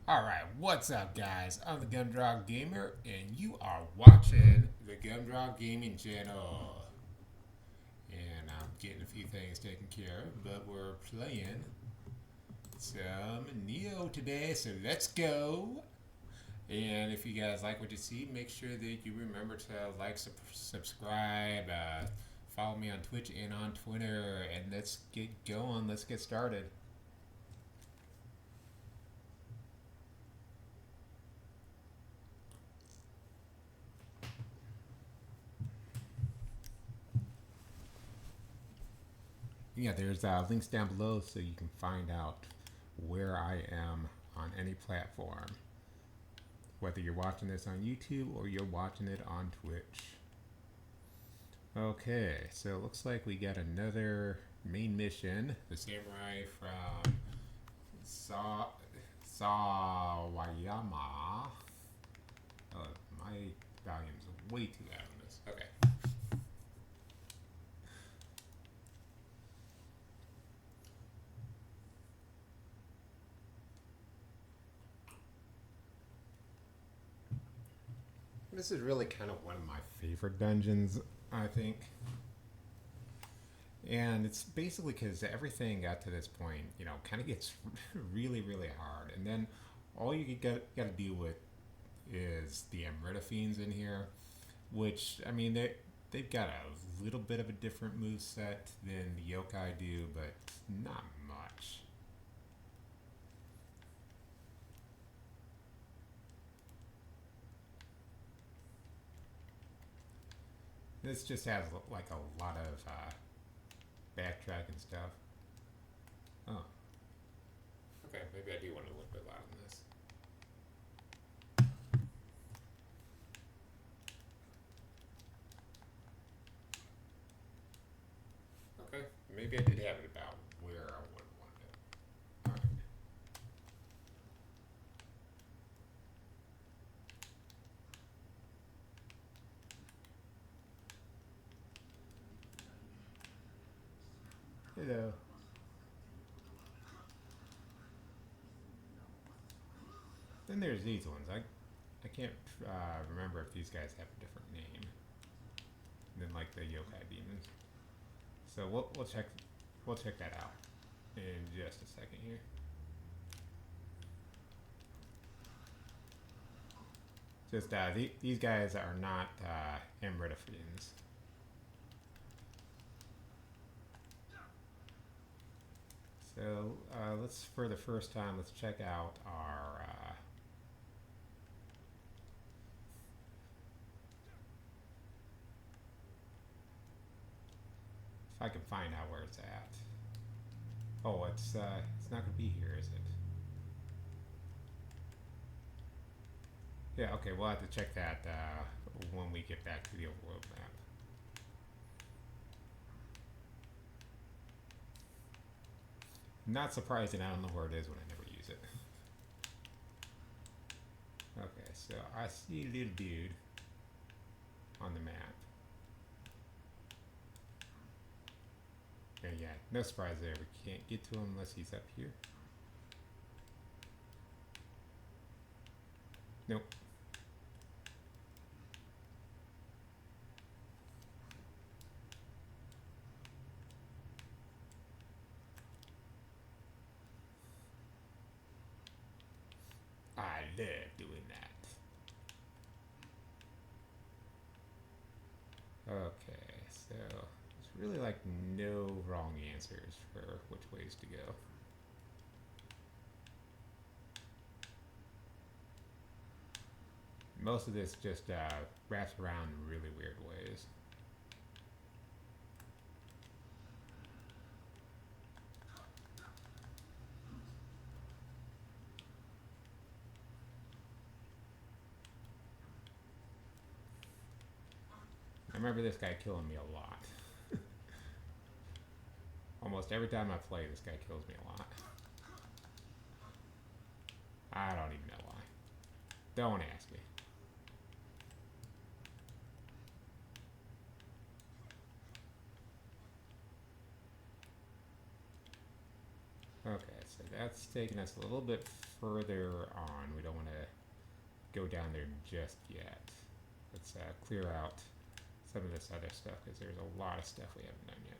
Alright, what's up, guys? I'm the Gumdrop Gamer, and you are watching the Gumdrop Gaming channel. And I'm getting a few things taken care of, but we're playing some Nioh today, so let's go. And if you guys like what you see, make sure that you remember to like, subscribe, follow me on Twitch and on Twitter, and let's get going. Let's get started. Yeah, there's links down below so you can find out where I am on any platform, whether you're watching this on YouTube or you're watching it on Twitch. Okay, so it looks like we got another main mission. The samurai from Sawayama. My volume's way too loud on this. Okay. This is really kind of one of my favorite dungeons, I think. And it's basically because everything got to this point, kind of gets really, really hard. And then all you got to deal with is the Amrita Fiends in here, which, I mean, they've got a little bit of a different move set than the yokai do, but not much. This just has like a lot of backtrack and stuff. Oh, okay. Maybe I do want a little bit loud on this. Okay, maybe I did have it about where I would want it. All right. Hello. Then there's these ones. I can't remember if these guys have a different name than like the yokai demons. So we'll check that out in just a second here. Just these guys are not Amritifians. So let's, for the first time, let's check out our. If I can find out where it's at. Oh, it's not gonna be here, is it? Yeah. Okay, we'll have to check that when we get back to the overworld map. Not surprising. I don't know where it is when I never use it. Okay, so I see a little dude on the map. Yeah, no surprise there. We can't get to him unless he's up here. Nope. I love doing that. Okay, so there's really like no wrong answers for which ways to go. Most of this just wraps around in really weird ways. I remember this guy killing me a lot. Almost every time I play, this guy kills me a lot. I don't even know why. Don't ask me. Okay, so that's taking us a little bit further on. We don't want to go down there just yet. Let's clear out some of this other stuff because there's a lot of stuff we haven't done yet.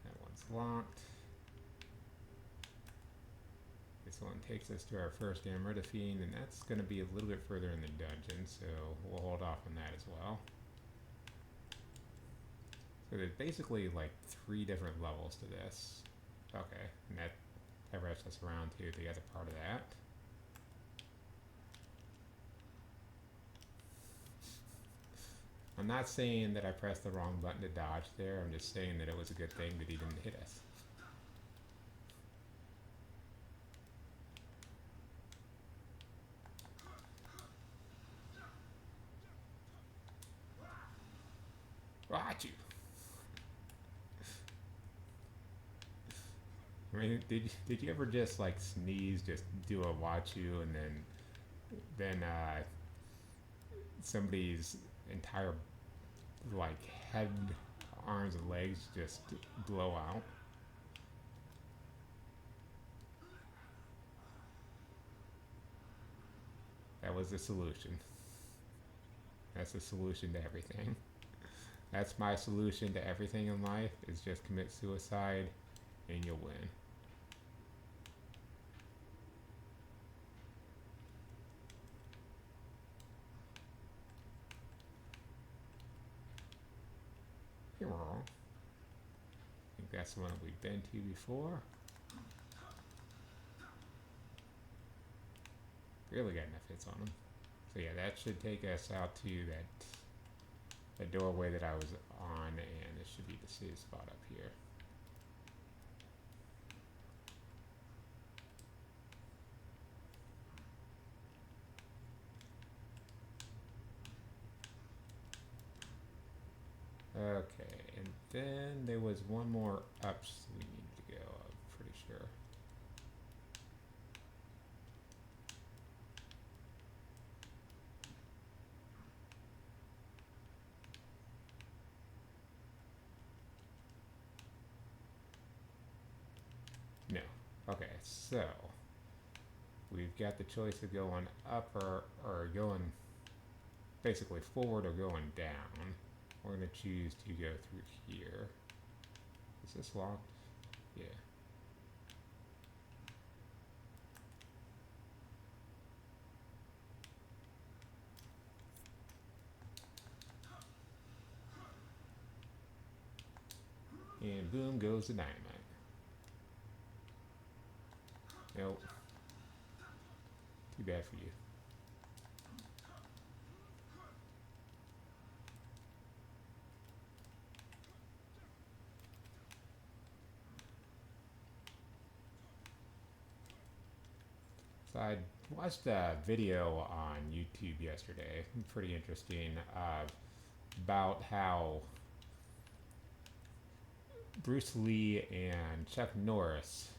That one's locked. This one takes us to our first Amritaphine, and that's going to be a little bit further in the dungeon, so we'll hold off on that as well. So there's basically like 3 different levels to this. Okay, and that wraps us around to the other part of that. I'm not saying that I pressed the wrong button to dodge there, I'm just saying that it was a good thing that he didn't hit us. Watch you! I mean, did you ever just like sneeze, just do a watch you, and then somebody's entire like head, arms, and legs just blow out? That was the solution. That's the solution to everything. That's my solution to everything in life, is just commit suicide and you'll win. You're wrong. I think that's the one that we've been to before. Really got enough hits on them. So yeah, that should take us out to that doorway that I was on, and this should be the safe spot up here. Okay, and then there was one more ups we needed to go, I'm pretty sure. No. Okay, so we've got the choice of going up or going basically forward or going down. We're going to choose to go through here. Is this locked? Yeah. And boom goes the dynamite. Nope. Too bad for you. So I watched a video on YouTube yesterday, pretty interesting, about how Bruce Lee and Chuck Norris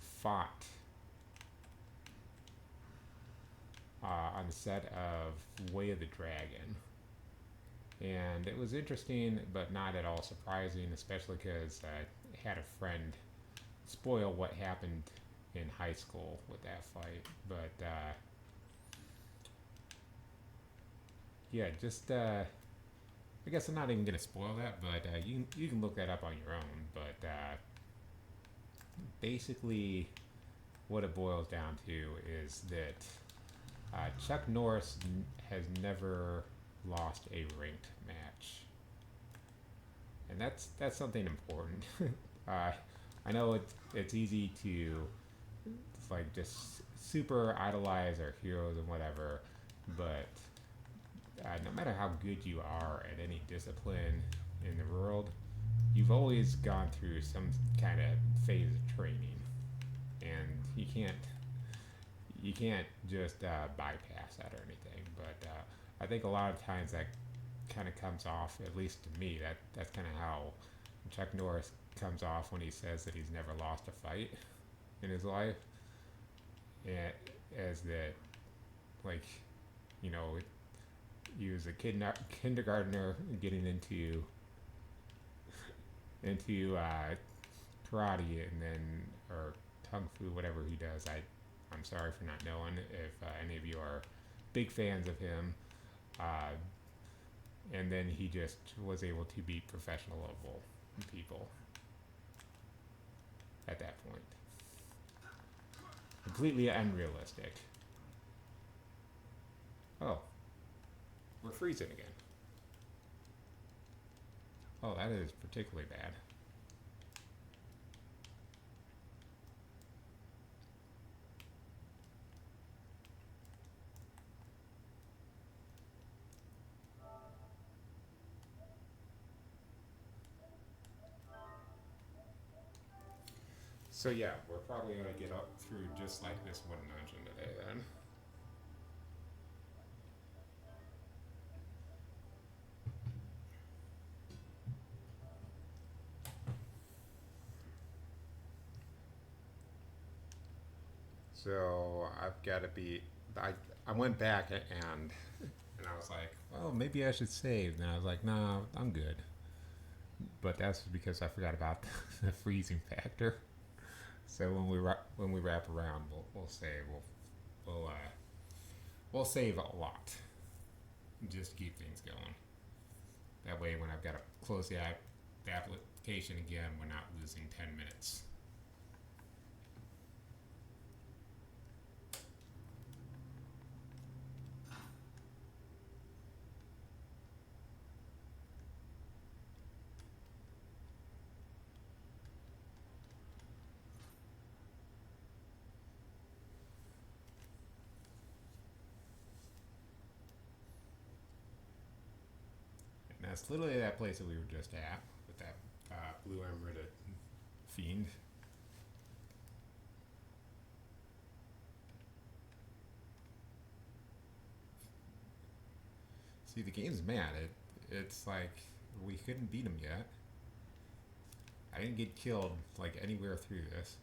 fought on the set of Way of the Dragon. And it was interesting, but not at all surprising, especially because I had a friend spoil what happened in high school with that fight. But yeah, just I guess I'm not even gonna spoil that, but you can look that up on your own. But basically, what it boils down to is that Chuck Norris has never lost a ranked match, and that's something important. I know it's easy to like just super idolize our heroes and whatever, but no matter how good you are at any discipline in the world, you've always gone through some kind of phase of training, and you can't just bypass that or anything. But I think a lot of times that kind of comes off, at least to me, that's kind of how Chuck Norris comes off when he says that he's never lost a fight in his life, and as that, like, you know, he was a kindergartner getting into karate and then or kung fu, whatever he does. I'm sorry for not knowing if any of you are big fans of him. Uh, and then he just was able to beat professional level people at that point. Completely unrealistic. Oh, we're freezing again. Oh, that is particularly bad. So yeah, we're probably gonna get up through just like this one dungeon today then. So I've got to be. I went back and I was like, well, maybe I should save. And I was like, no, I'm good. But that's because I forgot about the freezing factor. So when we wrap around, we'll save. We'll uh, we'll save a lot just to keep things going. That way, when I've got to close the application again, we're not losing 10 minutes. And that's literally that place that we were just at with that blue emerald fiend. See, the game's mad. It's like we couldn't beat him yet. I didn't get killed like anywhere through this.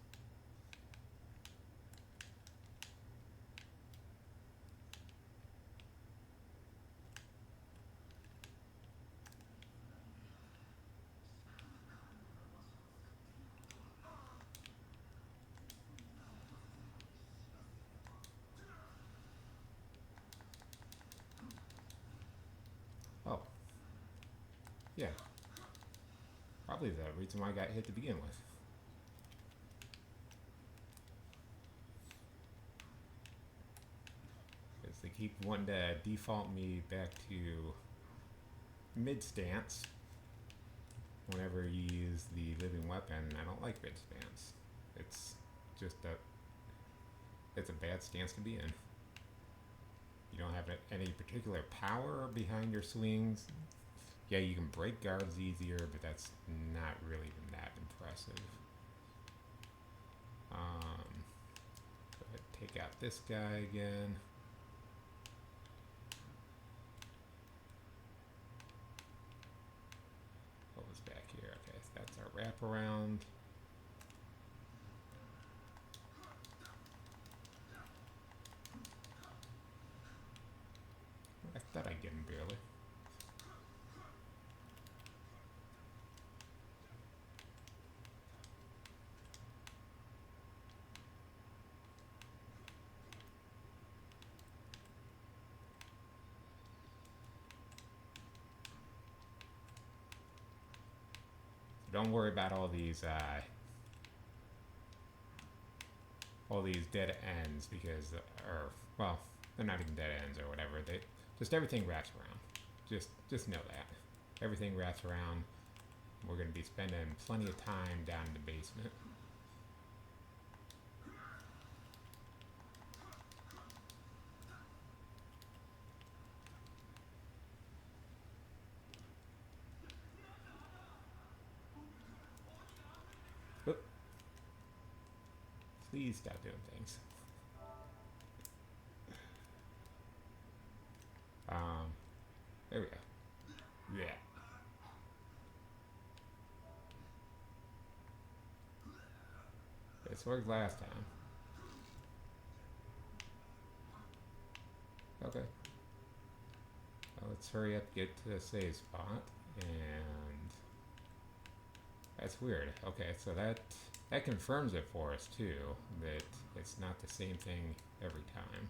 Oh, yeah. Probably the reason why I got hit to begin with. Because they keep wanting to default me back to mid stance whenever you use the living weapon. I don't like mid stance. It's just it's a bad stance to be in. You don't have any particular power behind your swings. Yeah, you can break guards easier, but that's not really even that impressive. Go ahead and take out this guy again. What was back here? Okay, so that's our wraparound. I thought I'd get him barely. Don't worry about all these dead ends because, or well, they're not even dead ends or whatever. They just everything wraps around. Just know that everything wraps around. We're going to be spending plenty of time down in the basement. Oop. Please stop doing things. There we go. Yeah. This worked last time. Okay. Oh, let's hurry up, get to the save spot, and that's weird. Okay, so that confirms it for us too, that it's not the same thing every time.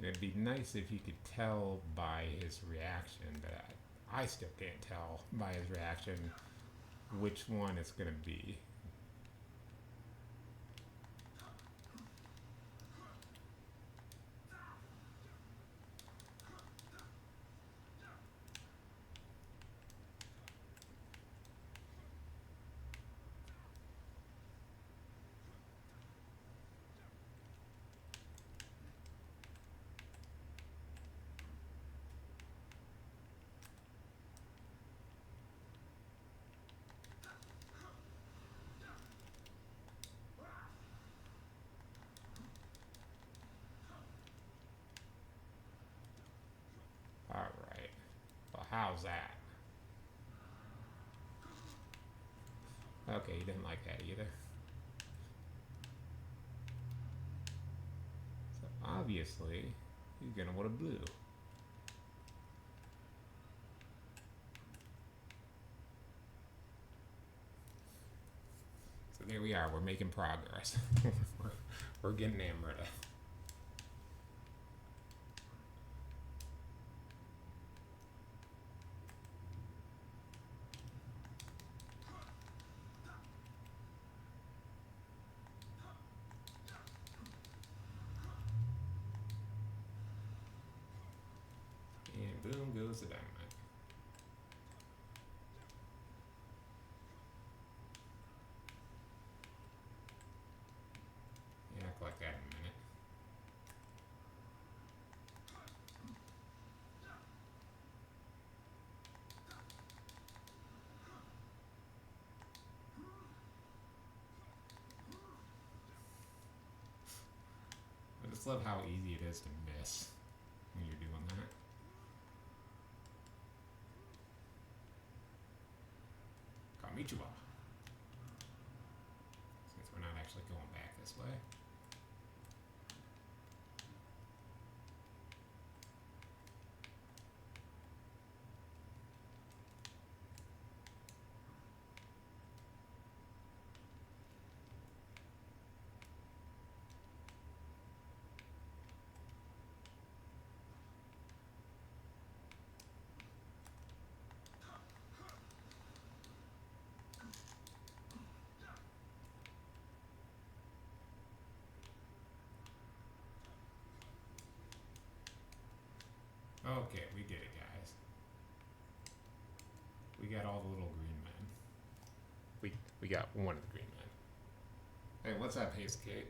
It'd be nice if you could tell by his reaction, but I still can't tell by his reaction which one it's going to be. Alright, well, how's that? Okay, he didn't like that either. So obviously, he's gonna want a blue. So there we are, we're making progress. we're getting Amrita. And boom goes the dynamite. Yeah, I'll collect that in a minute. I just love how easy it is to miss when you're doing that. Konnichiwa. Since we're not actually going back this way. Okay, we did it, guys. We got all the little green men. We got one of the green men. Hey, what's up, Haste Kate?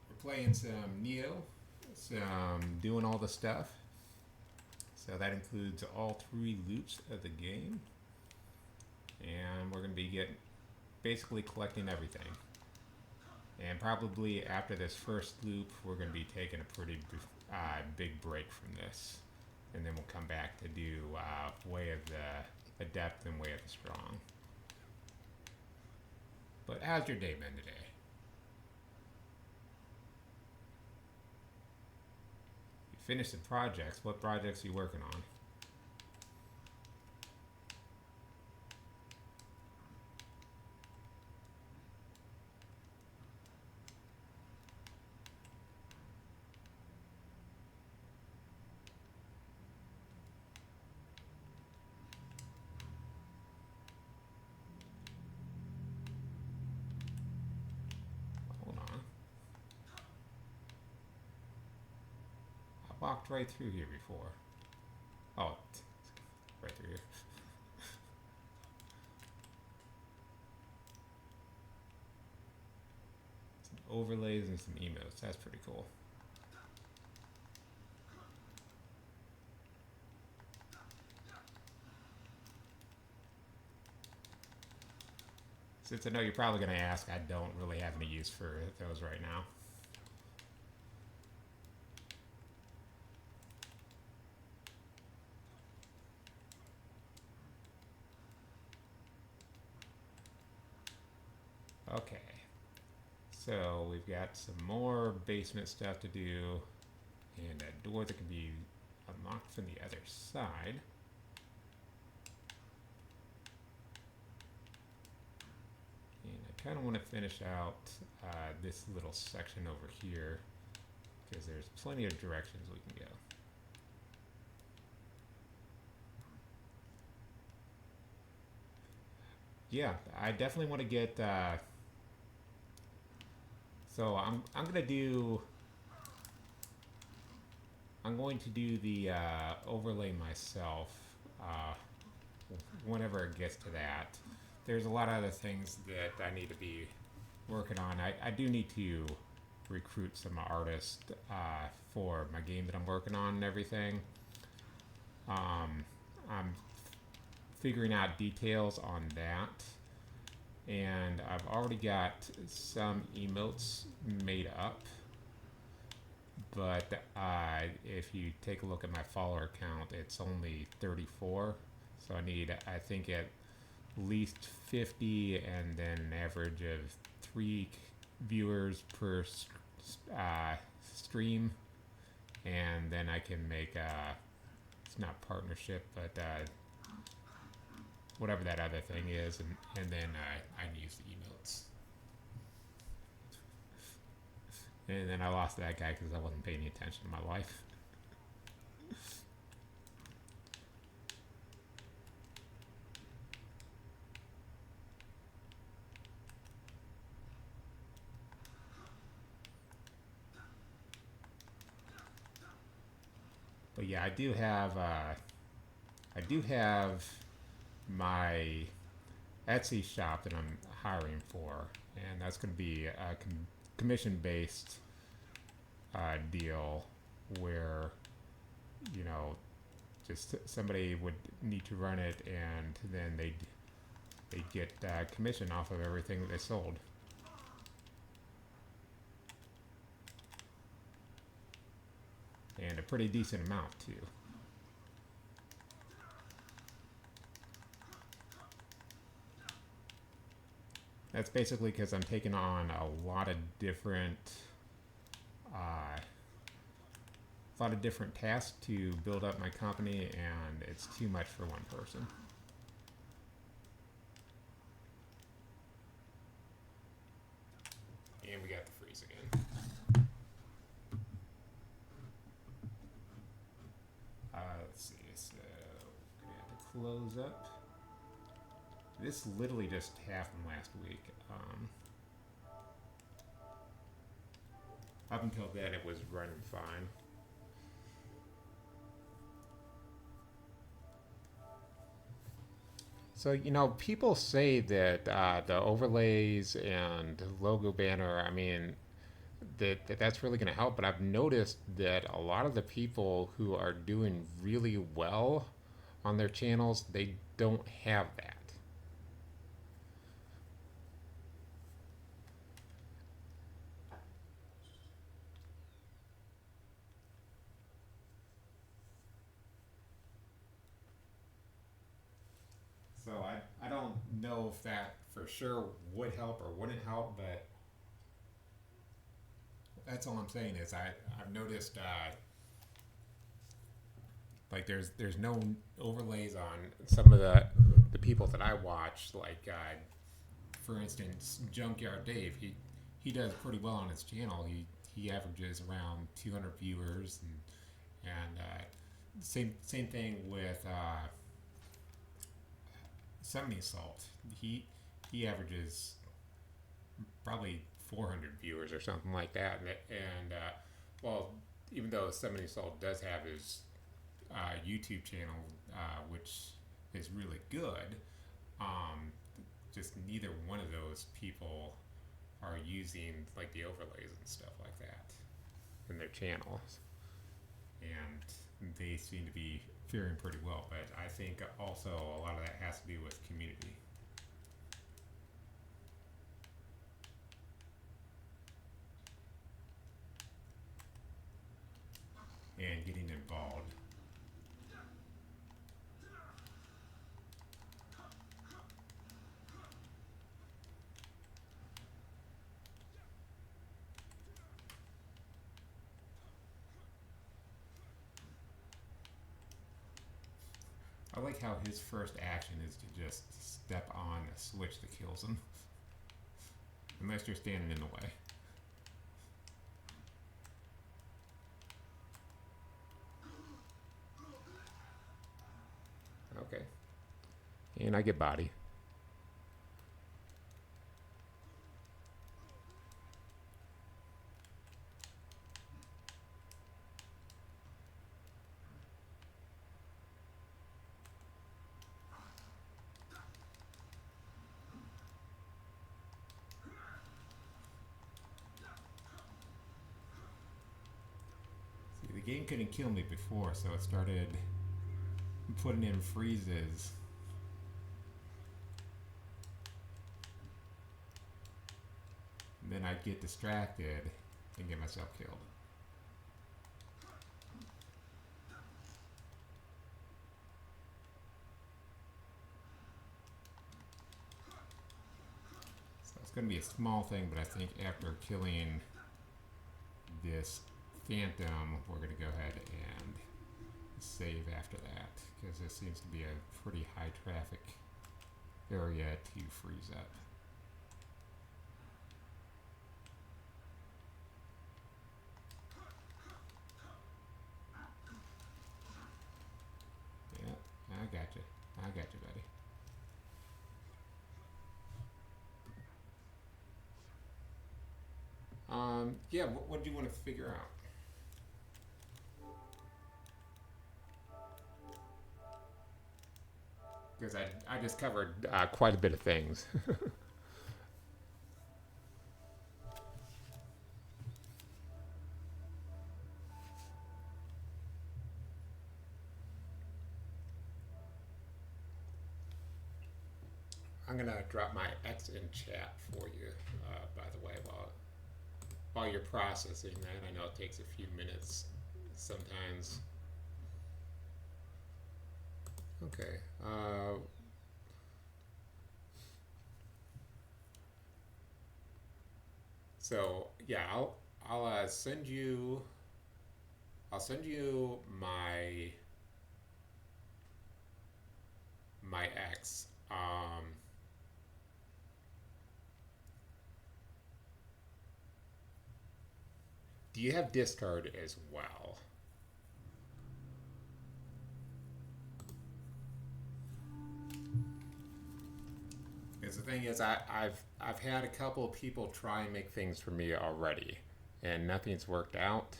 We're playing some Nioh, doing all the stuff. So that includes all 3 loops of the game. And we're going to be basically collecting everything. And probably after this first loop, we're going to be taking a pretty big break from this. And then we'll come back to do Way of the Adept and Way of the Strong. But how's your day been today? You finished the projects. What projects are you working on? Walked right through here before. Oh, right through here. Some overlays and some emotes. That's pretty cool. Since I know you're probably going to ask, I don't really have any use for those right now. Okay, so we've got some more basement stuff to do, and a door that can be unlocked from the other side. And I kind of want to finish out this little section over here because there's plenty of directions we can go. Yeah, I definitely want to get. So I'm gonna do. I'm going to do the overlay myself whenever it gets to that. There's a lot of other things that I need to be working on. I do need to recruit some artists for my game that I'm working on and everything. I'm figuring out details on that, and I've already got some emotes made up, but if you take a look at my follower count, it's only 34, so I need, I think, at least 50 and then an average of 3 viewers per stream, and then I can make it's not partnership, but whatever that other thing is, and then I can use the emotes. And then I lost that guy because I wasn't paying attention to my life. But yeah, I do have my Etsy shop that I'm hiring for, and that's going to be a commission based deal where, you know, just somebody would need to run it, and then they'd get commission off of everything that they sold. And a pretty decent amount too. That's basically because I'm taking on a lot of different tasks to build up my company, and it's too much for one person. And we got the freeze again. Let's see, so we're gonna have to close up. This literally just happened last week. Up until then, it was running fine. So, you know, people say that the overlays and logo banner, I mean, that's really going to help. But I've noticed that a lot of the people who are doing really well on their channels, they don't have that. So I don't know if that for sure would help or wouldn't help, but that's all I'm saying is I've noticed like there's no overlays on some of the people that I watch, like for instance Junkyard Dave. He does pretty well on his channel. He averages around 200 viewers, and same thing with Semi Salt. He averages probably 400 viewers or something like that, and well, even though Semi Salt does have his YouTube channel, which is really good, just neither one of those people are using like the overlays and stuff like that in their channels, and they seem to be faring pretty well. But I think also a lot of that has to do with community. I like how his first action is to just step on a switch that kills him. Unless you're standing in the way. Okay. And I get body. See, the game couldn't kill me before, so it started putting in freezes. And then I'd get distracted and get myself killed. So it's going to be a small thing, but I think after killing this phantom, we're going to go ahead and save after that, because this seems to be a pretty high traffic area to freeze up. Yeah, I got you. I got you, buddy. Yeah, what do you want to figure out? Because I just covered quite a bit of things. I'm gonna drop my X in chat for you, by the way, while you're processing that. I know it takes a few minutes sometimes. Okay. So yeah, I'll send you my X. Do you have discard as well? Because the thing is, I've had a couple of people try and make things for me already, and nothing's worked out.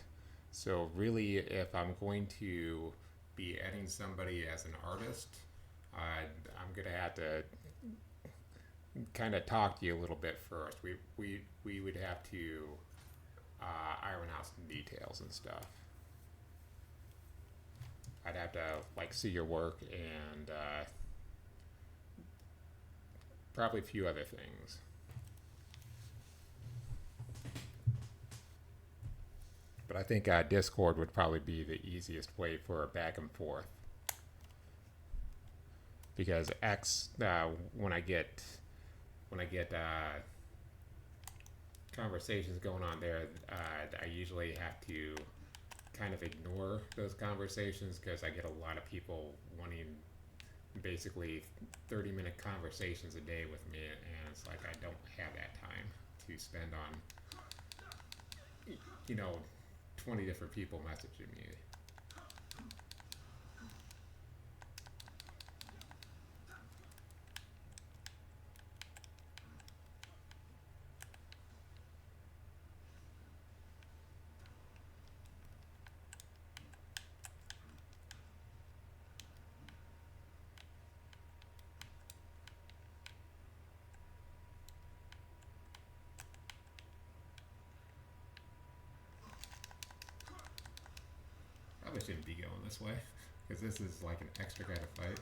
So really, if I'm going to be adding somebody as an artist, I'm gonna have to kind of talk to you a little bit first. We would have to iron out some details and stuff. I'd have to like see your work and probably a few other things. But I think Discord would probably be the easiest way for a back and forth. Because X, when I get conversations going on there, I usually have to kind of ignore those conversations because I get a lot of people wanting basically 30-minute conversations a day with me, and it's like I don't have that time to spend on 20 different people messaging me. Probably shouldn't be going this way because this is like an extra guy to fight.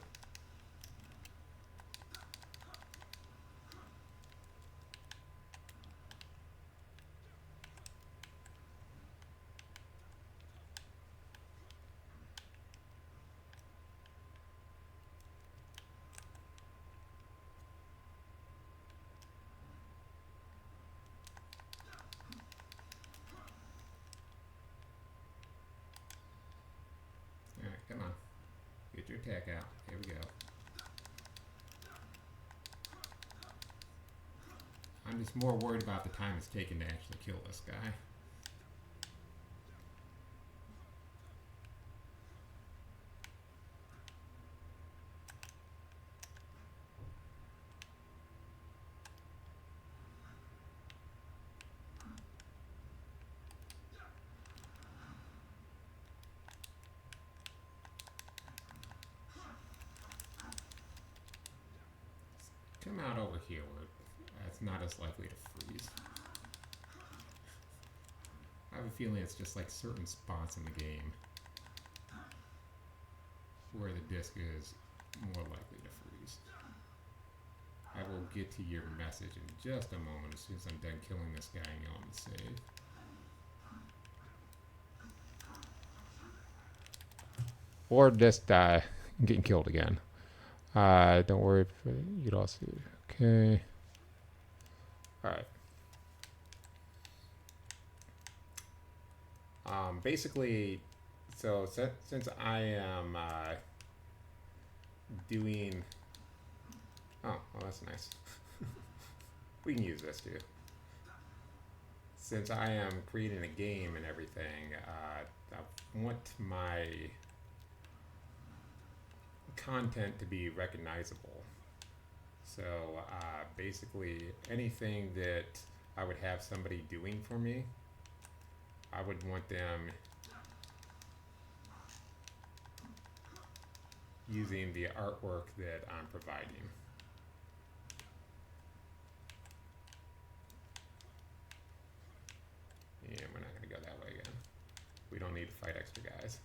Alright, come on. Get you. your attack out. Here we go. I'm just more worried about the time it's taken to actually kill this guy. Come out over here where it's not as likely to freeze. I have a feeling it's just like certain spots in the game where the disc is more likely to freeze. I will get to your message in just a moment as soon as I'm done killing this guy and going to save. Or just getting killed again. Don't worry, you'd also okay. All right. Basically, so since I am doing, oh, well, that's nice. We can use this too. Since I am creating a game and everything, I want my content to be recognizable. So basically anything that I would have somebody doing for me, I would want them using the artwork that I'm providing. And we're not going to go that way again. We don't need to fight extra guys.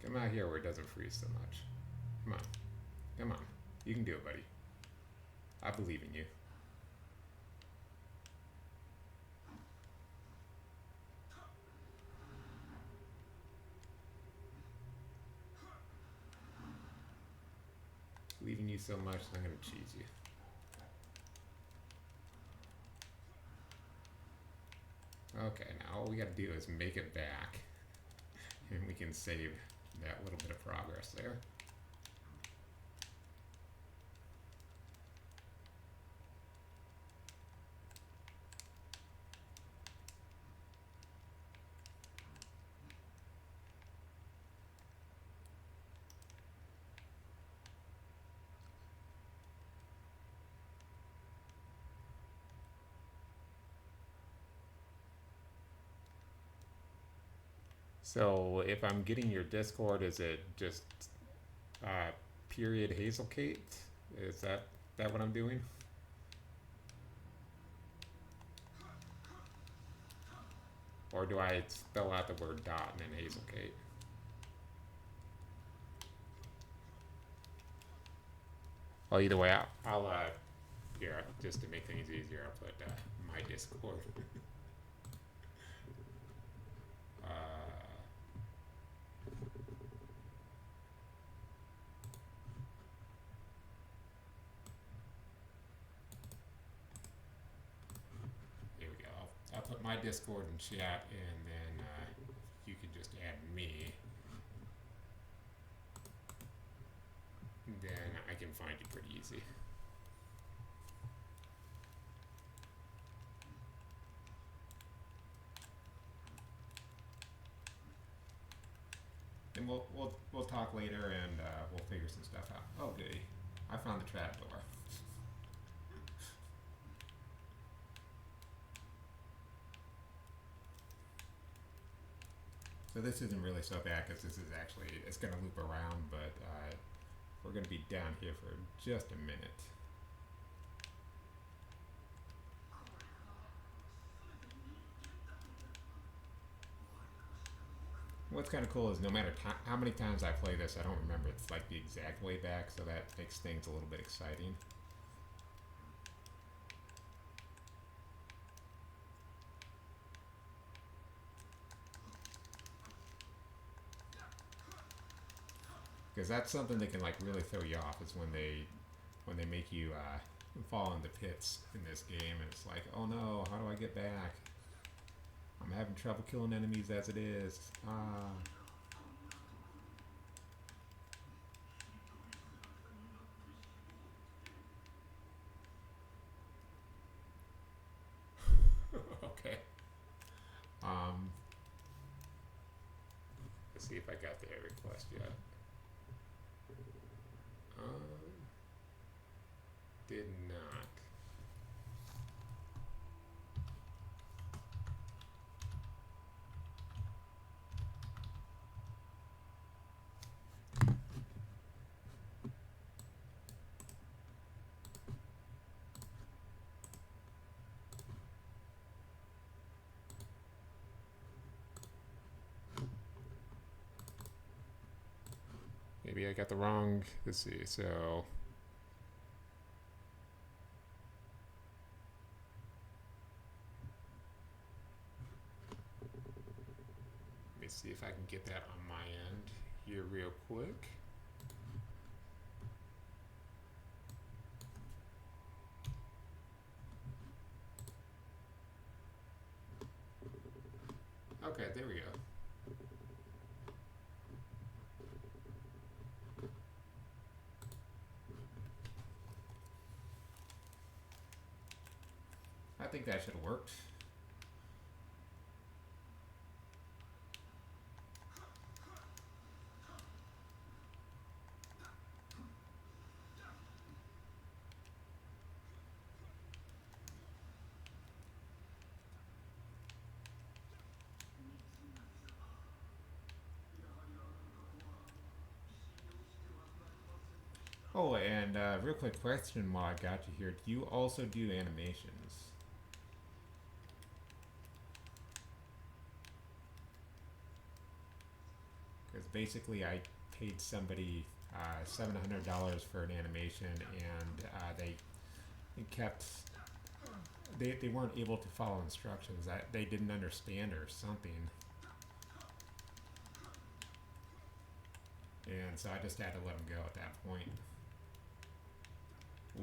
Come out here where it doesn't freeze so much. Come on. Come on. You can do it, buddy. I believe in you. Believe in you so much, I'm going to cheese you. Okay, now all we got to do is make it back. And we can save that little bit of progress there. So if I'm getting your Discord, is it just period Hazelkate? Is that what I'm doing? Or do I spell out the word dot and then Hazelkate? Well, either way, I'll here, just to make things easier, I'll put my Discord. Here we go. I'll put my Discord in chat, and then you can just add me. Then I can find you pretty easy. And we'll talk later, and we'll figure some stuff out. Oh, goody! I found the trapdoor. So this isn't really so bad because this is actually, it's going to loop around, but we're going to be down here for just a minute. What's kind of cool is no matter how many times I play this, I don't remember it's like the exact way back, so that makes things a little bit exciting. because that's something that can like really throw you off. Is when they make you fall into pits in this game, and it's like, oh no, how do I get back? I'm having trouble killing enemies as it is. Ah. Okay. Um, let's see if I got the request yet. Did not. Maybe I got the wrong. Let's see. So. Let me see if I can get that on my end here real quick. Okay, there we go. I think that should have worked. Oh, and real quick question while I got you here. Do you also do animations? Because basically I paid somebody $700 for an animation, and they kept they weren't able to follow instructions. They didn't understand or something, and so I just had to let them go at that point,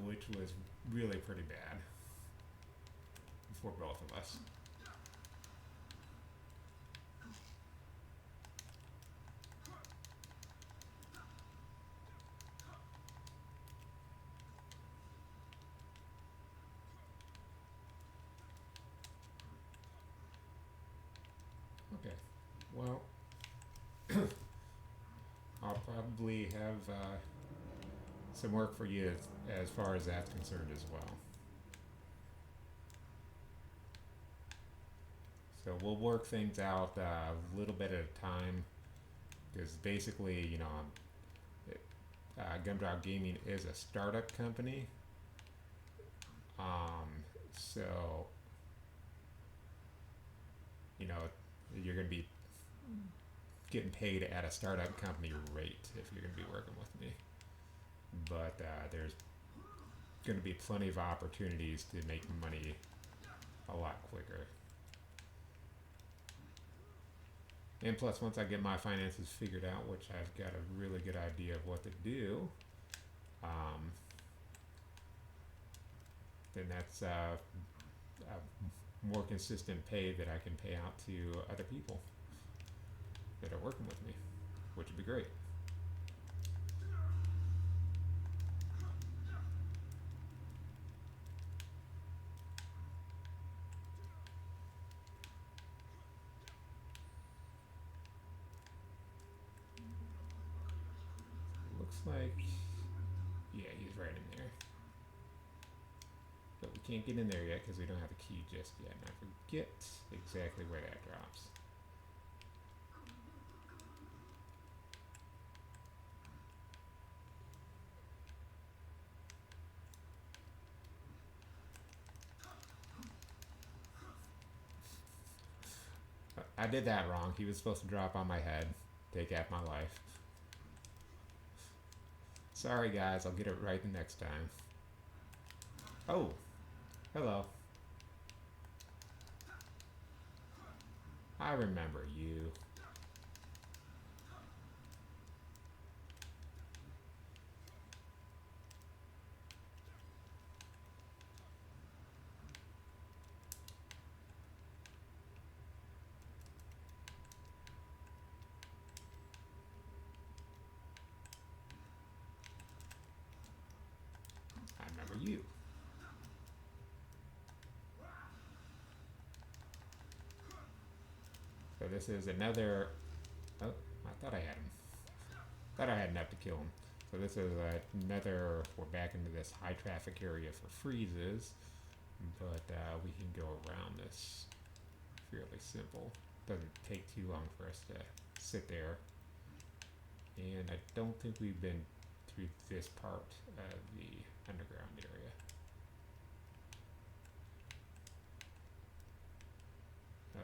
which was really pretty bad for both of us. Okay, well, I'll probably have some work for you as far as that's concerned as well. So we'll work things out a little bit at a time, because basically, you know, Gumdrop Gaming is a startup company. So, you know, you're going to be getting paid at a startup company rate if you're going to be working with me. But there's going to be plenty of opportunities to make money a lot quicker. And plus, once I get my finances figured out, which I've got a really good idea of what to do, then that's a more consistent pay that I can pay out to other people that are working with me, which would be great. Looks like, yeah, he's right in there. But we can't get in there yet because we don't have the key just yet, and I forget exactly where that drops. I did that wrong. He was supposed to drop on my head, take half my life. Sorry guys, I'll get it right the next time. Oh, hello. I remember you. So this is another. Oh, I thought I had him. Thought I had enough to kill him. So this is another. We're back into this high traffic area for freezes, but we can go around this fairly simple. Doesn't take too long for us to sit there. And I don't think we've been through this part of the underground area.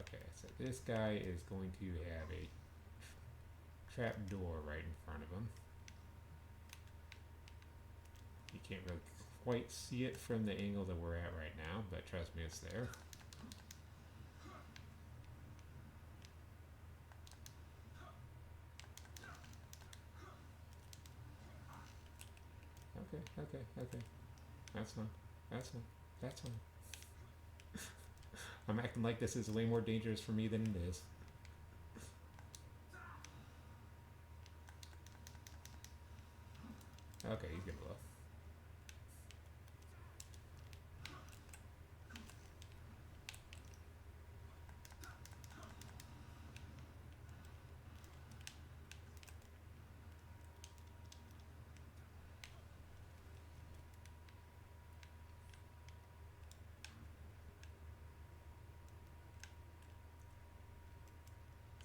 Okay, so this guy is going to have a trap door right in front of him. You can't really quite see it from the angle that we're at right now, but trust me, it's there. Okay. That's fine. That's fine. That's fine. I'm acting like this is way more dangerous for me than it is. Okay, he's gonna blow.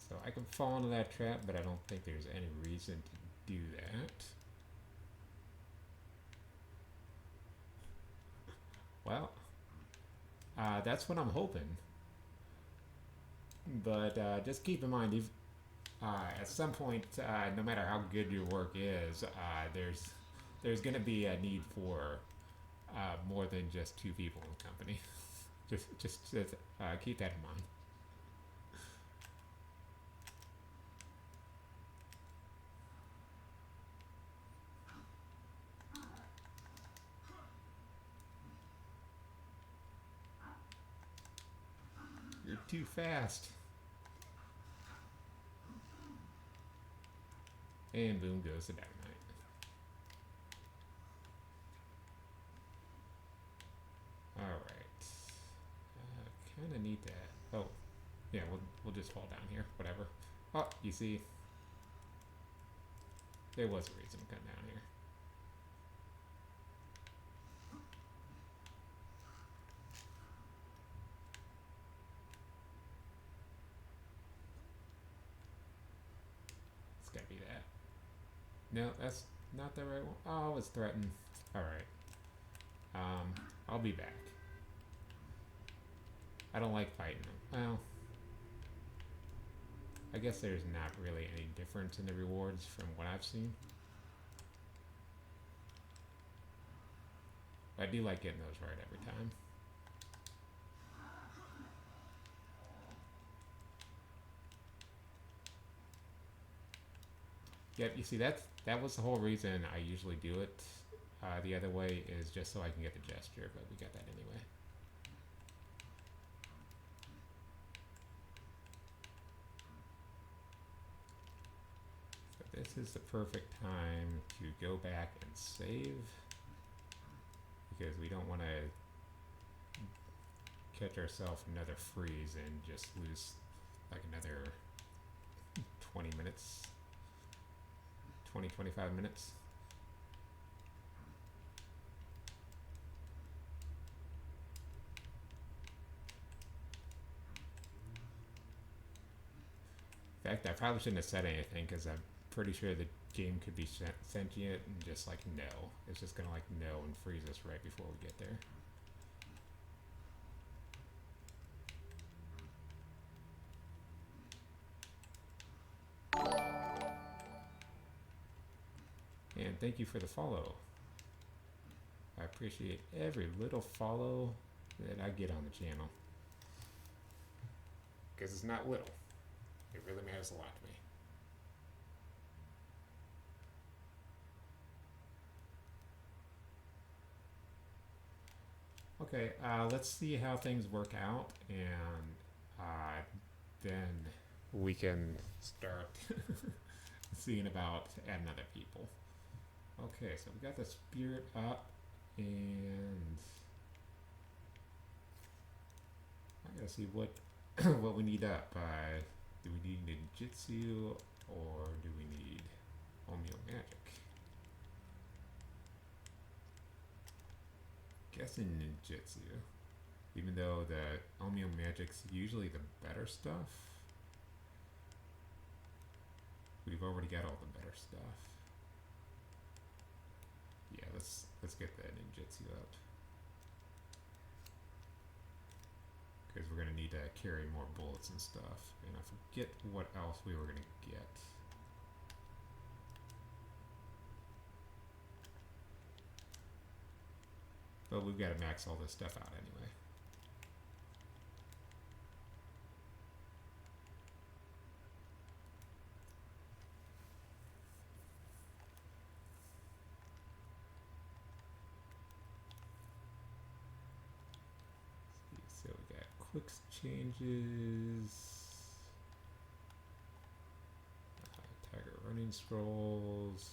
So I can fall into that trap, but I don't think there's any reason to do that. Well, that's what I'm hoping. But just keep in mind, at some point, no matter how good your work is, there's going to be a need for more than just two people in the company. just keep that in mind. You're too fast. And boom goes the dynamite. Alright. Kind of need that. Oh, yeah, we'll just fall down here. Whatever. Oh, you see, there was a reason to come down here. It's gotta be that. No, that's not the right one. Oh, it's threatened. Alright. I'll be back. I don't like fighting them. Well, I guess there's not really any difference in the rewards from what I've seen. But I do like getting those right every time. Yep, you see that was the whole reason I usually do it the other way, is just so I can get the gesture, but we got that anyway. So this is the perfect time to go back and save, because we don't want to catch ourselves another freeze and just lose like another 20 minutes, 25 minutes. In fact, I probably shouldn't have said anything, because I'm pretty sure the game could be sentient and just like no. It's just gonna like no and freeze us right before we get there. And thank you for the follow. I appreciate every little follow that I get on the channel, because it's not little. It really matters a lot to me. Okay, let's see how things work out, and then we can start seeing about adding other people. Okay, so we got the spirit up, and I gotta see what what we need up. Do we need ninjutsu or do we need Omeo magic? Guessing ninjutsu. Even though the Omeo magic's usually the better stuff. We've already got all the better stuff. Yeah, let's get that ninjutsu up. Because we're going to need to carry more bullets and stuff. And I forget what else we were going to get. But we've got to max all this stuff out anyway. So we got quick changes. Tiger running scrolls.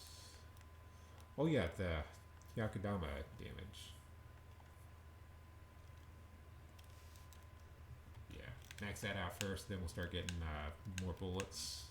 Oh yeah, the Yakudama damage. Yeah, max that out first, then we'll start getting more bullets.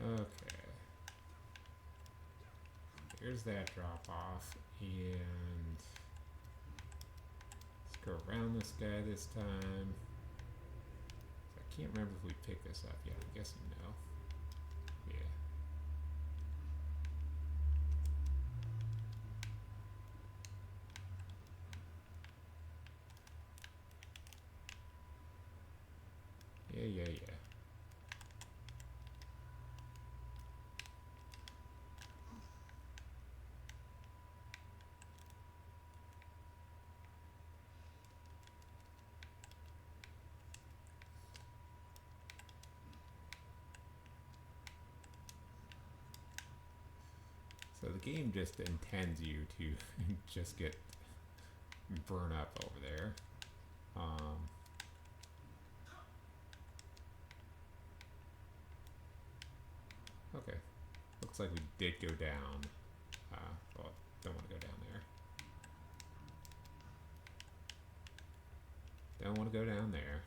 Okay. There's that drop off, and let's go around this guy this time. I can't remember if we picked this up yet. I'm guessing no. Yeah. Yeah. So the game just intends you to just get burn up over there. Okay. Looks like we did go down. Well, don't want to go down there. Don't want to go down there.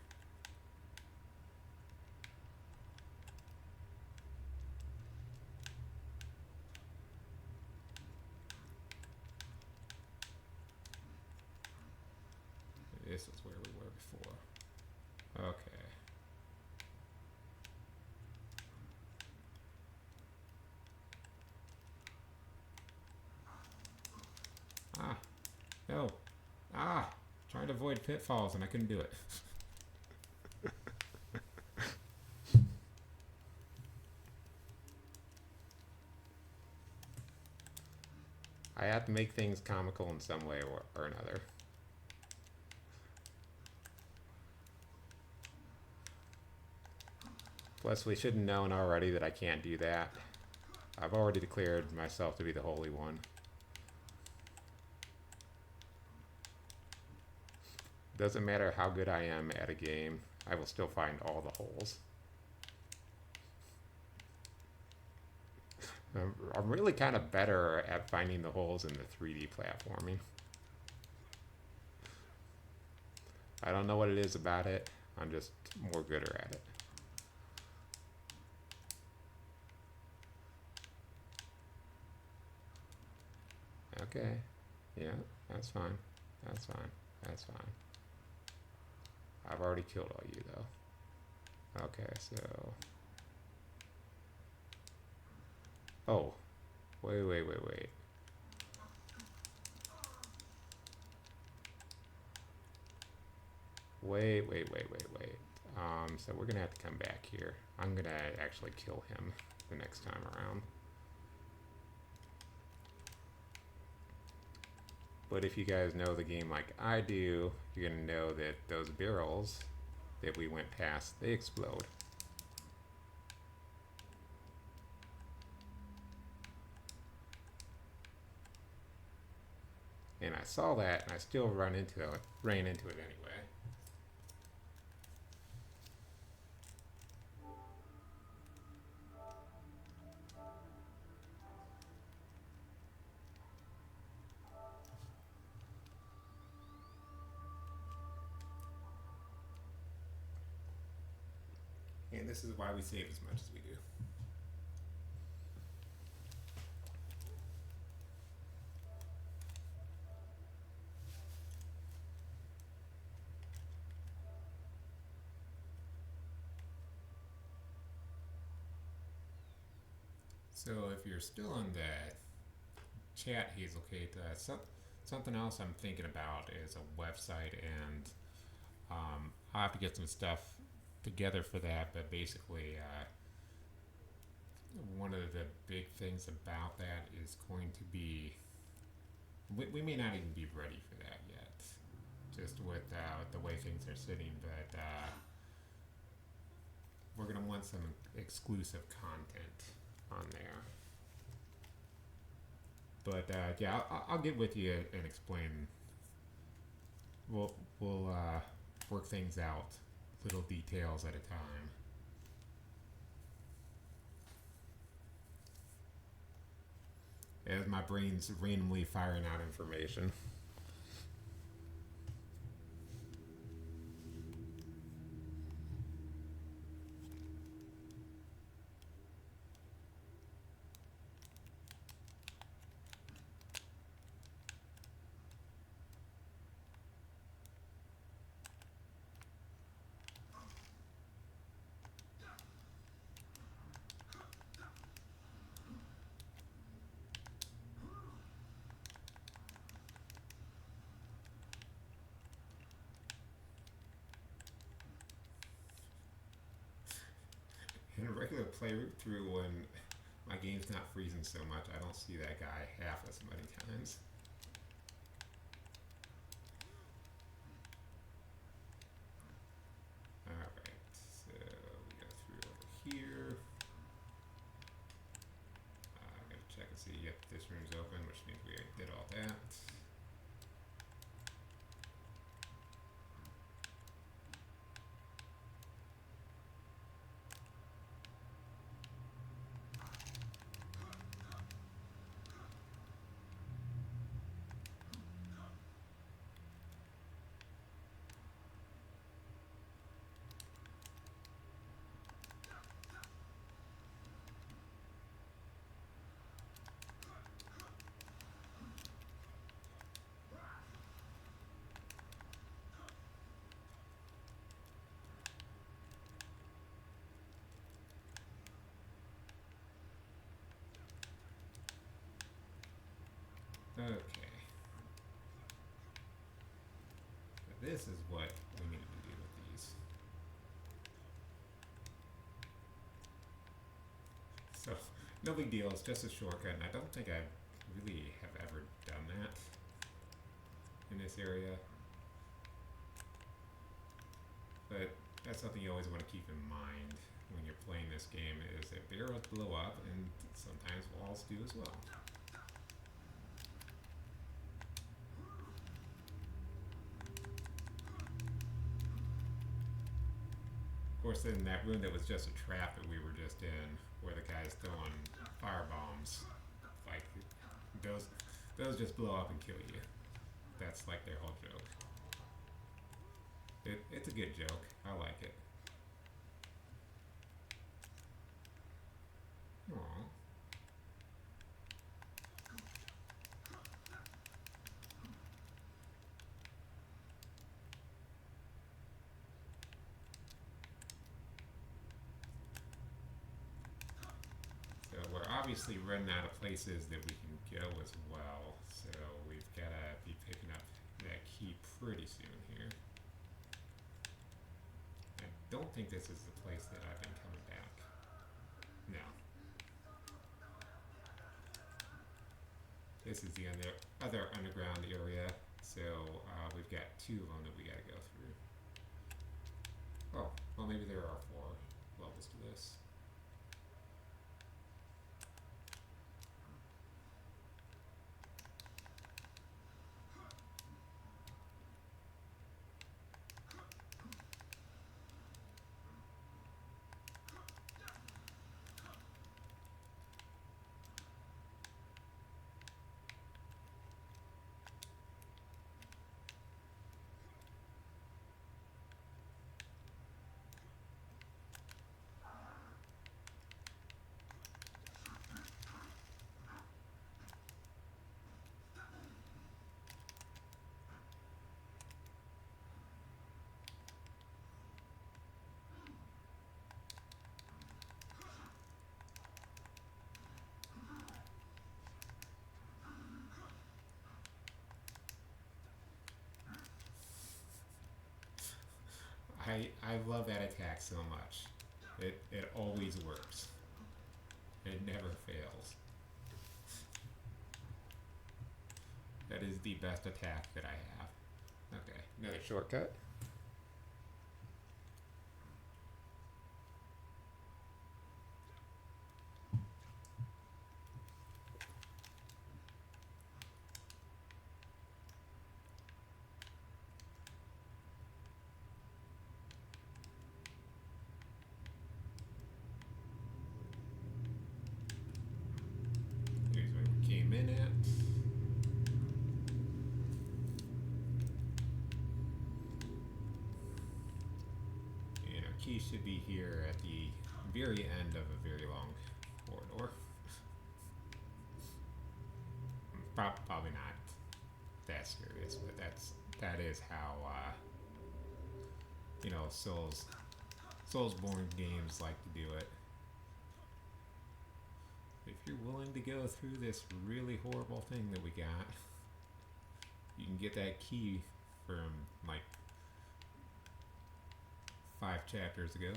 This is where we were before. Okay. Ah. No. Ah. Trying to avoid pitfalls and I couldn't do it. I have to make things comical in some way or another. Plus, we should have known already that I can't do that. I've already declared myself to be the Holy One. Doesn't matter how good I am at a game, I will still find all the holes. I'm really kind of better at finding the holes in the 3D platforming. I don't know what it is about it, I'm just more gooder at it. Okay, yeah, that's fine, that's fine, that's fine. I've already killed all you though. Okay, so... Oh, wait. Wait. So we're gonna have to come back here. I'm gonna actually kill him the next time around. But if you guys know the game like I do, you're going to know that those barrels that we went past, they explode. And I saw that, and I still ran into it anyway. And this is why we save as much as we do. So if you're still in the chat, Hazelkate, something else I'm thinking about is a website, and I'll have to get some stuff together for that. But basically, one of the big things about that is going to be we may not even be ready for that yet, just with the way things are sitting. But we're going to want some exclusive content on there. But yeah, I'll get with you and explain. We'll work things out, little details at a time. As my brain's randomly firing out information. In a regular playthrough, when my game's not freezing so much, I don't see that guy half as many times. Alright, so we go through over here. I gotta check and see, yep, this room's open, which means we did all that. Okay. So this is what we need to do with these. So, no big deal, it's just a shortcut, and I don't think I really have ever done that in this area. But that's something you always want to keep in mind when you're playing this game, is that barrels blow up, and sometimes walls do as well. Of course, in that room that was just a trap that we were just in, where the guy's throwing fire bombs, like those just blow up and kill you. That's like their whole joke. It's a good joke. I like it. Aww. So we're obviously running out of places that we can go as well. So we've got to be picking up that key pretty soon here. I don't think this is the place that I've been coming back. No. This is the other underground area. So we've got two of them that we got to go through. Oh, well, maybe there are four levels to this. I love that attack so much. It always works. It never fails. That is the best attack that I have. Okay, another shortcut. Here's where we came in at. And our key should be here at the very end of a very long corridor. Probably not that serious, but that is how Soulsborne games like to do it. If you're willing to go through this really horrible thing that we got, you can get that key from like 5 chapters ago.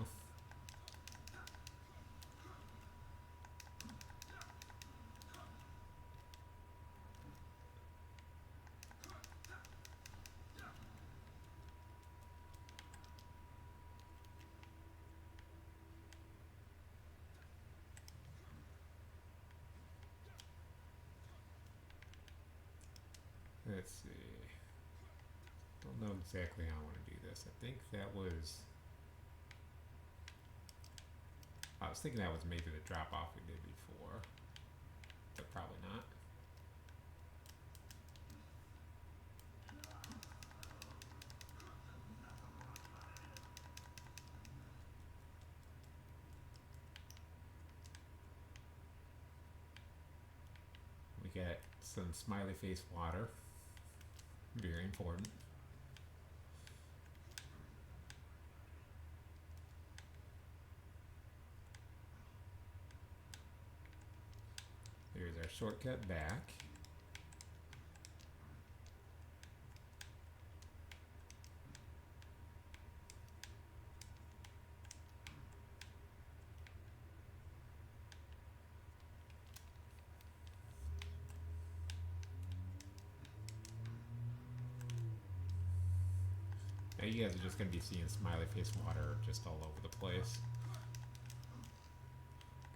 Let's see. Don't know exactly how I want to do this. I think that was. I was thinking that was maybe the drop off we did before, but probably not. We got some smiley face water. Very important. There's our shortcut back. Now you guys are just going to be seeing smiley face water just all over the place.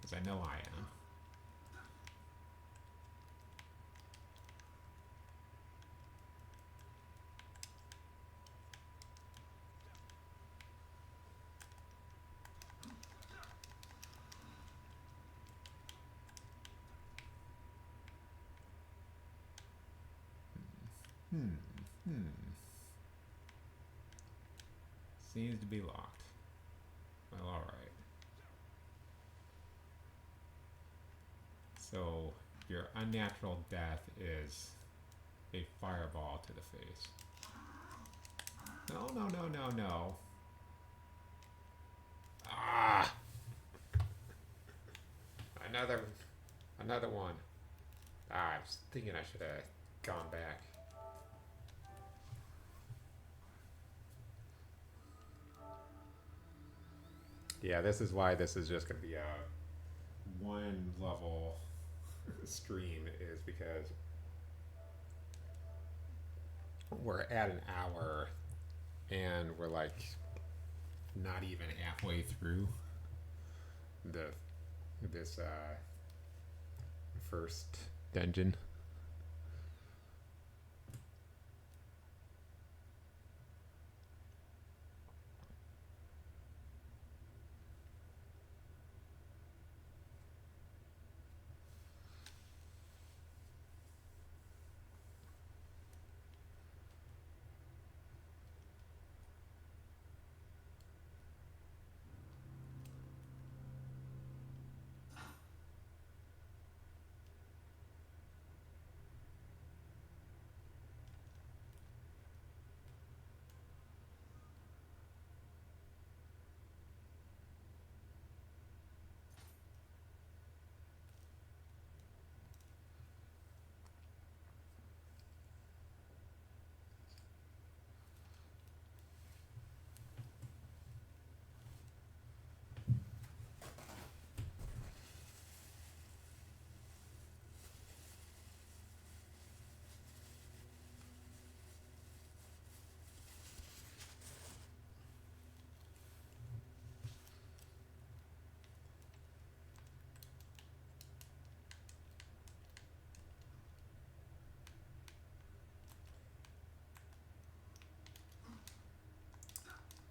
Because I know I am. Seems to be locked. Well, alright. So, your unnatural death is a fireball to the face. No, no, no, no, no. Ah! Another one. I was thinking I should have gone back. Yeah, this is why this is just going to be a one level stream, is because we're at an hour and we're like not even halfway through the this first dungeon.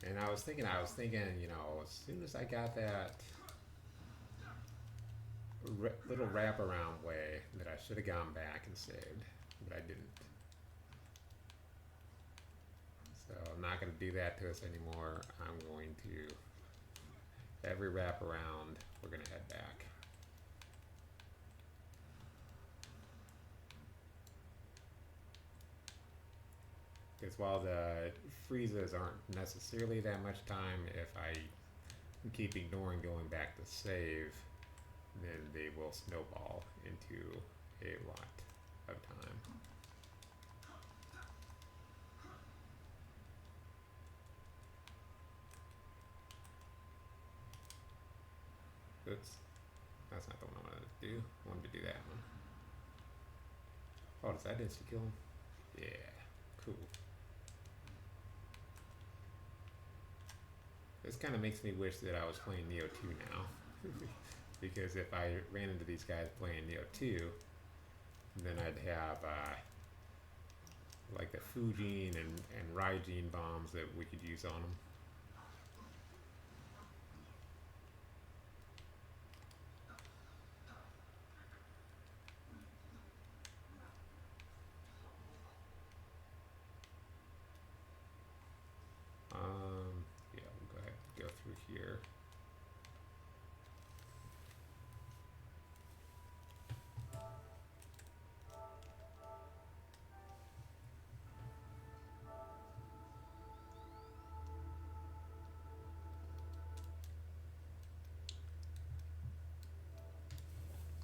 And I was thinking, as soon as I got that little wraparound way, that I should have gone back and saved, but I didn't. So I'm not going to do that to us anymore. I'm going to, every wraparound, we're going to head back. Because while the freezes aren't necessarily that much time, if I keep ignoring going back to save, then they will snowball into a lot of time. Oops, that's not the one I wanted to do. I wanted to do that one. Oh, does that insta kill him? Yeah, cool. This kind of makes me wish that I was playing Nioh 2 now. Because if I ran into these guys playing Nioh 2, then I'd have like the Fujin and Raijin bombs that we could use on them. Yeah, we'll go ahead and go through here.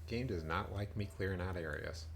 Game does not like me clearing out areas.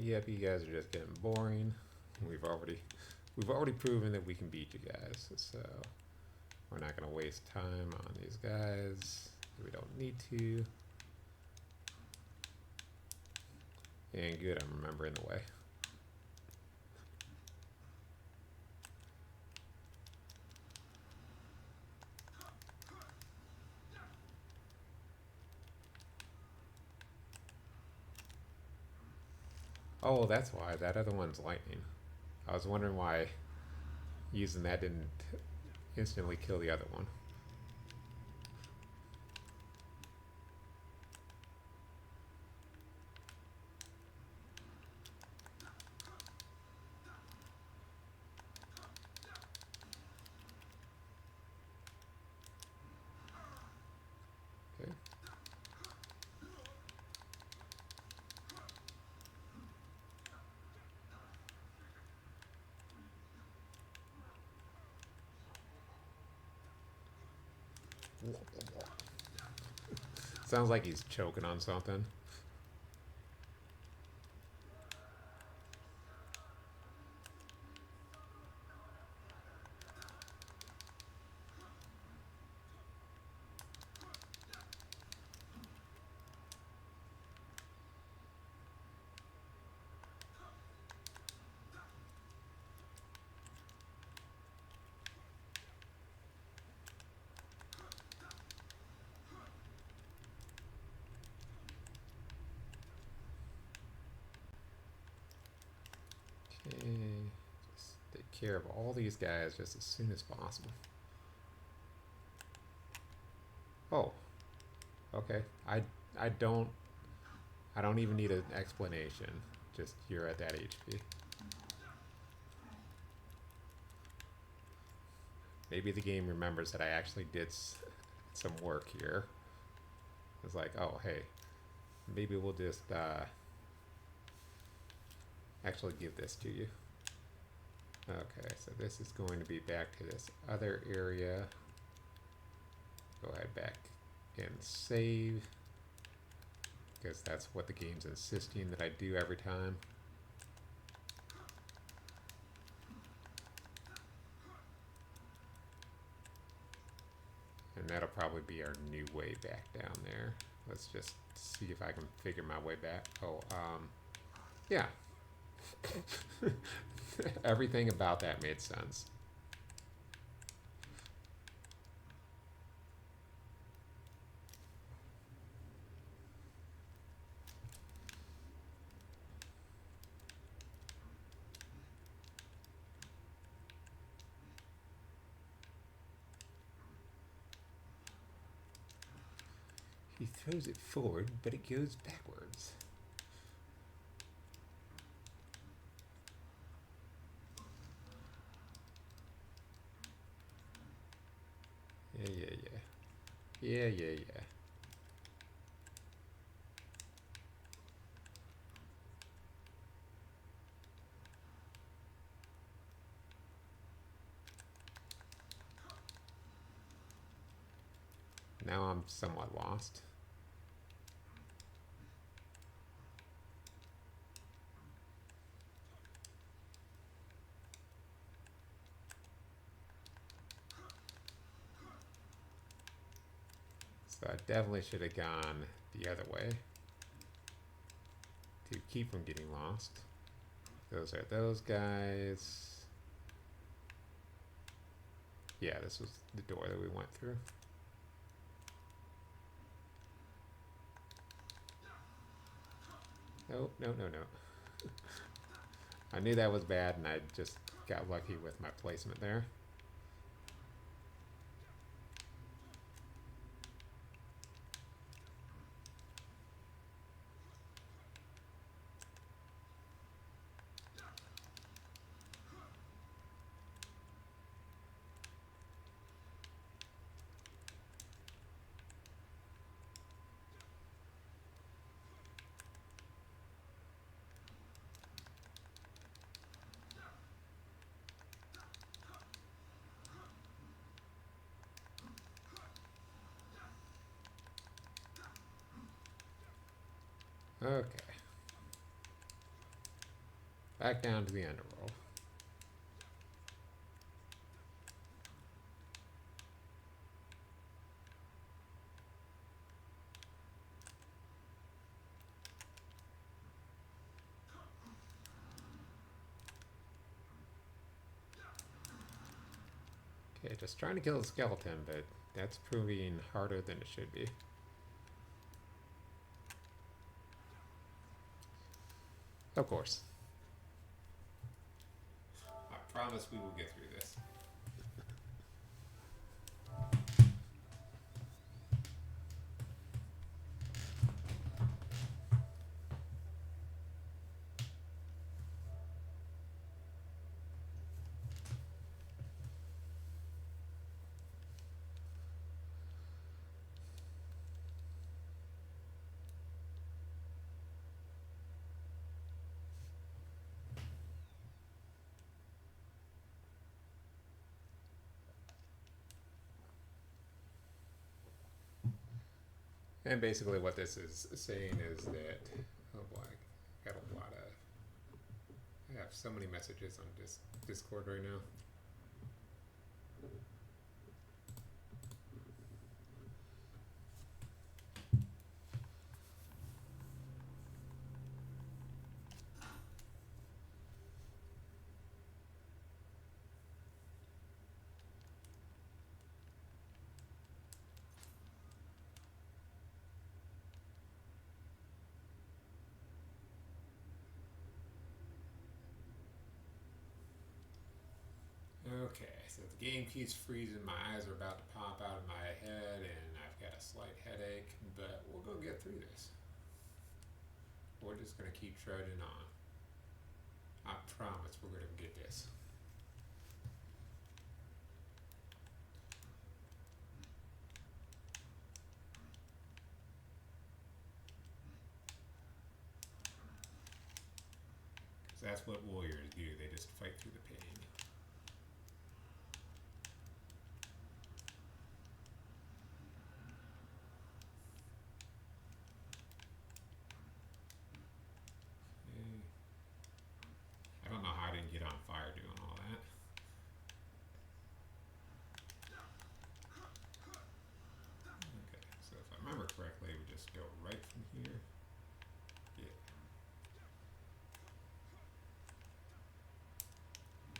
Yep, you guys are just getting boring. We've already we've already proven that we can beat you guys. So We're not going to waste time on these guys. We don't need to. And good, I'm remembering the way. Oh, that's why. That other one's lightning. I was wondering why using that didn't instantly kill the other one. Okay. Sounds like he's choking on something. Okay. Just take care of all these guys just as soon as possible. Oh, okay. I don't I don't even need an explanation. Just you're at that HP. Maybe the game remembers that I actually did some work here. It's like, oh, hey, maybe we'll just actually give this to you. Okay, so this is going to be back to this other area. Go ahead back and save, because that's what the game's insisting that I do every time. And that'll probably be our new way back down there. Let's just see if I can figure my way back. Oh, yeah. Everything about that made sense. He throws it forward, but it goes backwards. Yeah. Now I'm somewhat lost. So I definitely should have gone the other way to keep from getting lost. Those are those guys. Yeah, this was the door that we went through. No. I knew that was bad, and I just got lucky with my placement there. Okay. Back down to the underworld. just trying to kill the skeleton, but that's proving harder than it should be. Of course. I promise we will get through this. And basically, what this is saying is that, oh boy, I got a lot of, I have so many messages on Discord right now. Okay, so the game keeps freezing. My eyes are about to pop out of my head, and I've got a slight headache, but we'll go get through this. We're just going to keep trudging on. I promise we're going to get this. Because that's what warriors do, they just fight through the pain. Okay. I don't know how I didn't get on fire doing all that. Okay, so if I remember correctly, we just go right from here. Yeah.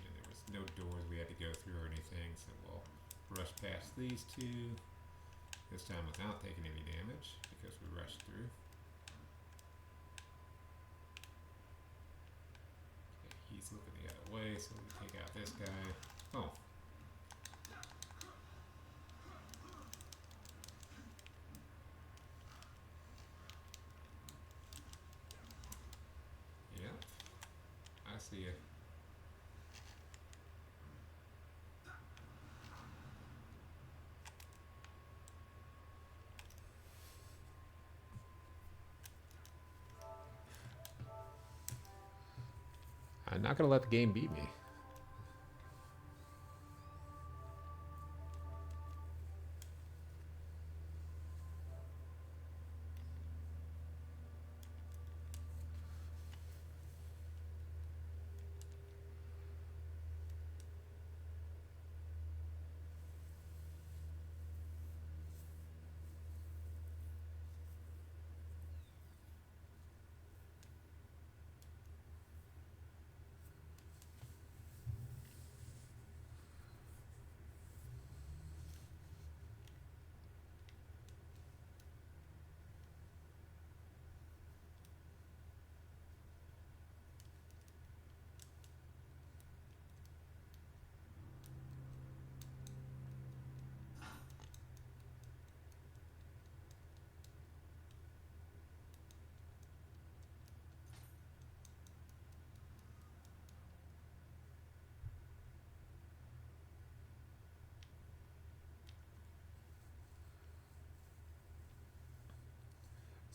And there was no doors we had to go through or anything, so we'll rush past these two. This time without taking any damage, because we rushed through. Okay, he's looking the other way, so we take out this guy. Oh. Yep. I see you. I'm not going to let the game beat me.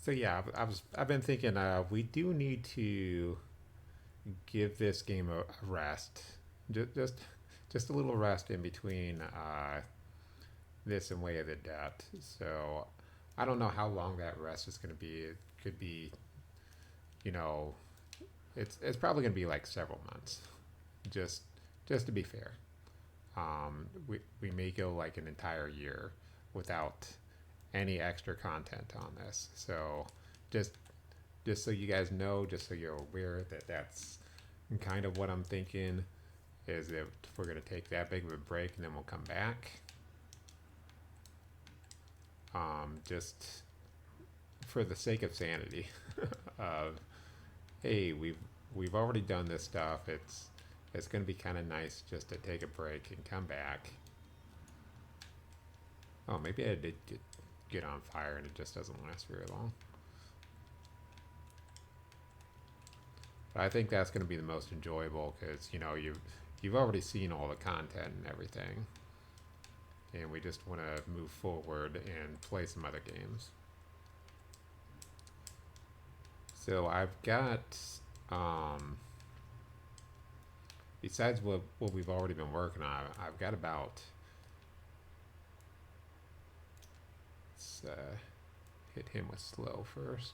So yeah, I've been thinking we do need to give this game a rest, just just a little rest in between this and Way of the Dead. So I don't know how long that rest is going to be. It could be, you know, it's probably going to be like several months, just just to be fair. We may go like an entire year without any extra content on this. So just just so you guys know, just so you're aware that that's kind of what I'm thinking. is if we're going to take that big of a break and then we'll come back. Just for the sake of sanity, of hey, we've already done this stuff. It's going to be kind of nice just to take a break and come back. Oh, maybe I did get on fire and it just doesn't last very long. But I think that's going to be the most enjoyable because you've already seen all the content and everything, and we just want to move forward and play some other games. So I've got besides what we've already been working on, I've got about let's hit him with slow first.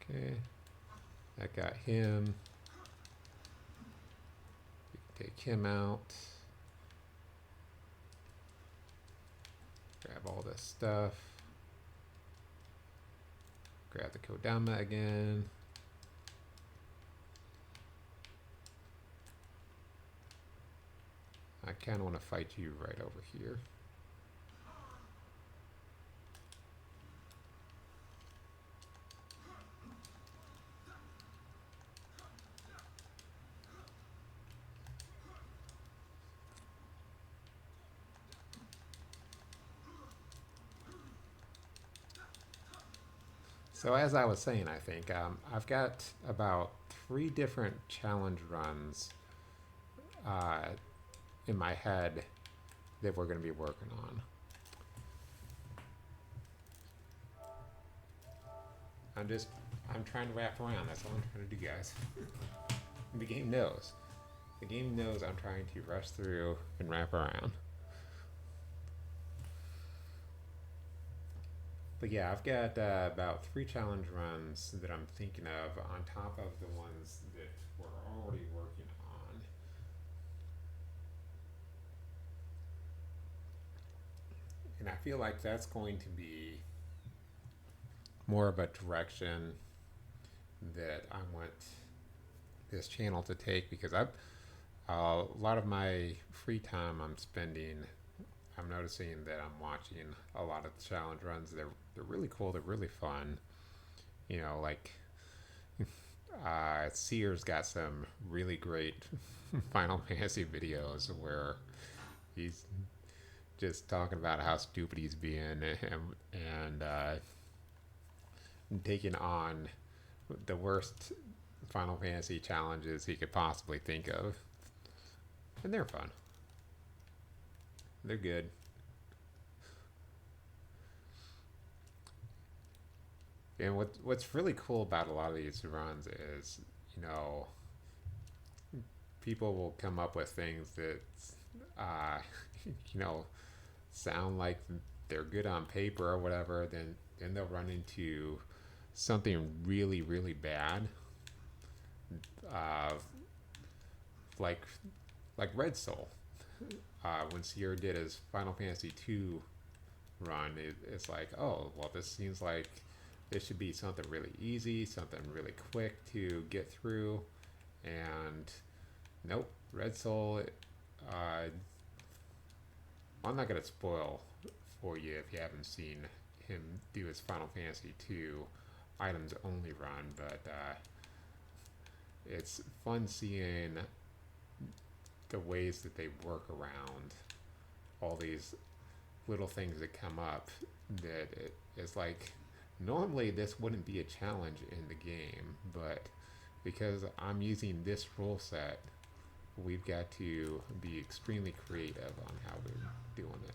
Okay, that got him. We can take him out. Grab all this stuff. Grab the Kodama again. I kind of want to fight you right over here. So as I was saying, I think I've got about 3 different challenge runs uh, in my head that we're going to be working on. I'm trying to wrap around. That's all I'm trying to do, guys. The game knows. The game knows I'm trying to rush through and wrap around. But yeah, I've got about 3 challenge runs that I'm thinking of on top of the ones that we're already working on. And I feel like that's going to be more of a direction that I want this channel to take, because a lot of my free time I'm noticing that I'm watching a lot of challenge runs. They're really cool. They're really fun. Like Seer's got some really great Final Fantasy videos where he's just talking about how stupid he's being and taking on the worst Final Fantasy challenges he could possibly think of, and they're fun. They're good. And what's really cool about a lot of these runs is, people will come up with things that, uh, you know, sound like they're good on paper or whatever. Then they'll run into something really really bad, uh, like Red Soul. When Sierra did his Final Fantasy 2 run, it's like, oh, well, this seems like this should be something really easy, something really quick to get through, and nope, Red Soul. I'm not gonna spoil for you if you haven't seen him do his Final Fantasy 2 items only run, but it's fun seeing the ways that they work around all these little things that come up that it's like, normally this wouldn't be a challenge in the game, but because I'm using this rule set, we've got to be extremely creative on how we're doing it.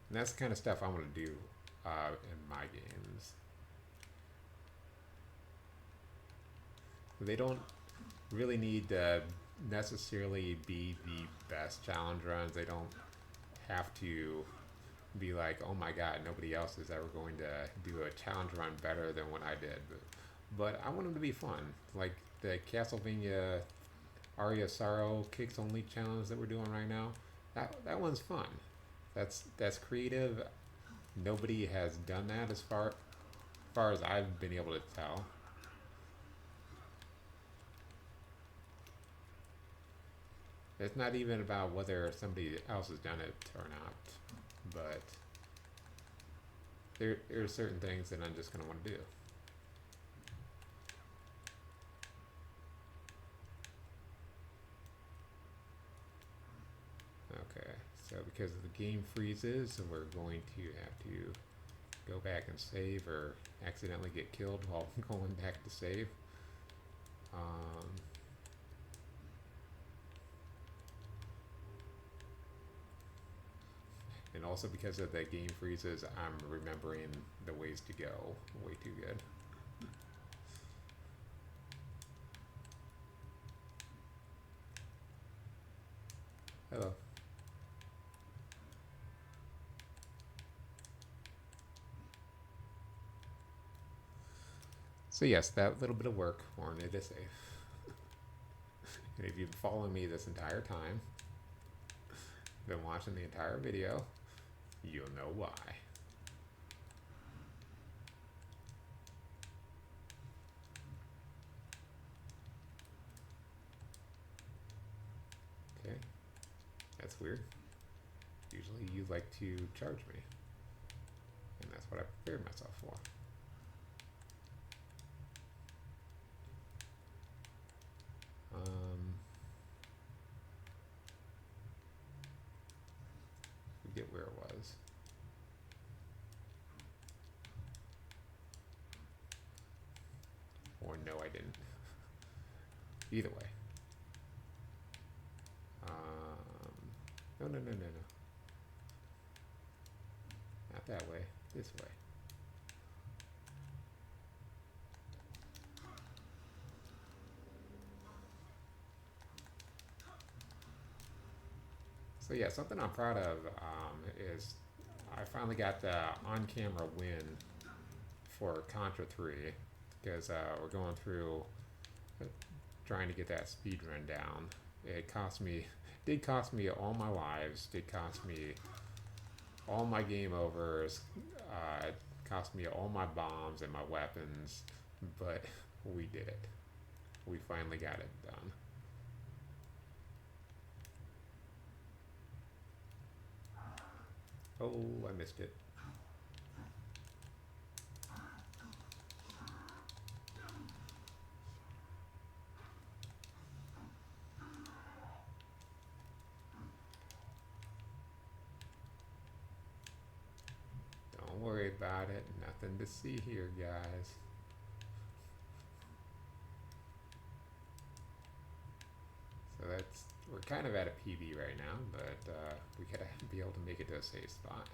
And that's the kind of stuff I want to do in my games. They don't really need to necessarily be the best challenge runs. They don't have to be like, oh my god, nobody else is ever going to do a challenge run better than what I did. But I want them to be fun. Like the Castlevania Aria Sorrow Kicks Only challenge that we're doing right now. that one's fun. That's creative. Nobody has done that as far as I've been able to tell. It's not even about whether somebody else has done it or not, but there are certain things that I'm just gonna want to do. Okay, so because the game freezes, we're going to have to go back and save or accidentally get killed while going back to save. Um, and also because of the game freezes, I'm remembering the ways to go way too good. Hello. So yes, that little bit of work warranted a save. And if you've been following me this entire time, been watching the entire video, you'll know why. Okay, that's weird. Usually you like to charge me, and that's what I prepared myself for. Forget where it was. Or no, I didn't. Either way. No, no, no, no, no. Not that way. This way. So yeah, something I'm proud of is I finally got the on-camera win for Contra 3 because we're going through trying to get that speed run down. It did cost me all my lives, did cost me all my game overs, cost me all my bombs and my weapons, but we did it. We finally got it done. Oh, I missed it. Don't worry about it. Nothing to see here, guys. So we're kind of at a PB right now, but we gotta be able to make it to a safe spot.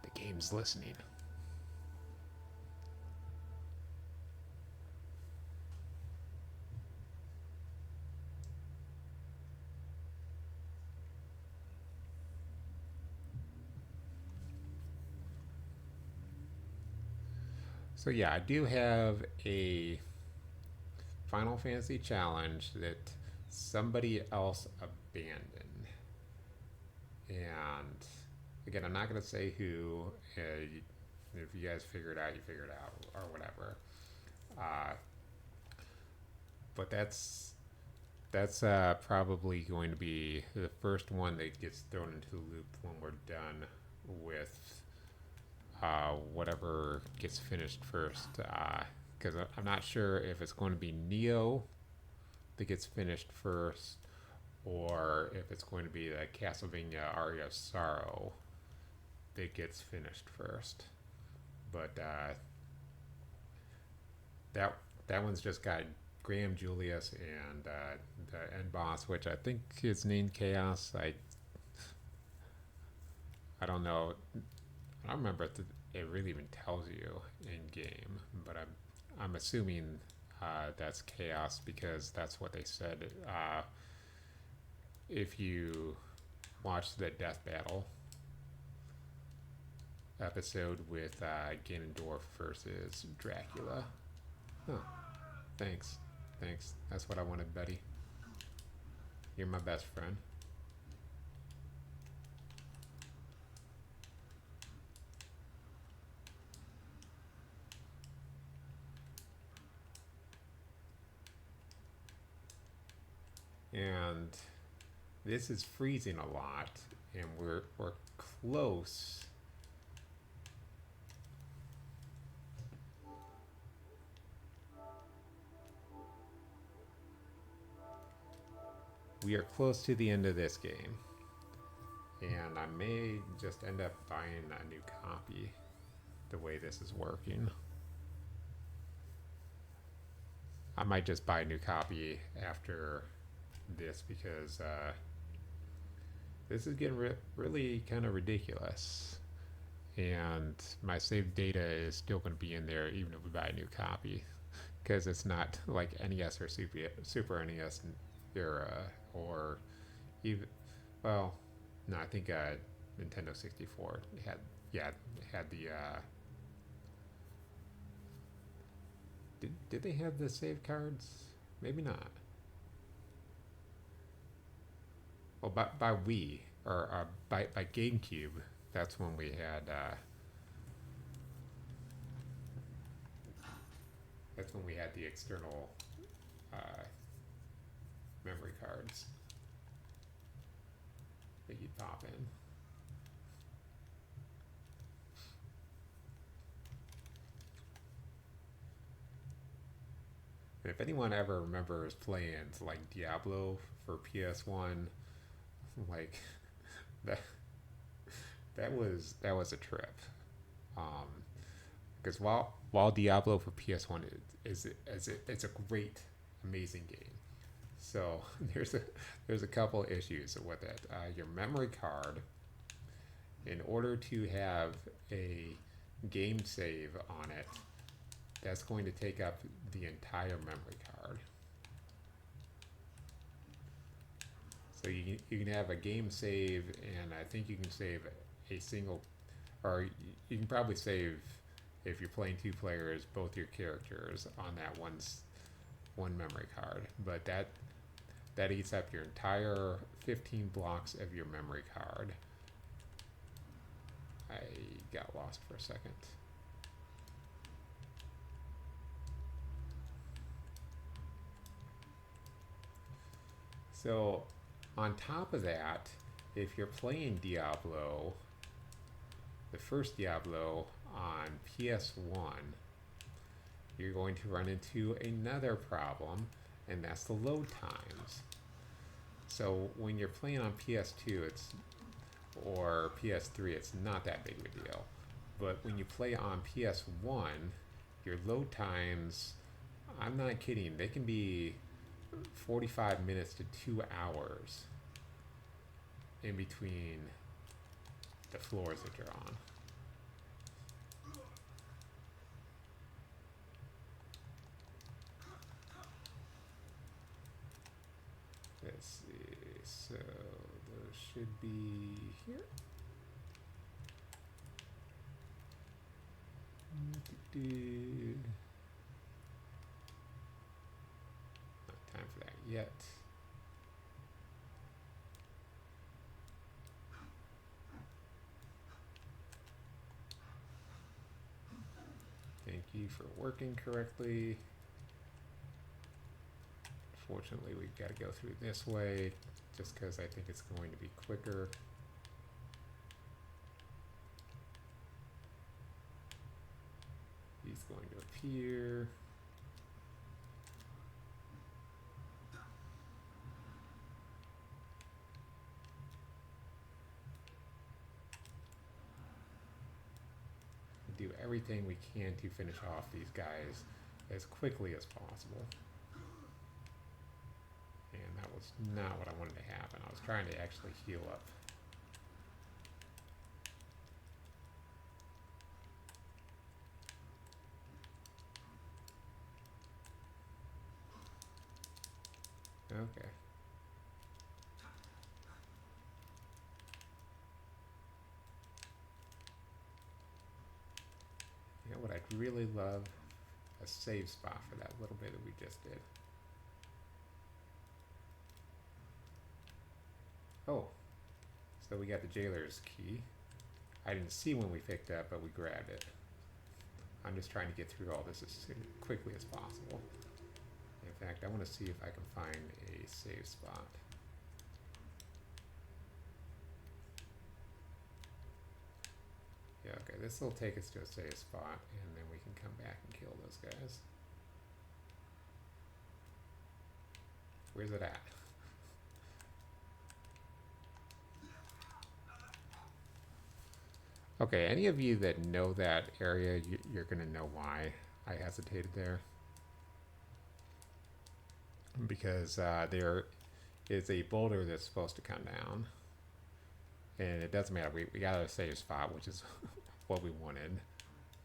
The game's listening. So yeah, I do have a Final Fantasy challenge that somebody else abandoned. And again, I'm not going to say who. If you guys figure it out, you figure it out, or whatever. Uh, but that's probably going to be the first one that gets thrown into the loop when we're done with whatever gets finished first. Because I'm not sure if it's going to be Nioh that gets finished first, or if it's going to be the Castlevania Aria of Sorrow that gets finished first. But that one's just got Graham Julius and the end boss, which I think is named Chaos. I don't know. I don't remember if it really even tells you in game, but I'm assuming that's Chaos because that's what they said. If you watch the death battle episode with Ganondorf versus Dracula. Oh, thanks. Thanks. That's what I wanted, buddy. You're my best friend. And this is freezing a lot, and we're close. We are close to the end of this game, and I may just end up buying a new copy the way this is working. I might just buy a new copy after this because this is getting really kind of ridiculous, and my saved data is still going to be in there even if we buy a new copy, because it's not like NES or Super NES era, or even, well, no, I think Nintendo 64 had, yeah, had the did they have the save cards? Maybe not. Well, by Wii, or by GameCube, that's when we had the external uh, memory cards that you'd pop in. And if anyone ever remembers playing like Diablo for PS1, like that that was a trip. Because while Diablo for PS1 it's a great, amazing game. So there's a couple issues with it. Your memory card, in order to have a game save on it, that's going to take up the entire memory card. So you can have a game save, and I think you can save a single, or you can probably save, if you're playing two players, both your characters on that one memory card. But that eats up your entire 15 blocks of your memory card. I got lost for a second. So on top of that, if you're playing Diablo, the first Diablo on PS1, you're going to run into another problem, and that's the load times. So when you're playing on PS2, or PS3, it's not that big of a deal. But when you play on PS1, your load times, I'm not kidding, they can be 45 minutes to 2 hours in between the floors that you're on. Let's see, so those should be here. Not time for that yet. Thank you for working correctly. Fortunately, we've got to go through this way just because I think it's going to be quicker. He's going to appear. Do everything we can to finish off these guys as quickly as possible. And that was not what I wanted to happen. I was trying to actually heal up. Okay. I'd really love a save spot for that little bit that we just did. Oh, so we got the jailer's key. I didn't see when we picked up, but we grabbed it. I'm just trying to get through all this as quickly as possible. In fact, I want to see if I can find a save spot. Yeah, okay, this will take us to a save spot, and then we can come back and kill those guys. Where's it at? Okay, any of you that know that area, you're going to know why I hesitated there. Because there is a boulder that's supposed to come down. And it doesn't matter, we got a save spot, which is what we wanted.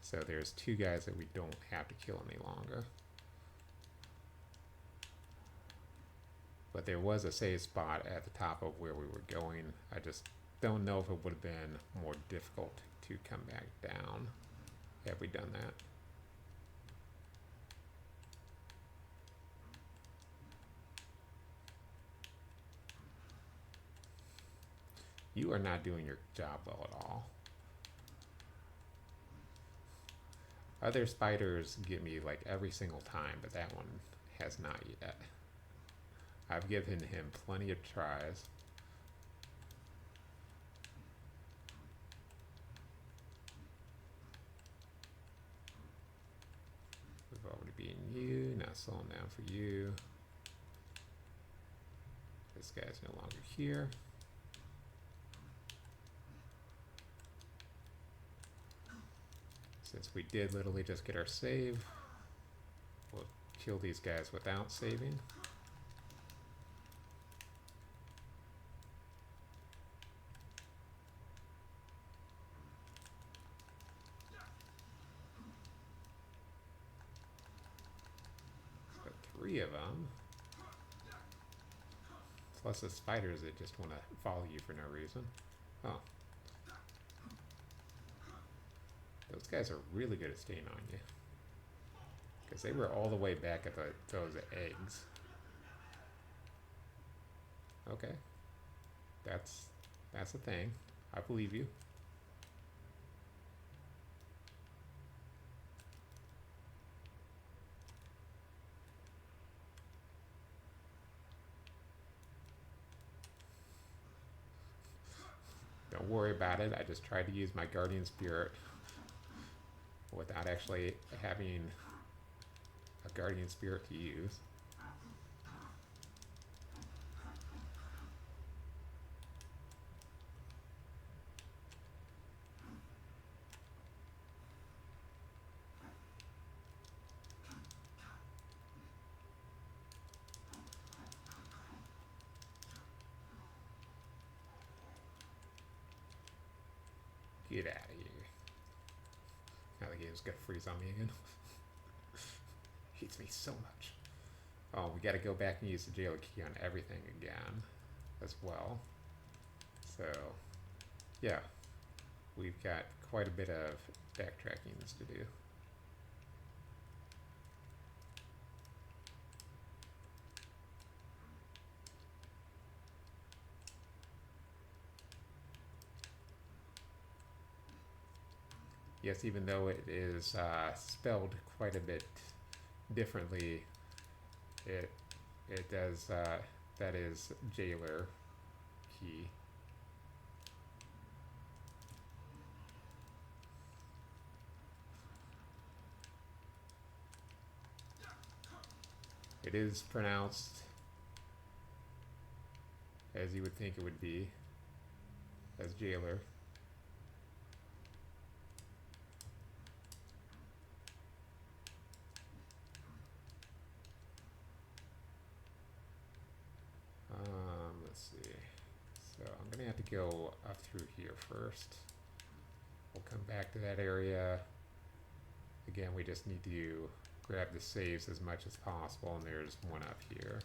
So there's two guys that we don't have to kill any longer. But there was a save spot at the top of where we were going. I just don't know if it would have been more difficult to come back down had we done that. You are not doing your job well at all. Other spiders get me like every single time, but that one has not yet. I've given him plenty of tries. We've already beaten you, now slowing down for you. This guy's no longer here. Since we did literally just get our save, we'll kill these guys without saving. So 3 of them. Plus the spiders that just want to follow you for no reason. Oh. Those guys are really good at staying on you. Because they were all the way back at those eggs. Okay. That's a thing. I believe you. Don't worry about it. I just tried to use my guardian spirit without actually having a guardian spirit to use. Get out of here. Now the game's gonna freeze on me again. Hates me so much. Oh, we gotta go back and use the jailer key on everything again as well. So, yeah. We've got quite a bit of backtracking to do. Yes, even though it is spelled quite a bit differently, it does, that is jailer key. It is pronounced as you would think it would be, as jailer. Let's see. So I'm gonna have to go up through here first. We'll come back to that area. Again, we just need to grab the saves as much as possible, and there's one up here.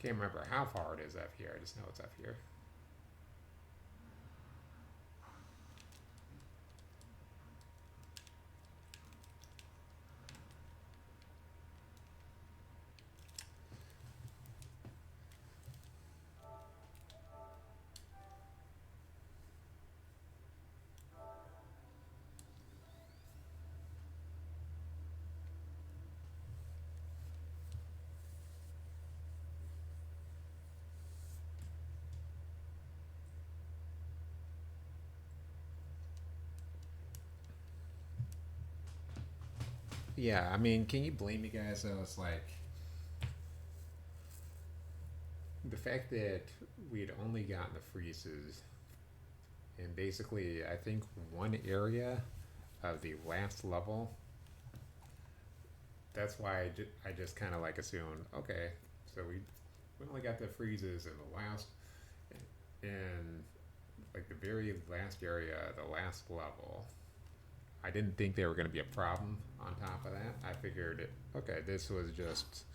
can't remember how far it is up here. I just know it's up here. Yeah, I mean, can you blame me guys though? It's like the fact that we'd only gotten the freezes and basically I think one area of the last level. That's why I just kind of like assumed, okay, so we only got the freezes in the last, in like the very last area, the last level. I didn't think they were going to be a problem on top of that. I figured, okay, this was just,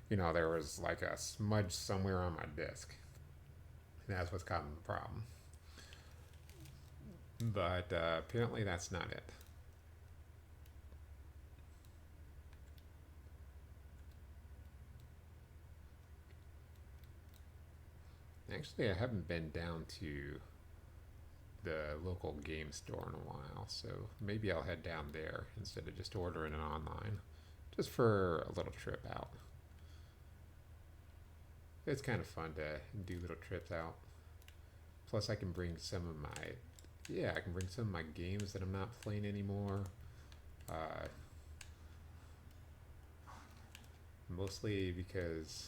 there was like a smudge somewhere on my disk. And that's what's causing the problem. But apparently that's not it. Actually, I haven't been down to the local game store in a while, so maybe I'll head down there instead of just ordering it online, just for a little trip out. It's kind of fun to do little trips out. Plus, I can bring some of my, I can bring some of my games that I'm not playing anymore. Uh, Mostly because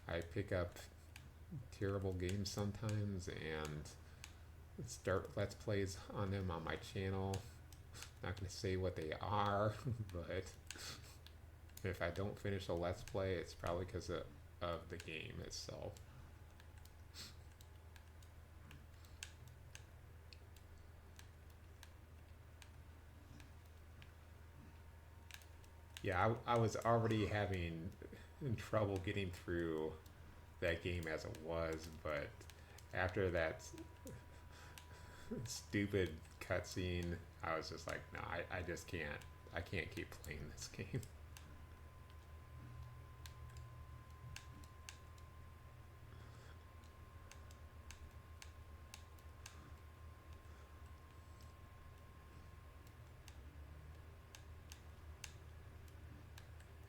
I pick up terrible games sometimes and start let's plays on them on my channel. Not gonna say what they are, but if I don't finish a let's play, it's probably because of the game itself. Yeah, I was already having trouble getting through that game as it was, but after that stupid cutscene, I was just like, no, I just can't. I can't keep playing this game.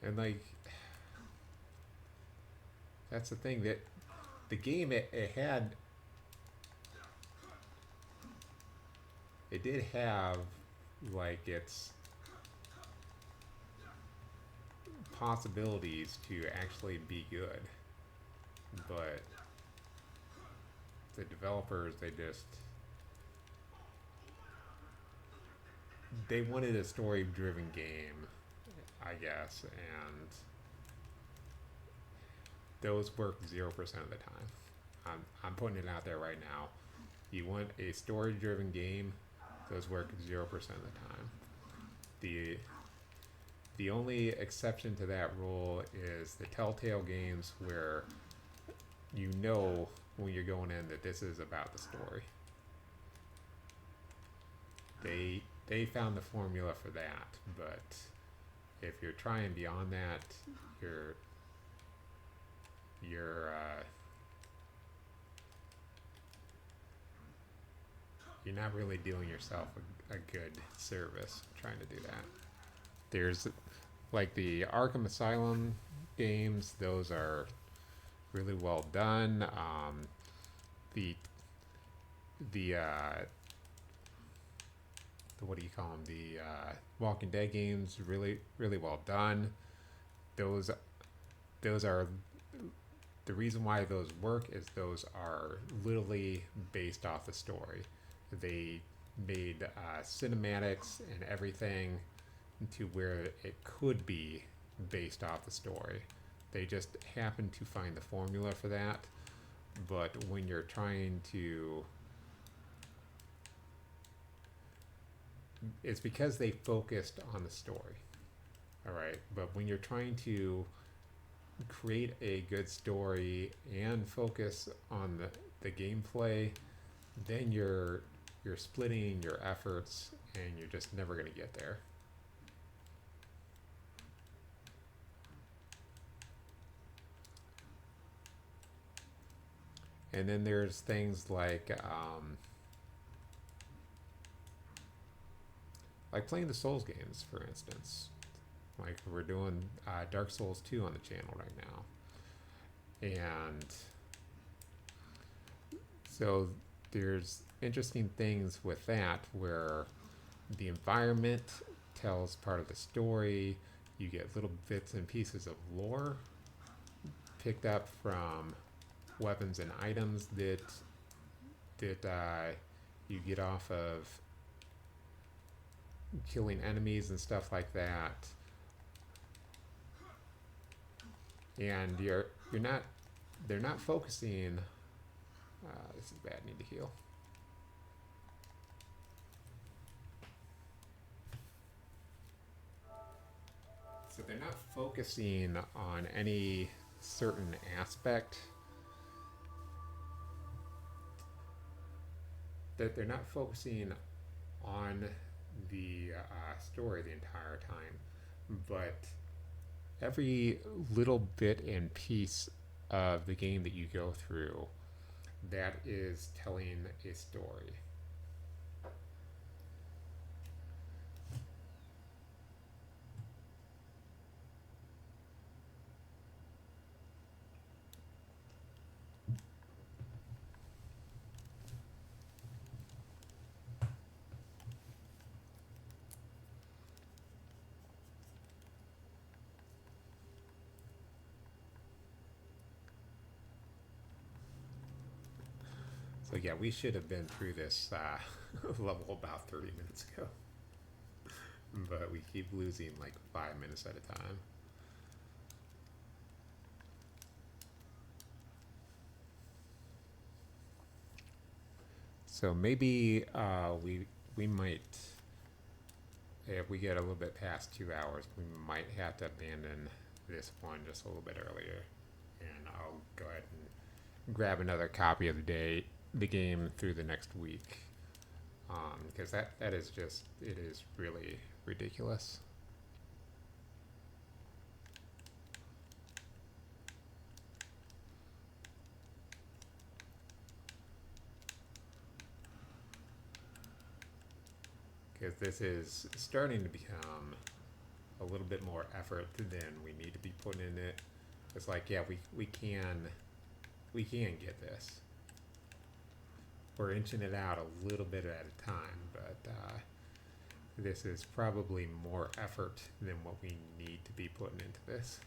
And like, that's the thing that the game it had. It did have like its possibilities to actually be good, but the developers they wanted a story driven game, I guess, and those work 0% of the time. I'm putting it out there right now. You want a story driven game, those work 0% of the time. The the only exception to that rule is the Telltale games where you know when you're going in that this is about the story. They found the formula for that, but if you're trying beyond that, you're you're uh, you're not really doing yourself a good service trying to do that. There's like the Arkham Asylum games; those are really well done. The the what do you call them? The Walking Dead games, really well done. Those those are the reason why those work is those are literally based off the story. They made cinematics and everything to where it could be based off the story. They just happen to find the formula for that. But when you're trying to, it's because they focused on the story. All right. But when you're trying to create a good story and focus on the gameplay, then you're splitting your efforts and you're just never going to get there. And then there's things like playing the Souls games, for instance. Like we're doing Dark Souls 2 on the channel right now. And so there's interesting things with that where the environment tells part of the story. You get little bits and pieces of lore picked up from weapons and items that you get off of killing enemies and stuff like that. And you're not they're not focusing. This is bad. Need to heal. So they're not focusing on any certain aspect. That they're not focusing on the story the entire time, but every little bit and piece of the game that you go through that is telling a story. So yeah, we should have been through this level about 30 minutes ago, but we keep losing like 5 minutes at a time. So maybe we might, if we get a little bit past 2 hours, we might have to abandon this one just a little bit earlier, and I'll go ahead and grab another copy of the game through the next week, because that is just it is really ridiculous. Because this is starting to become a little bit more effort than we need to be putting in it. It's like, yeah, we can get this. We're inching it out a little bit at a time, but this is probably more effort than what we need to be putting into this.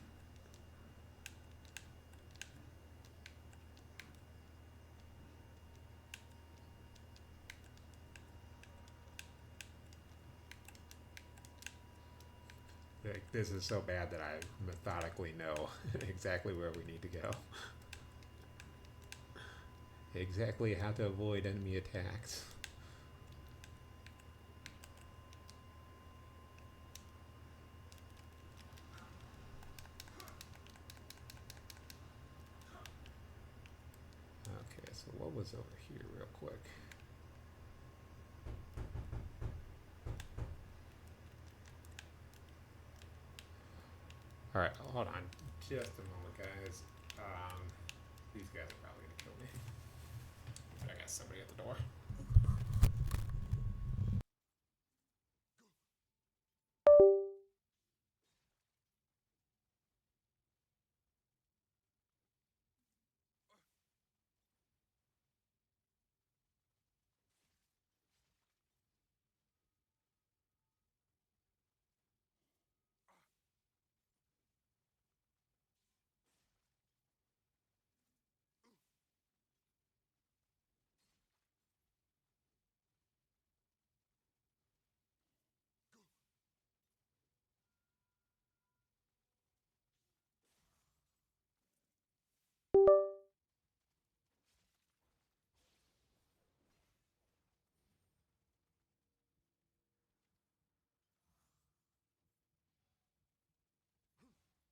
Like, this is so bad that I methodically know exactly where we need to go. Exactly how to avoid enemy attacks. Okay, so what was over here real quick? Alright, hold on just a moment, guys. These guys are probably gonna kill me. But I got somebody at the door.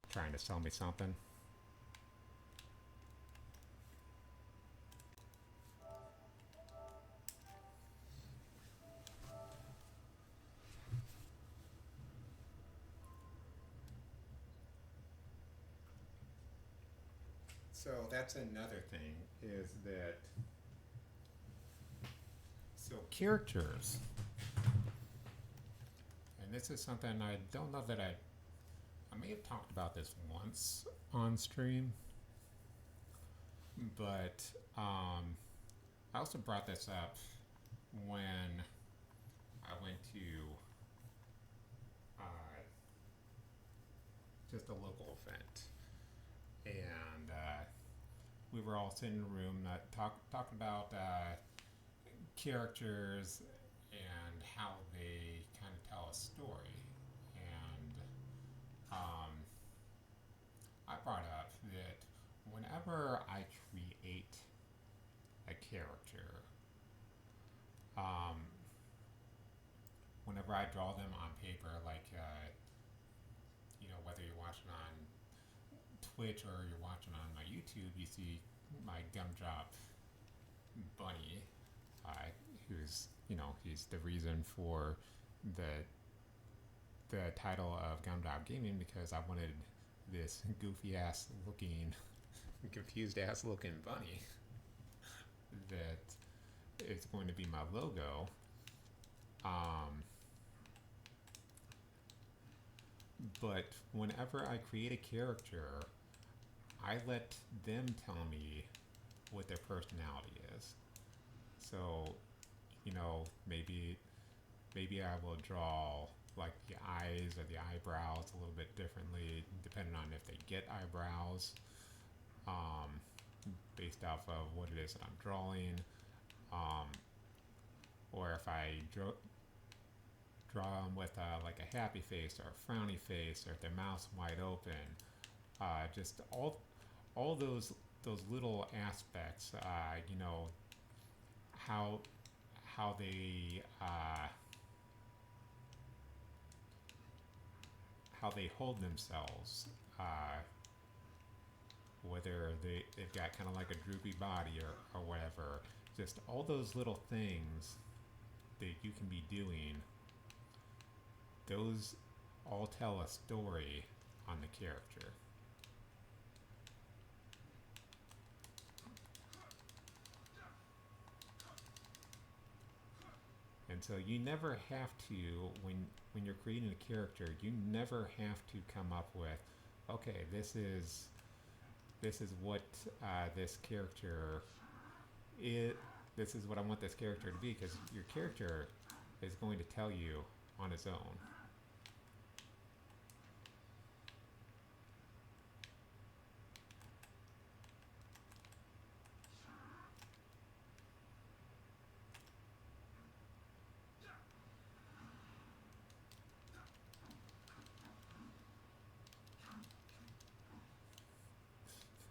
Trying to sell me something. So that's another thing is that So characters, and this is something I don't know that I may have talked about this once on stream, but I also brought this up when I went to uh, just a local event, and we were all sitting in a room talking about characters and how they kind of tell a story. And um, I brought up that whenever I create a character, um, whenever I draw them on paper, like whether you're watching on Twitch or you're watching on my YouTube, you see my gumdrop bunny, uh, who's he's the reason for the the title of Gumdrop Gaming, because I wanted this goofy ass looking, confused ass looking bunny that is going to be my logo. Um, but whenever I create a character, I let them tell me what their personality is. So, maybe I will draw like the eyes or the eyebrows a little bit differently depending on if they get eyebrows, um, based off of what it is that I'm drawing, um, or if I draw them with like a happy face or a frowny face, or if their mouth's wide open. Just all those little aspects. How how they uh, how they hold themselves. Whether they've got kind of like a droopy body or whatever. Just all those little things that you can be doing, those all tell a story on the character. And so you never have to, when you're creating a character, you never have to come up with, okay, this is what this character is. This is what I want this character to be, because your character is going to tell you on its own.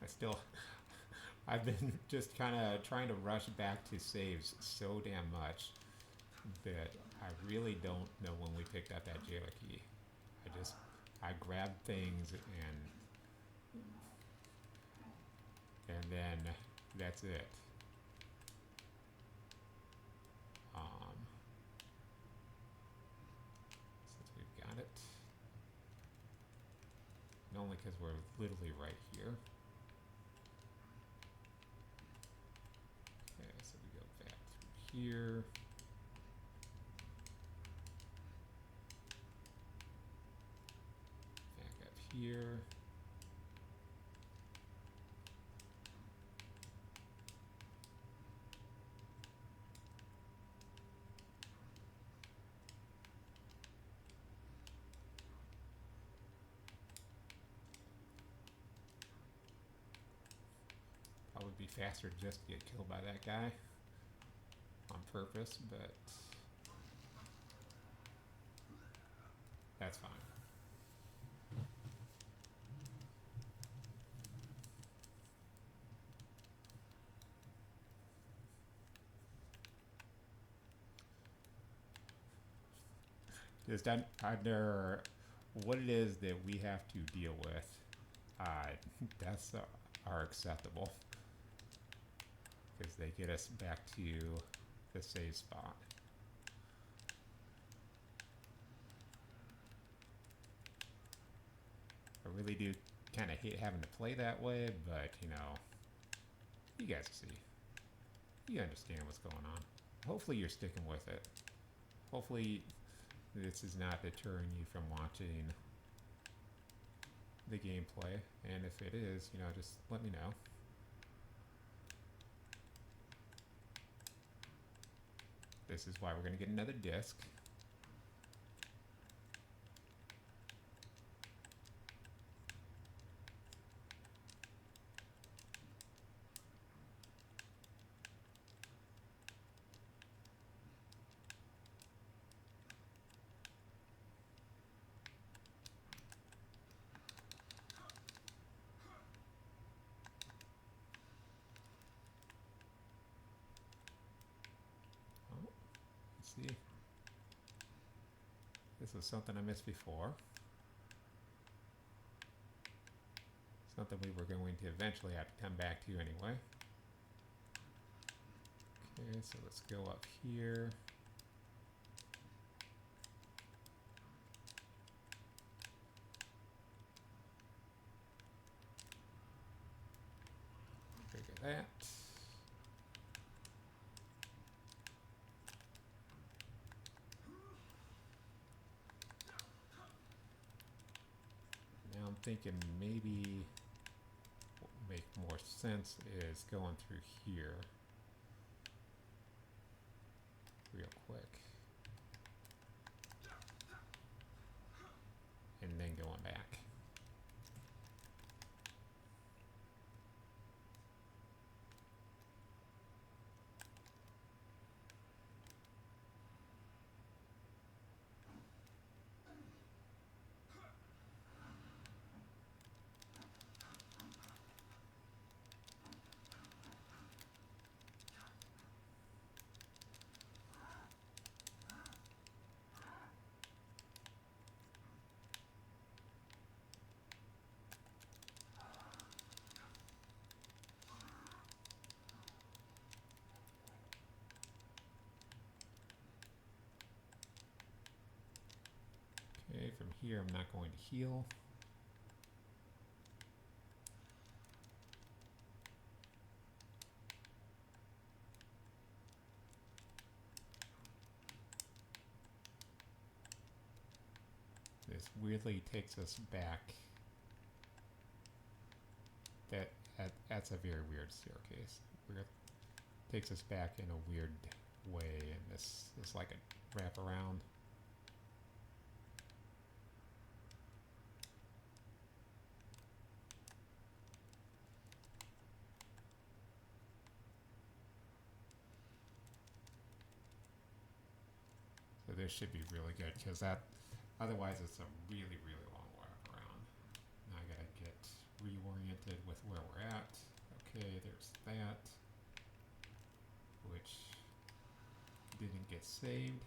I still, I've been just kind of trying to rush back to saves so damn much that I really don't know when we picked up that jailer key. I grabbed things and then that's it. Um, since we've got it, and only because we're literally right here. Okay, so we go back through here. Back up here. Probably be faster just to get killed by that guy on purpose, but that's fine. Just under what it is that we have to deal with, deaths are acceptable because they get us back to the save spot. I really do kind of hate having to play that way, but you know, you guys see, you understand what's going on. Hopefully, you're sticking with it. Hopefully, this is not deterring you from watching the gameplay, and if it is, you know, just let me know. This is why we're going to get another disc. Oh, let's see. This was something I missed before. Something we were going to eventually have to come back to anyway. Okay, so let's go up here. Trigger that. Now I'm thinking maybe what would make more sense is going through here real quick. And then going back. Okay, from here I'm not going to heal. This weirdly takes us back. That's a very weird staircase. Weird, takes us back in a weird way, and this is like a wraparound. So this should be really good, because that, otherwise it's a really, really long walk around. Now I gotta get reoriented with where we're at. Okay, there's that, which didn't get saved.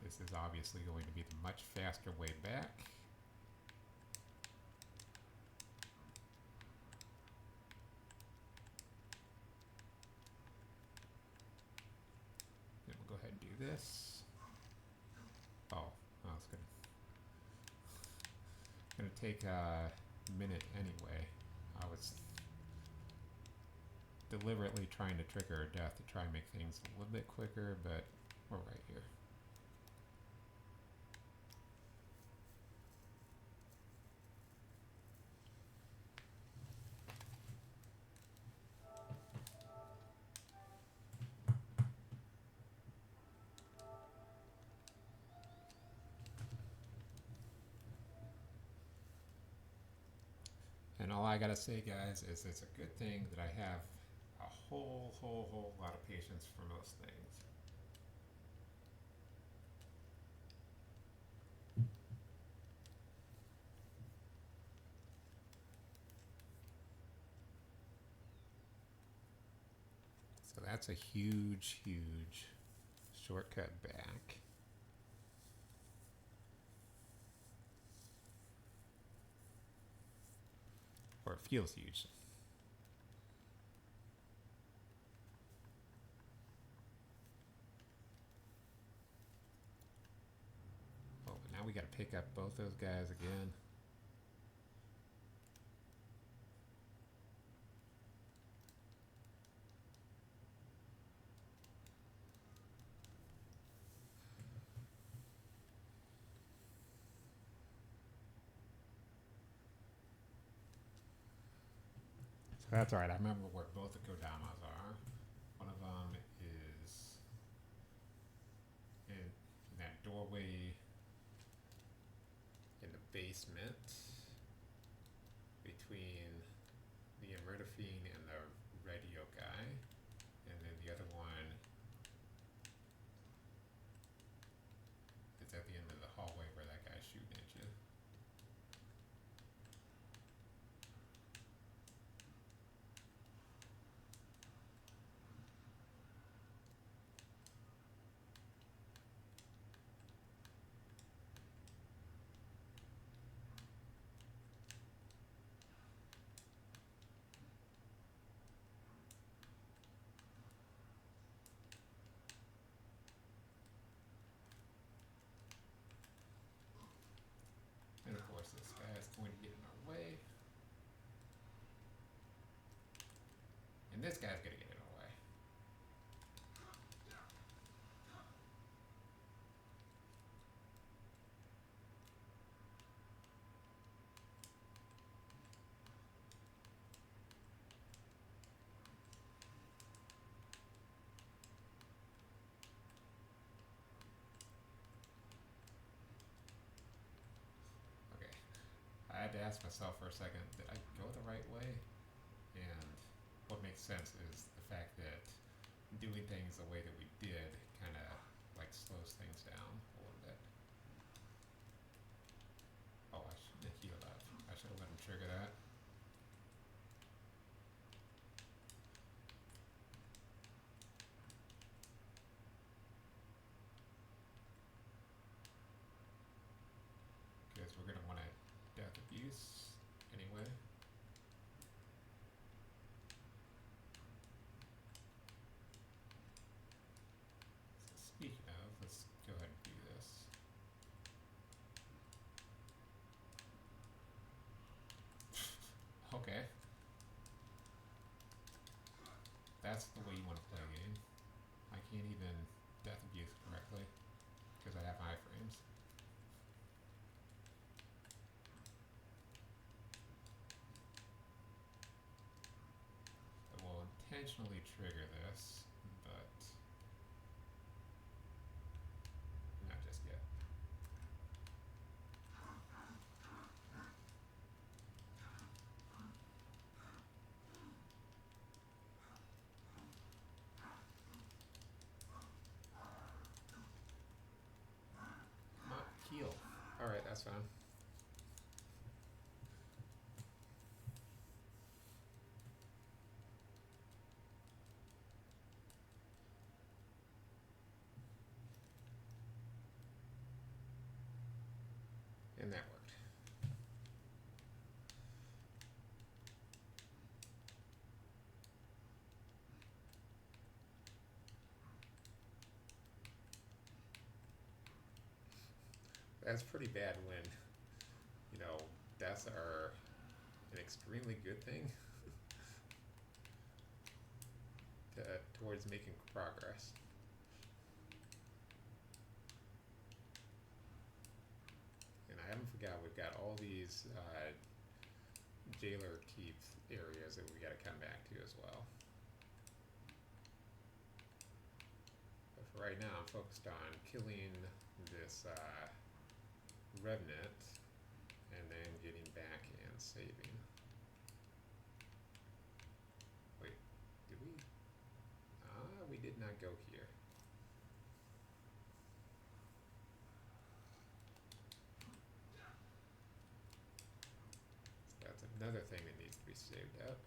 This is obviously going to be the much faster way back. Then we'll go ahead and do this. Oh, I was gonna take a minute anyway. I was deliberately trying to trigger a death to try and make things a little bit quicker, but we're right here. And all I gotta say, guys, is it's a good thing that I have a whole lot of patience for most things. So that's a huge, huge shortcut back. Or it feels huge. we got to pick up both those guys again. So that's all right. I remember where both the Kodamas are. One of them is in that doorway in the basement between the Immerdophine and the radio guy. And then the other one is at the end of the hallway where that guy's shooting at you. And of course, this guy is going to get in our way. And this guy's going to get in our way. Okay. I had to ask myself for a second, did I go the right way? And what makes sense is the fact that doing things the way that we did kind of like slows things down a little bit. Oh, I should have healed up. I should have let him trigger that. Because we're going to want to death abuse anyway. So speaking of, let's go ahead and do this. Okay. That's the way you want to play a game. I can't even death abuse correctly because I have iframes. I will intentionally trigger this, but not just yet. Not heal. Alright, that's fine. And that worked. That's pretty bad when, you know, deaths are an extremely good thing towards making progress. And I haven't forgot we've got all these jailer keep areas that we got to come back to as well. But for right now, I'm focused on killing this revenant and then getting back and saving. Wait, did we? We did not go here. So that's another thing that needs to be saved out.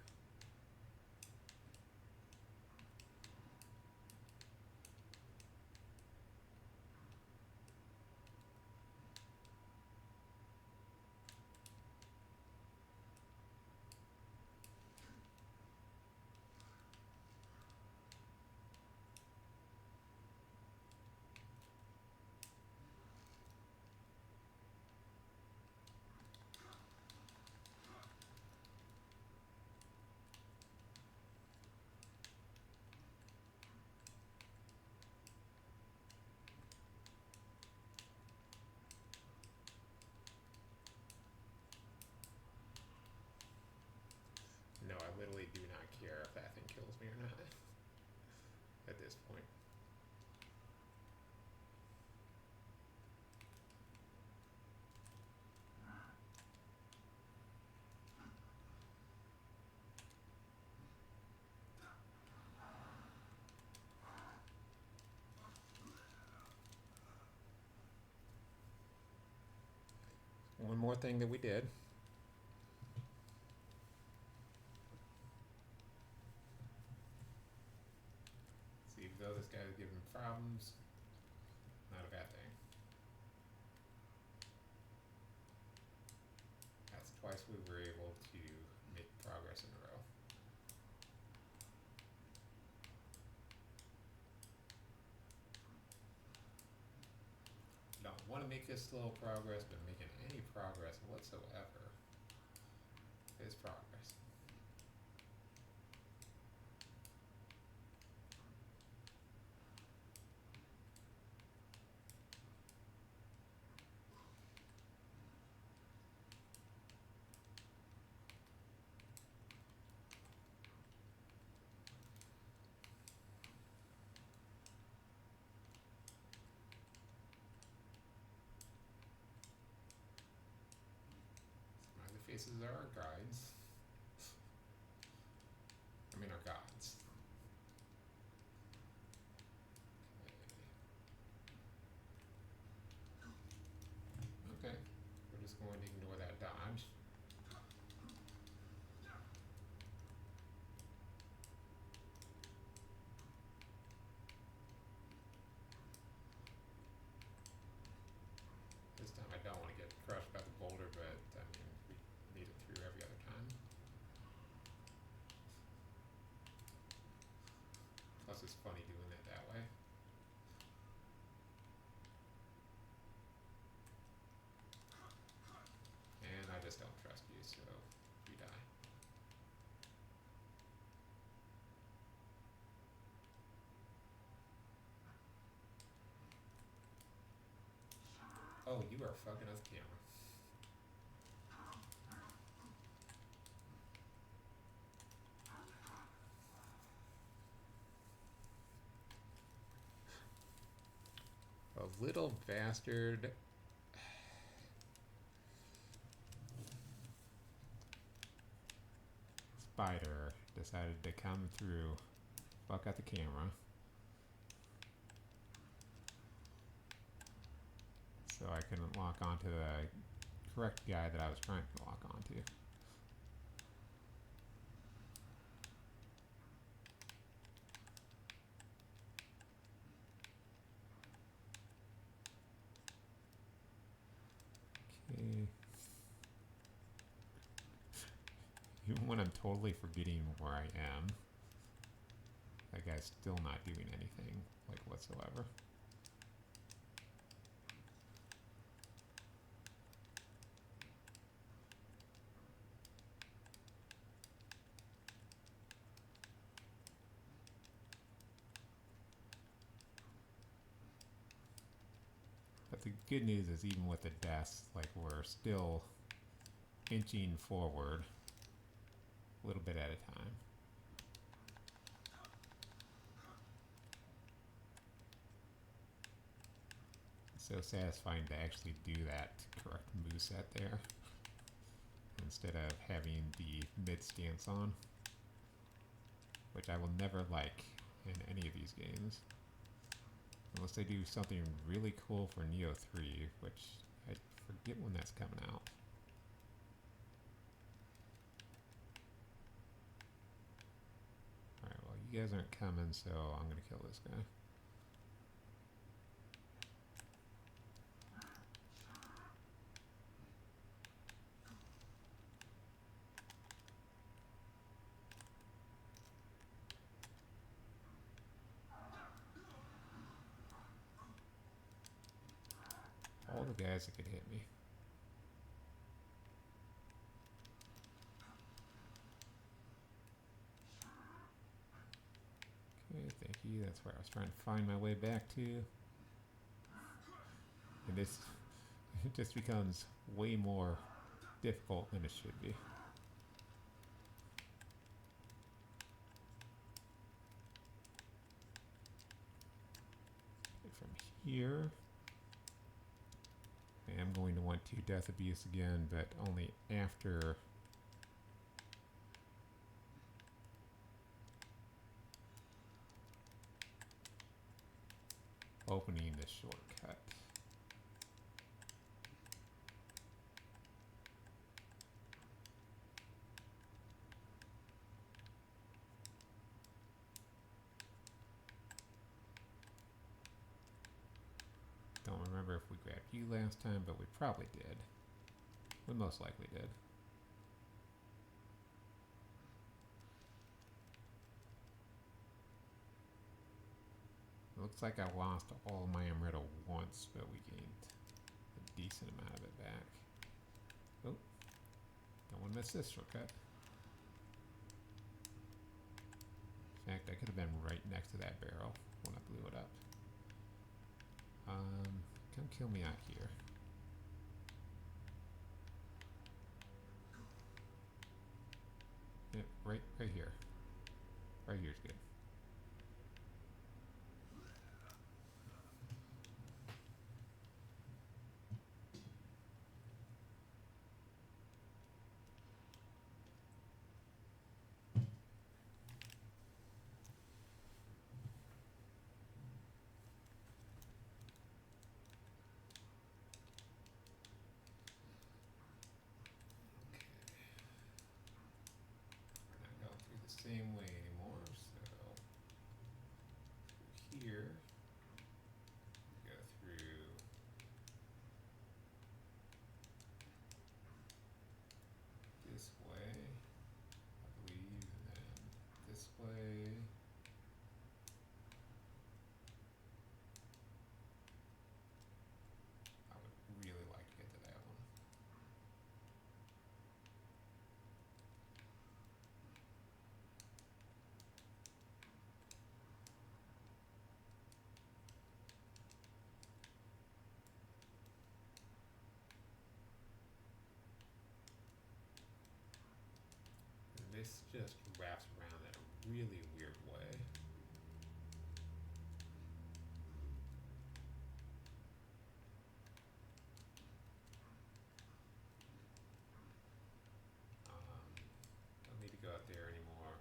this point. One more thing that we did. See, even though this guy is giving problems, not a bad thing. That's twice we were able to make progress in a row. Don't want to make this slow progress, but making any progress whatsoever is progress. Smiley faces are our guides. I mean, our gods. Okay. We're just going to ignore that dodge. This time I don't want to get crushed by the boulder, but I mean, we need it through every other time. Plus, it's funny doing it that way. And I just don't trust you, so you die. Oh, you are fucking up the camera. A little bastard. Spider decided to come through, fuck out the camera. So I couldn't lock onto the correct guy that I was trying to lock onto. Okay. Even when I'm totally forgetting where I am, that guy's still not doing anything, like, whatsoever. But the good news is, even with the deaths, like, we're still inching forward a little bit at a time. It's so satisfying to actually do that correct moveset there, instead of having the mid stance on, which I will never like in any of these games. Unless they do something really cool for Nioh 3, which I forget when that's coming out. Alright, well, you guys aren't coming, so I'm gonna kill this guy. All the guys that could hit me. Okay, thank you. That's where I was trying to find my way back to. And this it just becomes way more difficult than it should be. here. I am going to want to death abuse again, but only after opening the shortcut. Don't remember if we grabbed you last time, but we probably did. We most likely did. Looks like I lost all my Amrita once, but we gained a decent amount of it back. Oh, don't want to miss this shortcut. In fact, I could have been right next to that barrel when I blew it up. Come kill me out here. Yeah, right here. Right here's good. Not going through the same way anymore, so through here, go through this way, I believe, and then this way. I would really like to get to that one. And this just wraps around in a really weird way. Don't need to go out there anymore.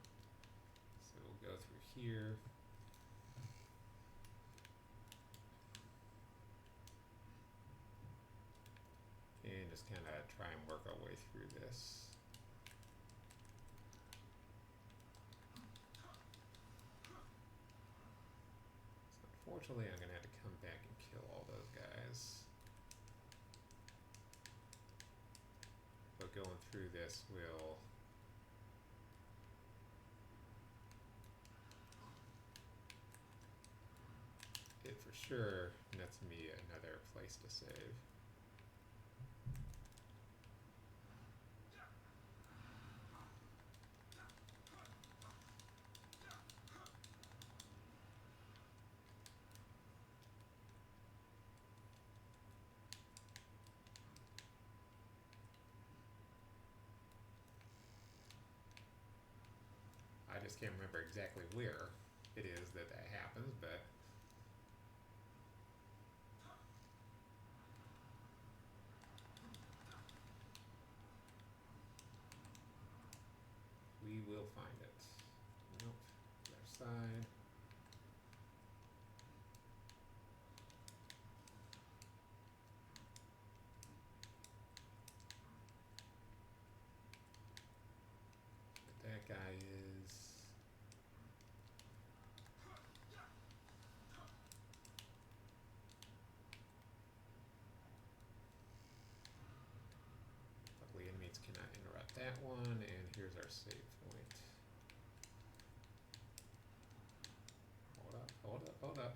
So we'll go through here. And just kind of try and work our way through this. So unfortunately, I'm going to have to come back and kill all those guys. But going through this will it for sure nets me another place to save. I just can't remember exactly where it is that that happens, but we will find it. Nope, other side. But that guy is. Luckily, enemies cannot interrupt that one, and here's our save point. Hold up, hold up, hold up.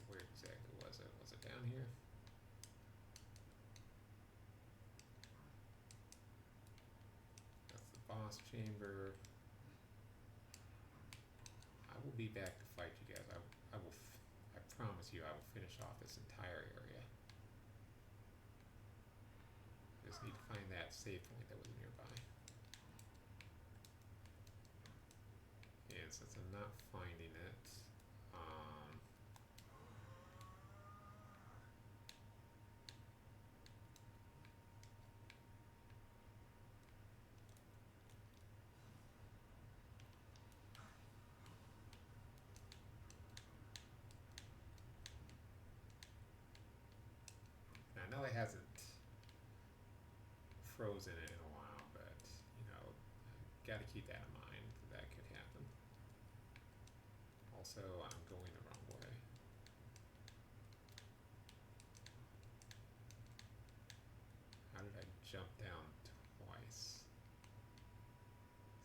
Where exactly was it? Was it down here? That's the boss chamber. I will be back to fight you guys. I will. I promise you, I will finish off this entire area. This just need to find that save point that was nearby. And since I'm not finding it, I know it hasn't frozen it in a while, but you know, got to keep that in mind that could happen. Also, I'm going the wrong way. How did I jump down twice?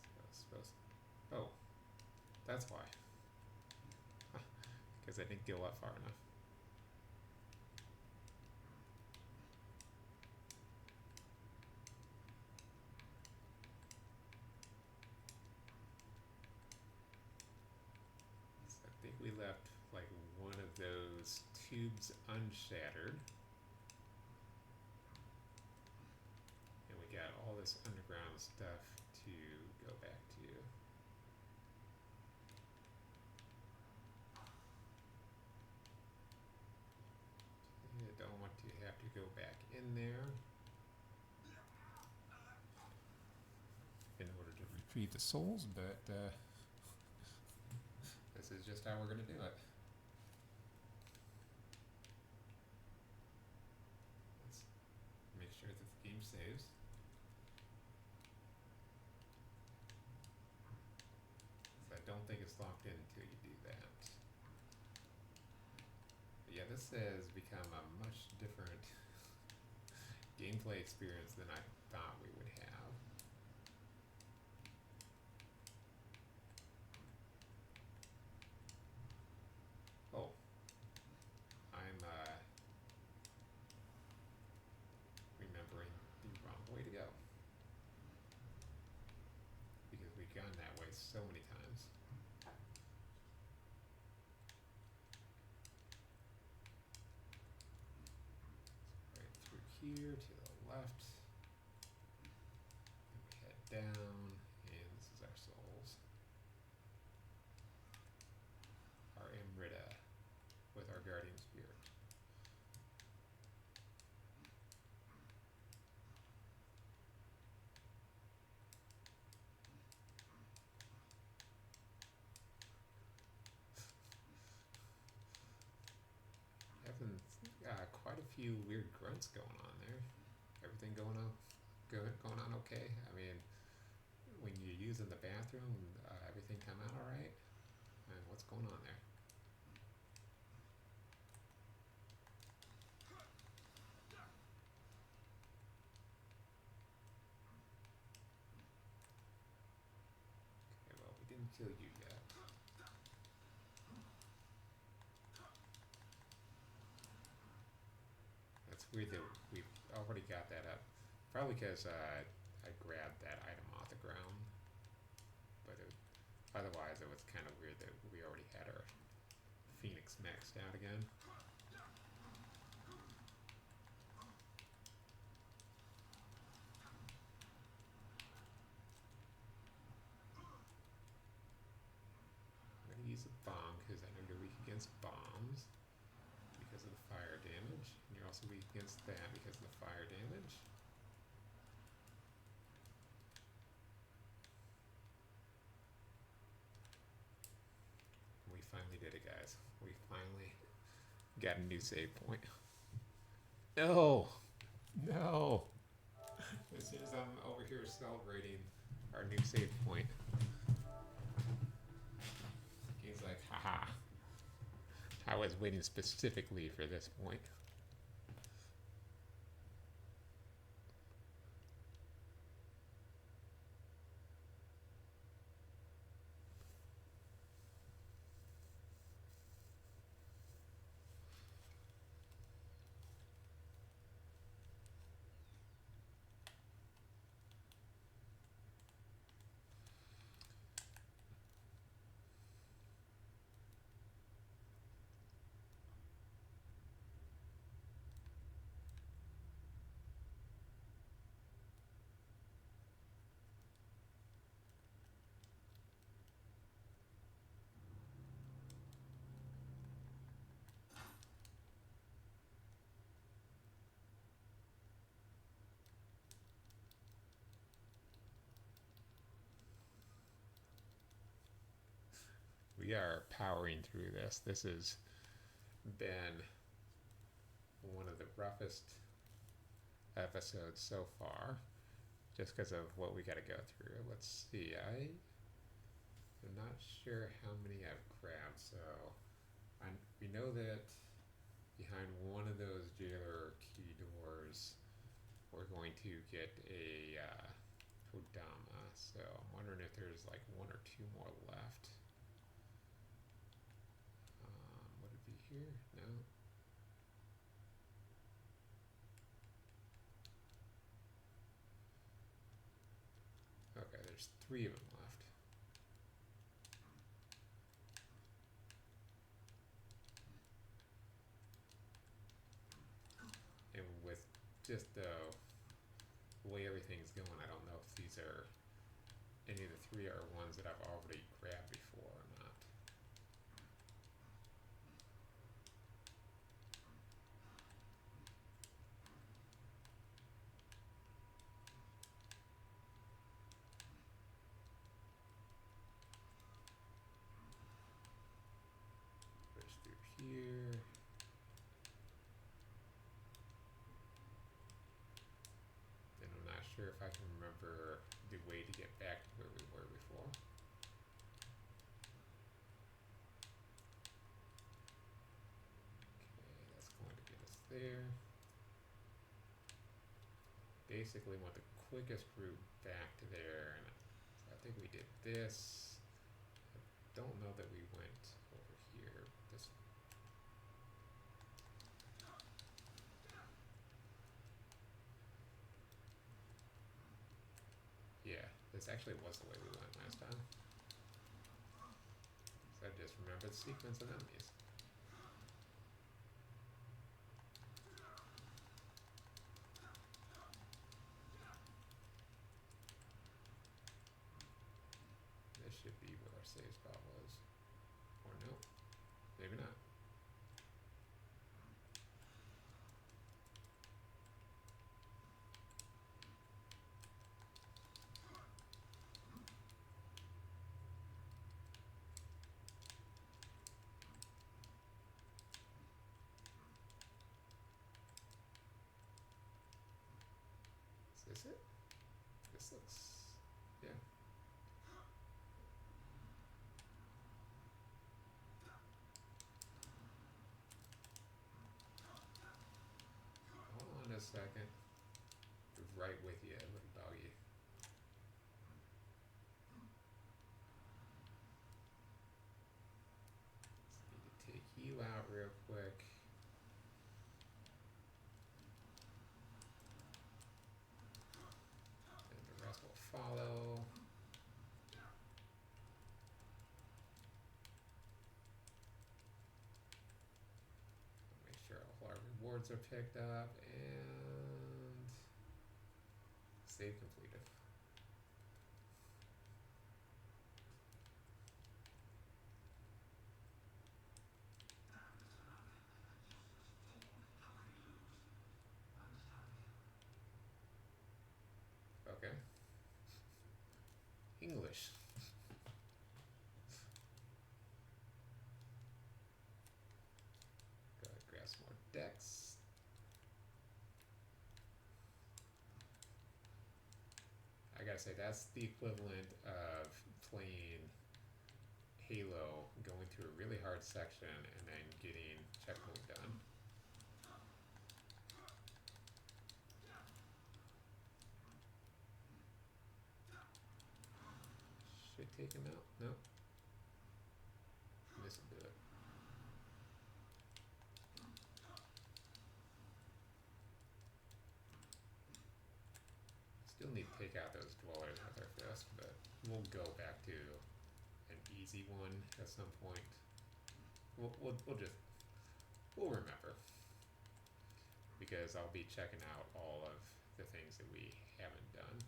So I was supposed. Oh, that's why. Because I didn't go up far enough. So I think we left like one of those tubes unshattered. And we got all this underground stuff to go back to. I don't want to have to go back in there in order to retrieve the souls, but this is just how we're going to do it. Let's make sure that the game saves. So I don't think it's locked in until you do that. But yeah, this has become a much different gameplay experience than I thought we would have. Oh, I'm remembering the wrong way to go. Because we've gone that way so many times. Right through here to the left. And we head down, and this is our souls. Our Amrita with our guardian spirit. Having quite a few weird grunts going on there. Everything going on good? Going on okay? I mean, when you're using the bathroom, everything come out all right? And what's going on there? Okay, well, we didn't kill you yet. That's weird that we've already got that up. Probably because I grabbed that item off the ground. But otherwise, it was kind of weird that we already had our Phoenix maxed out again. I'm going to use a bomb because I know you're weak against bombs because of the fire damage. And you're also weak against that because of the fire damage. We finally did it, guys. We finally got a new save point. No! No! As soon as I'm over here celebrating our new save point, he's like, haha. I was waiting specifically for this point. we are powering through this. This has been one of the roughest episodes so far, just because of what we got to go through. Let's see. I'm not sure how many I've grabbed, so we know that behind one of those jailer key doors, we're going to get a Kodama. So I'm wondering if there's like one or two more left. Would it be here? No. Okay, there's 3 of them left. And with just the way everything's going, I don't know if these are any of the 3 are ones that I've already grabbed before or not. Push through here. And I'm not sure if I can remember the way to get back to where we were before. Okay, that's going to get us there. Basically want the quickest route back to there, and so I think we did this. I don't know that we went over here. This. Yeah, this actually was the way we went last time. So I just remember the sequence of enemies. This should be where our save spot was. Or no, maybe not. Is this it? This looks, yeah. Hold on a second. Right with you, little doggy. Just need to take you out real quick. And the rest will follow. Make sure all our rewards are picked up and save completed. Okay. English. Gotta grab some more decks. I gotta say, that's the equivalent of playing Halo, going through a really hard section and then getting checkpoint done. Should take him out? No. This will do it. Still need to take out those dwellers with our fist, but we'll go back to an easy one at some point. We'll remember, because I'll be checking out all of the things that we haven't done.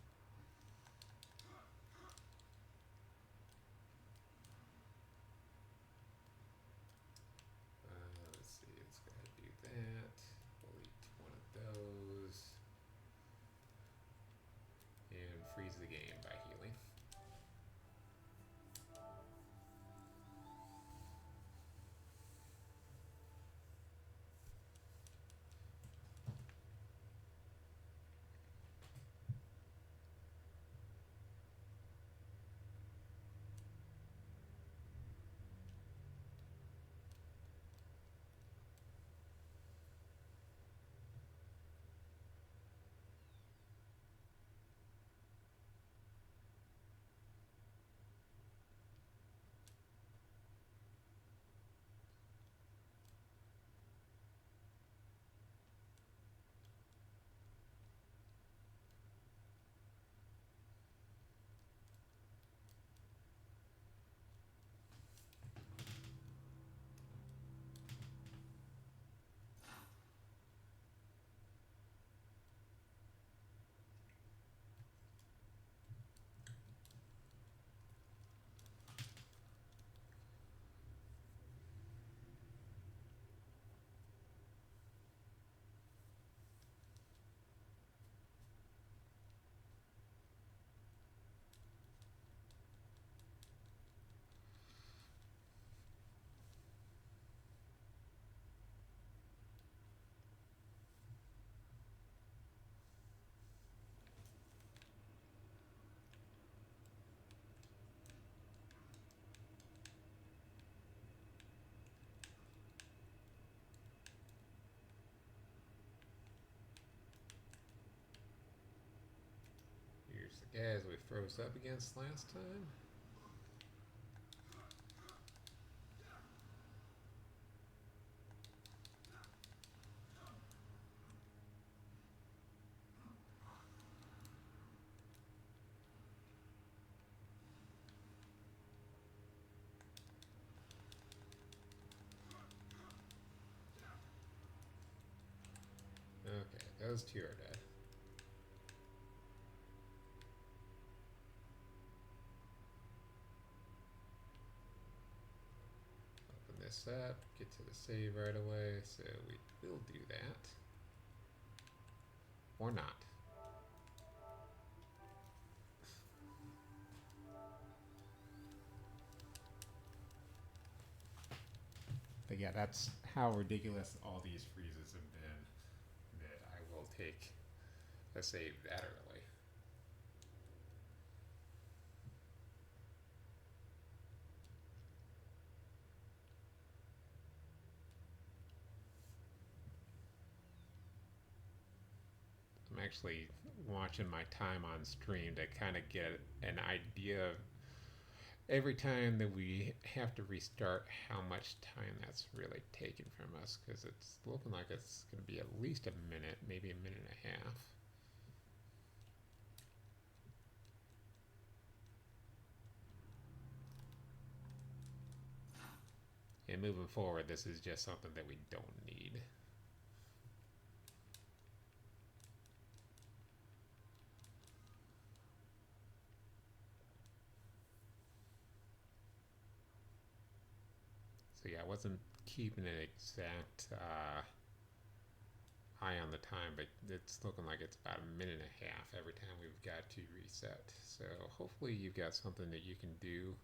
Let's see, let's go ahead and do that. Delete one of those. And freeze the game by healing. as we froze up against last time. Okay, those two are dead. Open this up, get to the save right away, so we will do that. Or not. But yeah, that's how ridiculous all these freezes have been, that I will take a save that early. I'm actually watching my time on stream to kind of get an idea of every time that we have to restart how much time that's really taking from us, because it's looking like it's going to be at least a minute, maybe a minute and a half. And moving forward, this is just something that we don't need. So yeah, I wasn't keeping an exact eye on the time, but it's looking like it's about a minute and a half every time we've got to reset. So hopefully you've got something that you can do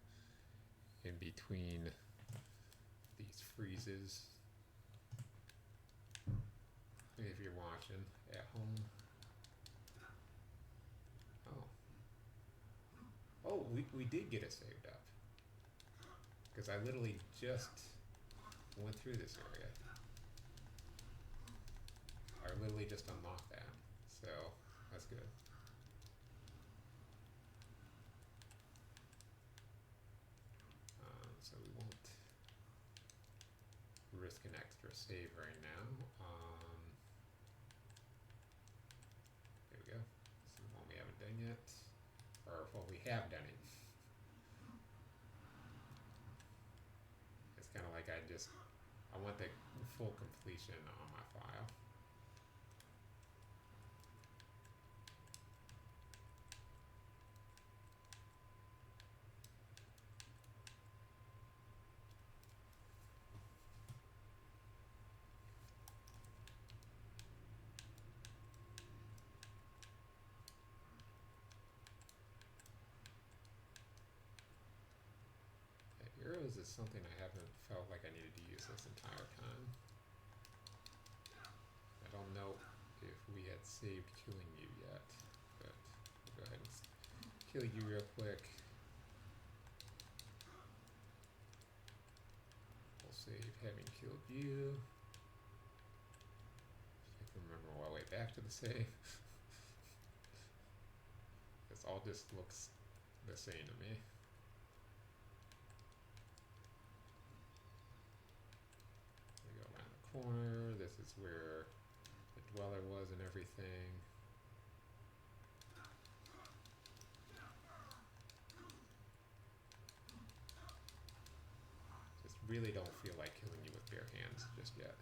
in between these freezes if you're watching at home. Oh. Oh, we did get it saved up. Because I literally just went through this area. I literally just unlocked that. So, that's good. So we won't risk an extra save right now. There we go. This is one we haven't done yet. Or, well, we have done it. It's kind of like I want the full completion on my file. Arrows is something I haven't felt like I needed to use this entire time. I don't know if we had saved killing you yet, but we'll go ahead and kill you real quick. We'll save having killed you. I can remember my way back to the save. This all just looks the same to me. We go around the corner. This is where the dweller was and everything. Just really don't feel like killing you with bare hands just yet.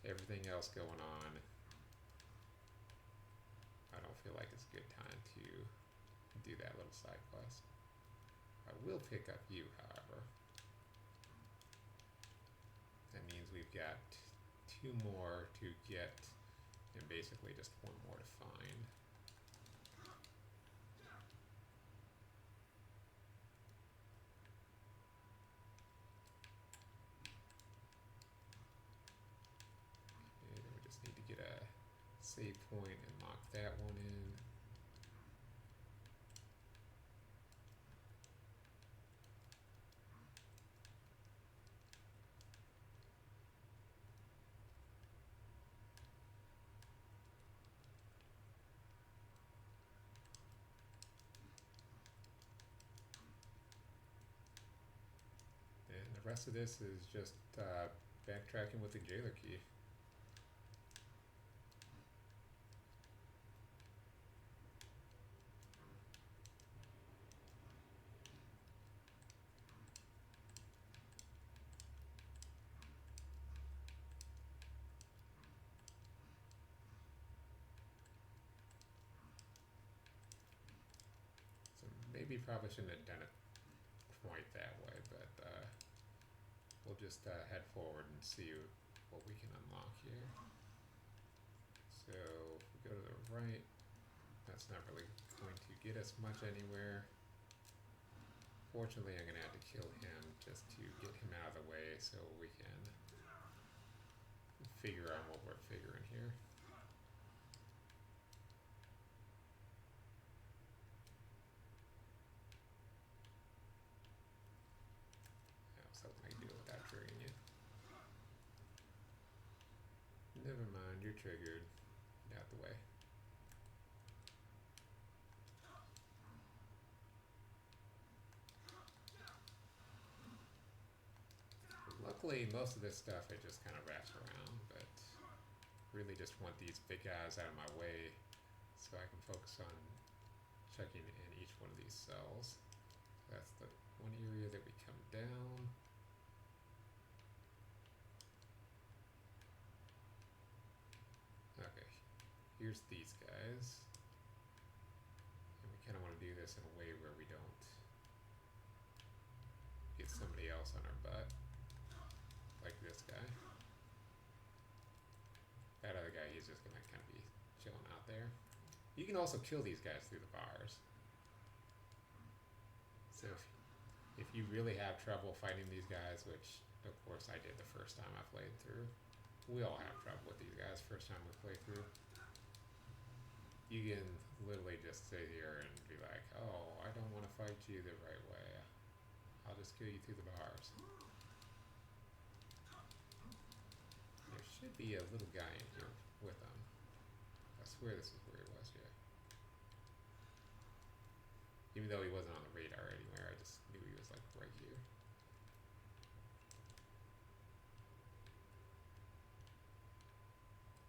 Everything else going on, I don't feel like it's a good time to do that little side quest. I will pick up you, however. That means we've got 2 more to get, and basically just 1 more to find. Okay, then we just need to get a save point and lock that one in. the rest of this is just backtracking with the jailer key. So maybe probably shouldn't have done it quite that way, but we'll just head forward and see what we can unlock here. So if we go to the right, that's not really going to get us much anywhere. Fortunately, I'm going to have to kill him just to get him out of the way so we can figure out what we're figuring here. I was hoping I could do it without triggering you. Never mind, you're triggered. Get out the way. Luckily, most of this stuff I just kind of wraps around, but really just want these big guys out of my way so I can focus on checking in each one of these cells. That's the one area that we come down. Okay, here's these guys. And we kind of want to do this in a way where we don't get somebody else on our butt. Like this guy. That other guy, he's just going to kind of be chilling out there. You can also kill these guys through the bars. So if you really have trouble fighting these guys, which of course I did the first time I played through. We all have trouble with these guys first time we play through. You can literally just sit here and be like, oh, I don't want to fight you the right way. I'll just kill you through the bars. There should be a little guy in here with them. I swear this is where he was, yeah. Even though he wasn't on the radar anywhere, I just knew he was like right here.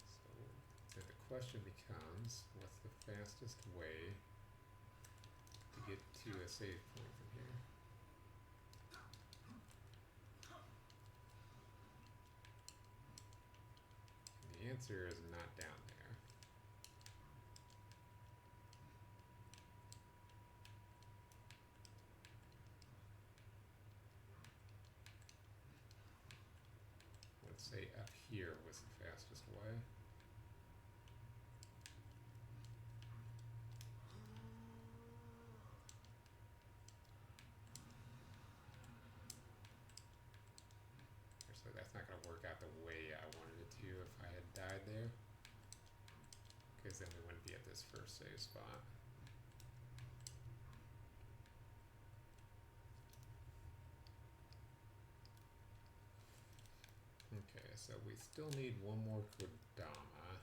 So then the question becomes, what's the fastest way to get to a save point from here? The answer is not down there. Let's say up here was the fastest way. Actually, that's not going to work out the way I wanted it to if I had died there. Because then we wouldn't be at this first save spot. Okay, so we still need one more Kodama.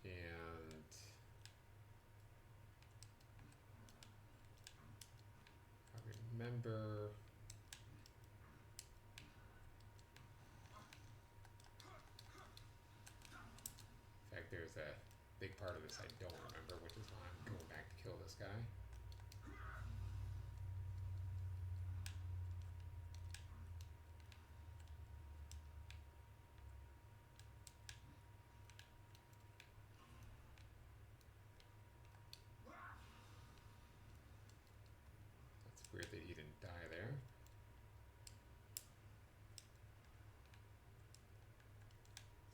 And I remember in fact there's a big part of this I don't remember, which is why I'm going back to kill this guy. That's weird that he didn't die there.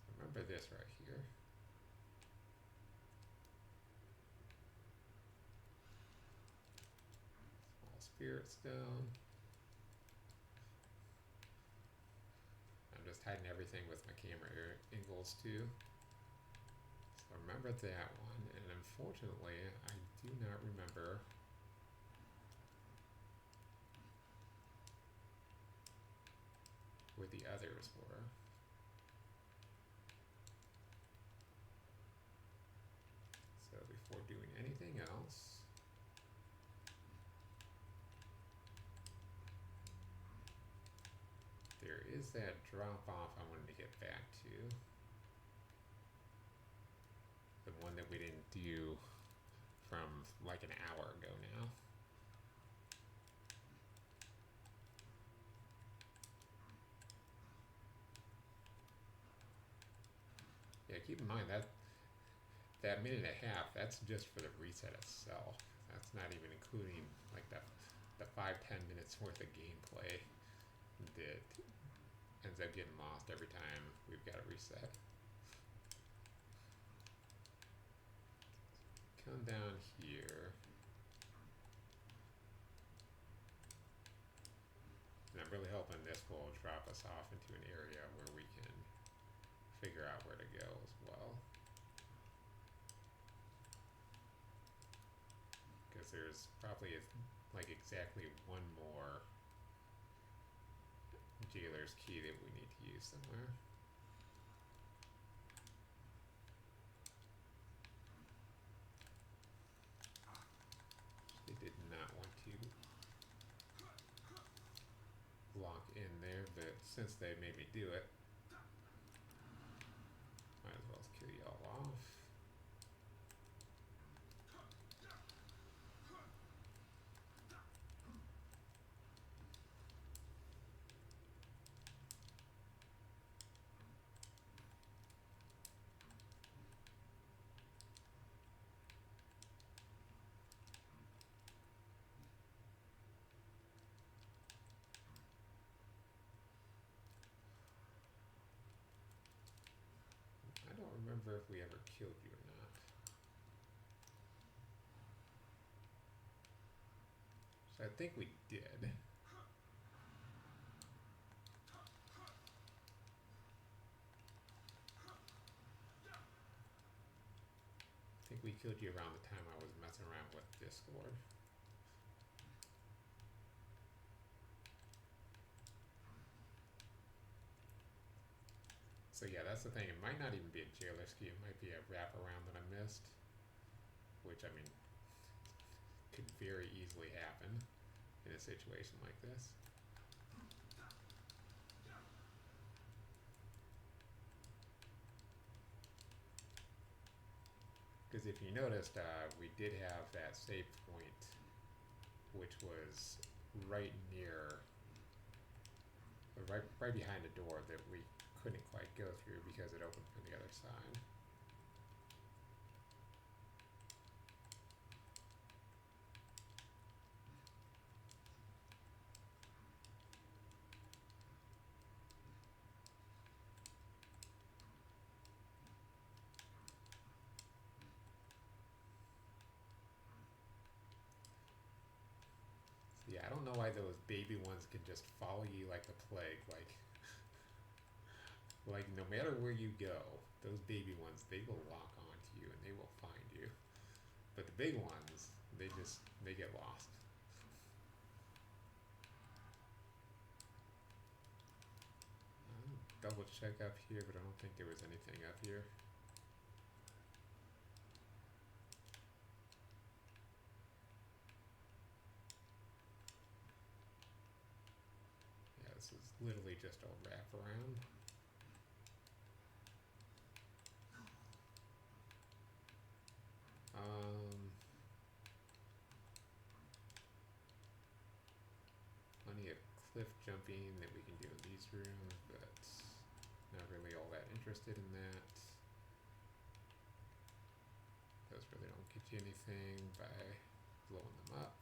So remember this right here. Small spirit stone. I'm just hiding everything with my camera angles too. So remember that one, and unfortunately I do not remember where the others were. So before doing anything else, is that drop off I wanted to get back to. The one that we didn't do from like an hour ago now. Yeah, keep in mind that minute and a half, that's just for the reset itself. That's not even including like the 5-10 minutes worth of gameplay that ends up getting lost every time we've got a reset. Come down here. And I'm really hoping this will drop us off into an area where we can figure out where to go as well. Because there's probably like exactly one more jailer's key that we need to use somewhere. They did not want to block in there, but since they made me do it, might as well kill you all off. I don't remember if we ever killed you or not. So I think we did. I think we killed you around the time I was messing around with Discord. So yeah, that's the thing. It might not even be a jailer's key. It might be a wraparound that I missed. Which, I mean, could very easily happen in a situation like this. Because if you noticed, we did have that save point, which was right near, right behind a door that we couldn't quite go through because it opened from the other side. Yeah, I don't know why those baby ones can just follow you like the plague. Like no matter where you go, those baby ones, they will lock onto you and they will find you. But the big ones, they get lost. I'll double check up here, but I don't think there was anything up here. Yeah, this is literally just a wraparound. Plenty of cliff jumping that we can do in these rooms, but not really all that interested in that. Those really don't get you anything by blowing them up.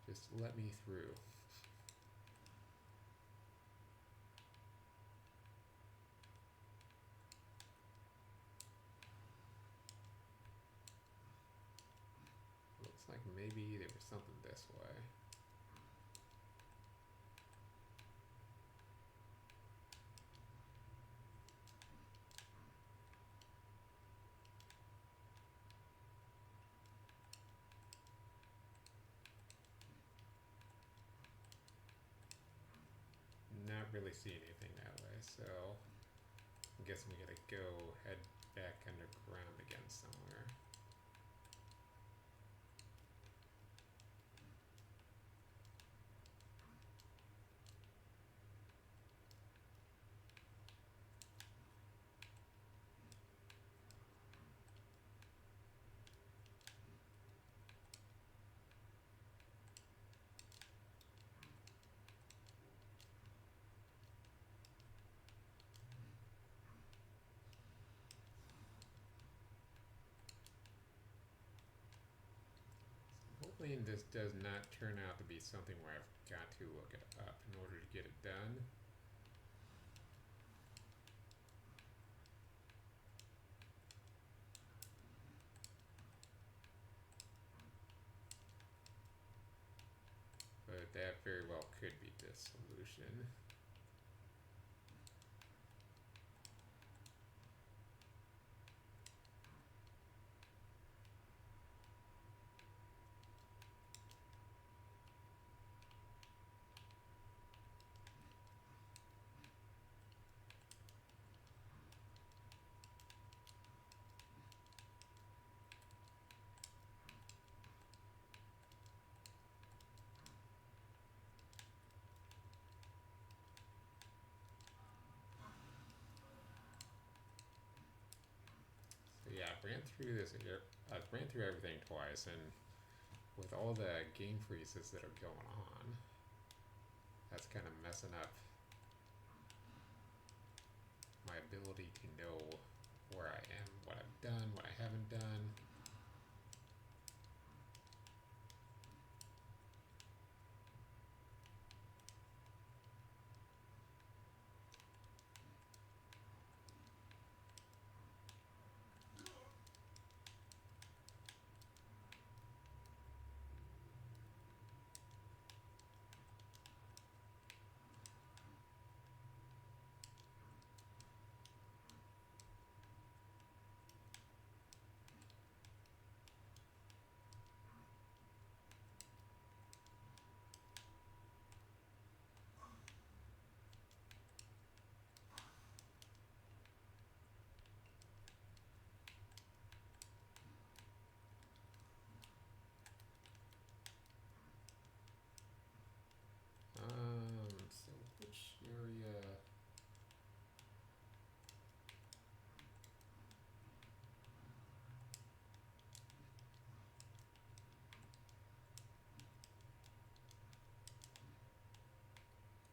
Just let me through. Looks like maybe there was something this way. Not really see anything that way, so I'm guessing we gotta go head back underground again somewhere. hoping this does not turn out to be something where I've got to look it up in order to get it done. But that very well could be this solution. So yeah, I ran through this. I ran through everything twice, and with all the game freezes that are going on, that's kind of messing up my ability to know where I am, what I've done, what I haven't done. So which area?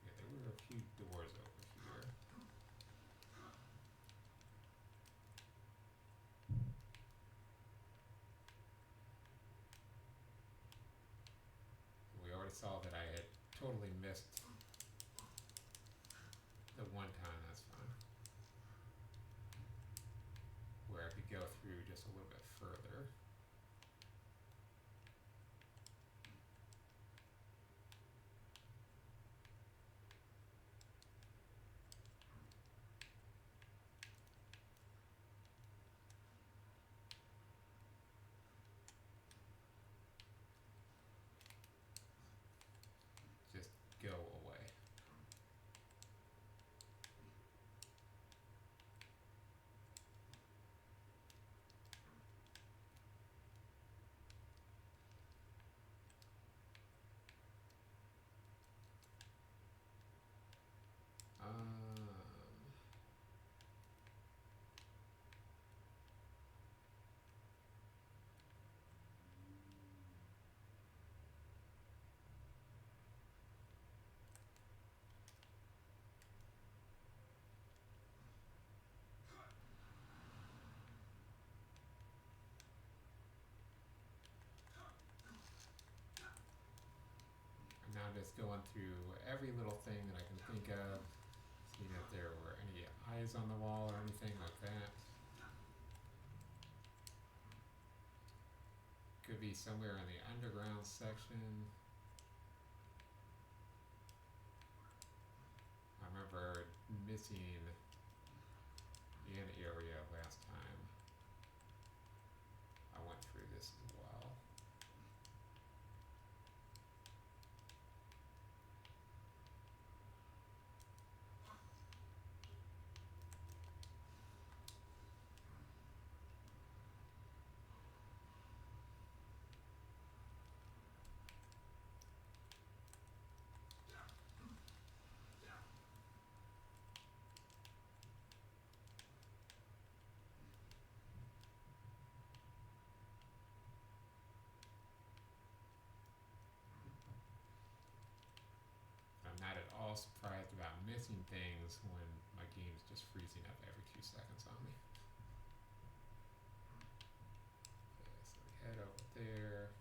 Yeah, there were a few doors over here. We already saw that I had totally missed the one time, that's fine. Where I could go through just a little bit further. Just go away. Um, I'm now just going through every little thing that I can think of, seeing if there were any eyes on the wall or anything like that. Could be somewhere in the underground section. I remember missing an area last time I went through this as well. I'm not at all surprised about missing things when my game's just freezing up every 2 seconds on me. Okay, so we head over there.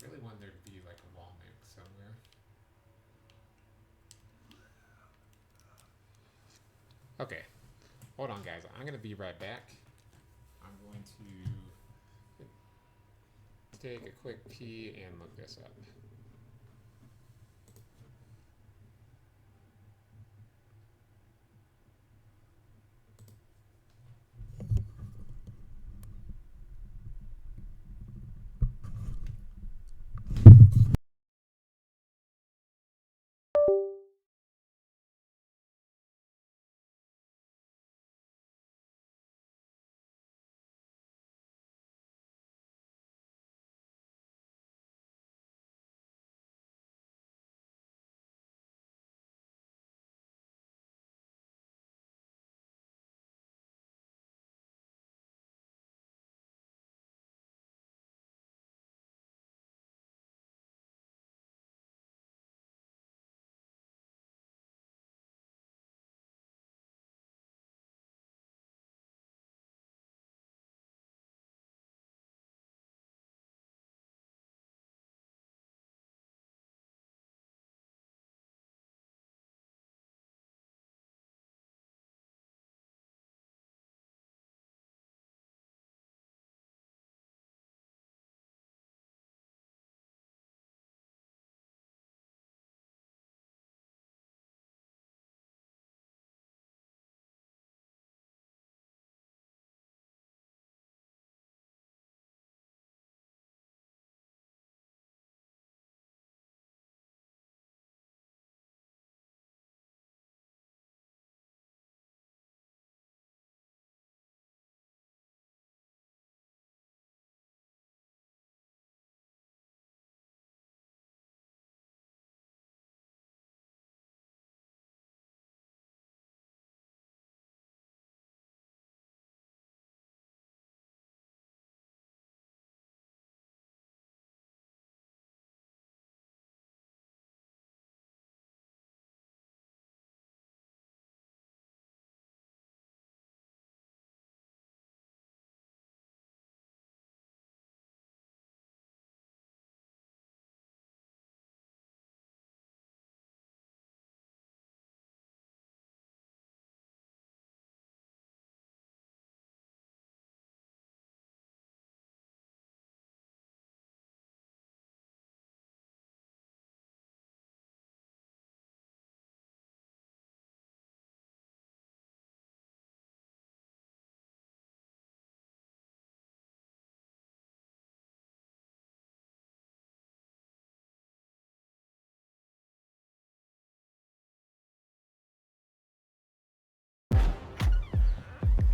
really want there to be like a wall mix somewhere. Okay, hold on, guys. I'm gonna be right back. I'm going to take a quick pee and look this up.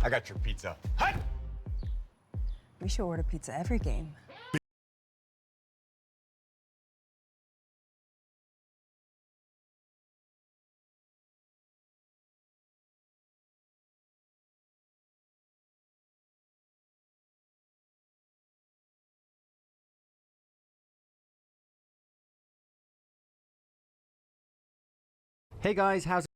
I got your pizza. Hut! We should order pizza every game. Hey guys, how's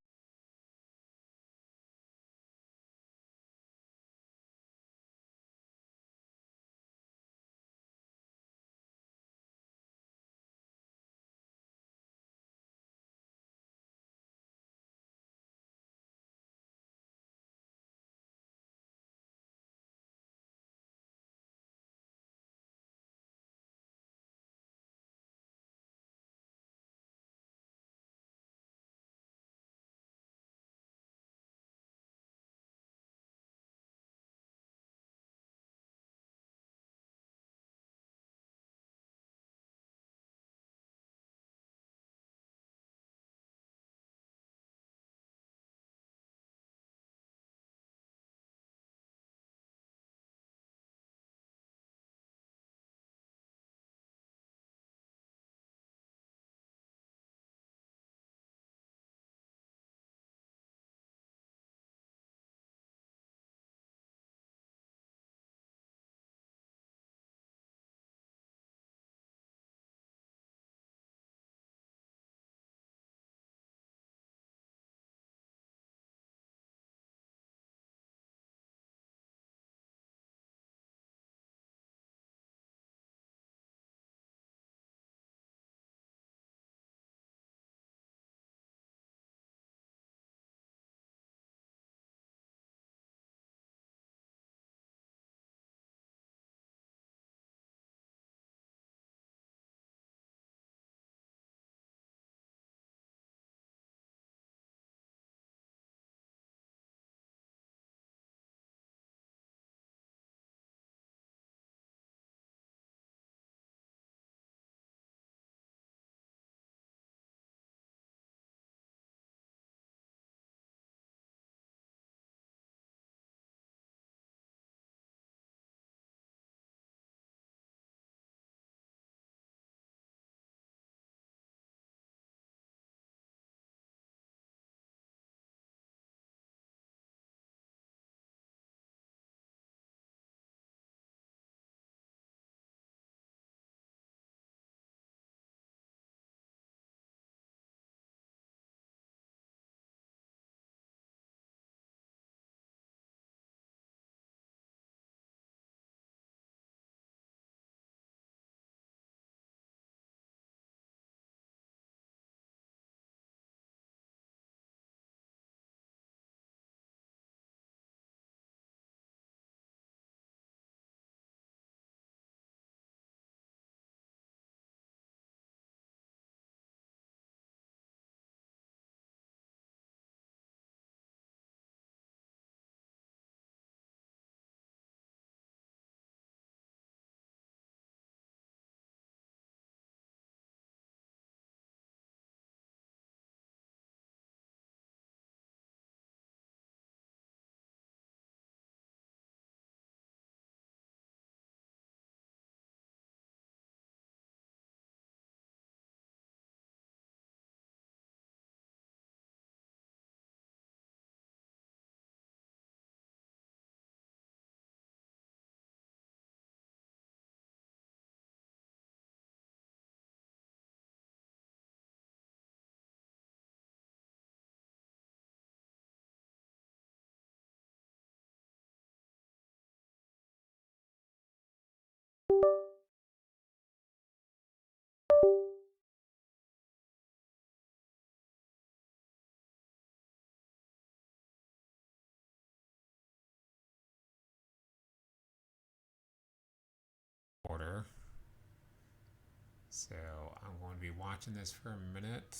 So I'm going to be watching this for a minute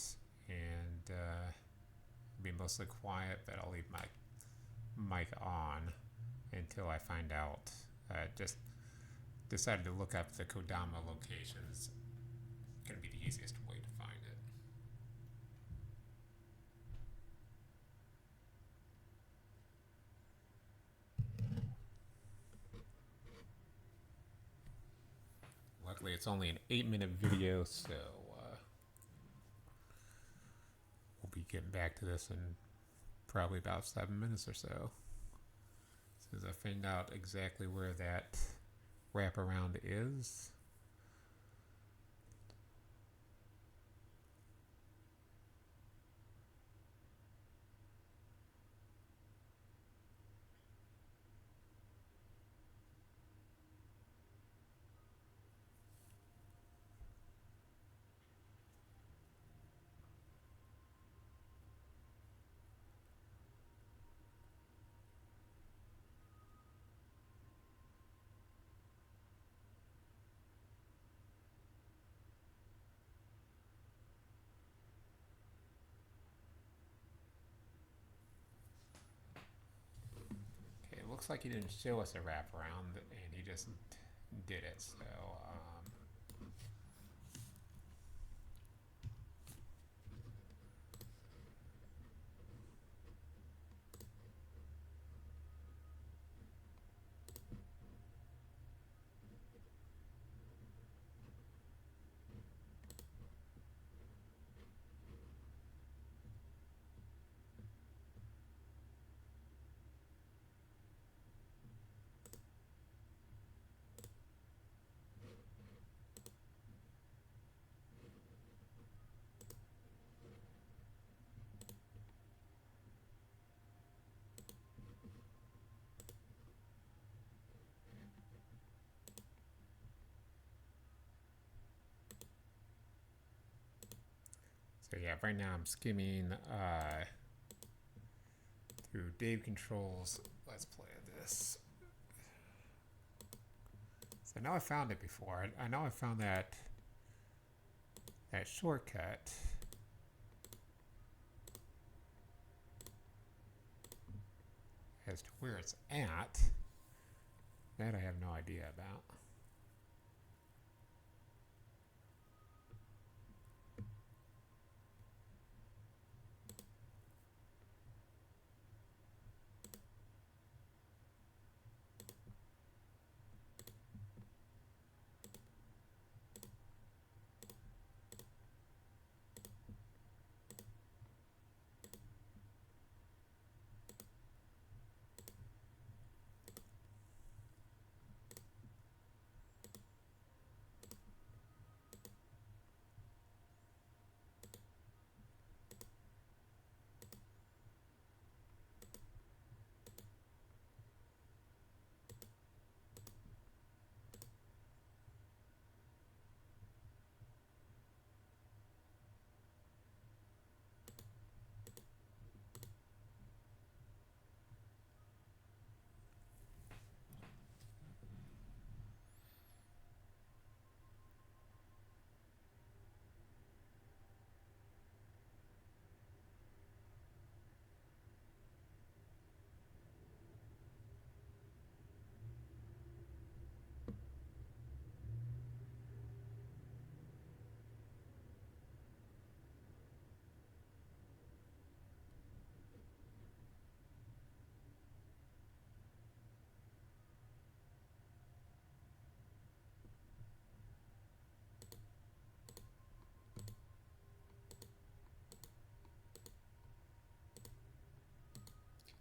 and be mostly quiet, but I'll leave my mic on until I find out. Just decided to look up the Kodama locations. It's going to be the easiest way to find it. Luckily, it's only an 8-minute video, so we'll be getting back to this in probably about 7 minutes or so. As soon as I find out exactly where that wraparound is. Okay, it looks like he didn't show us a wraparound, and he just did it. So yeah, right now I'm skimming through Dave Control's Let's Play of this. So I know I found it before. I know I found that shortcut. As to where it's at, that I have no idea about.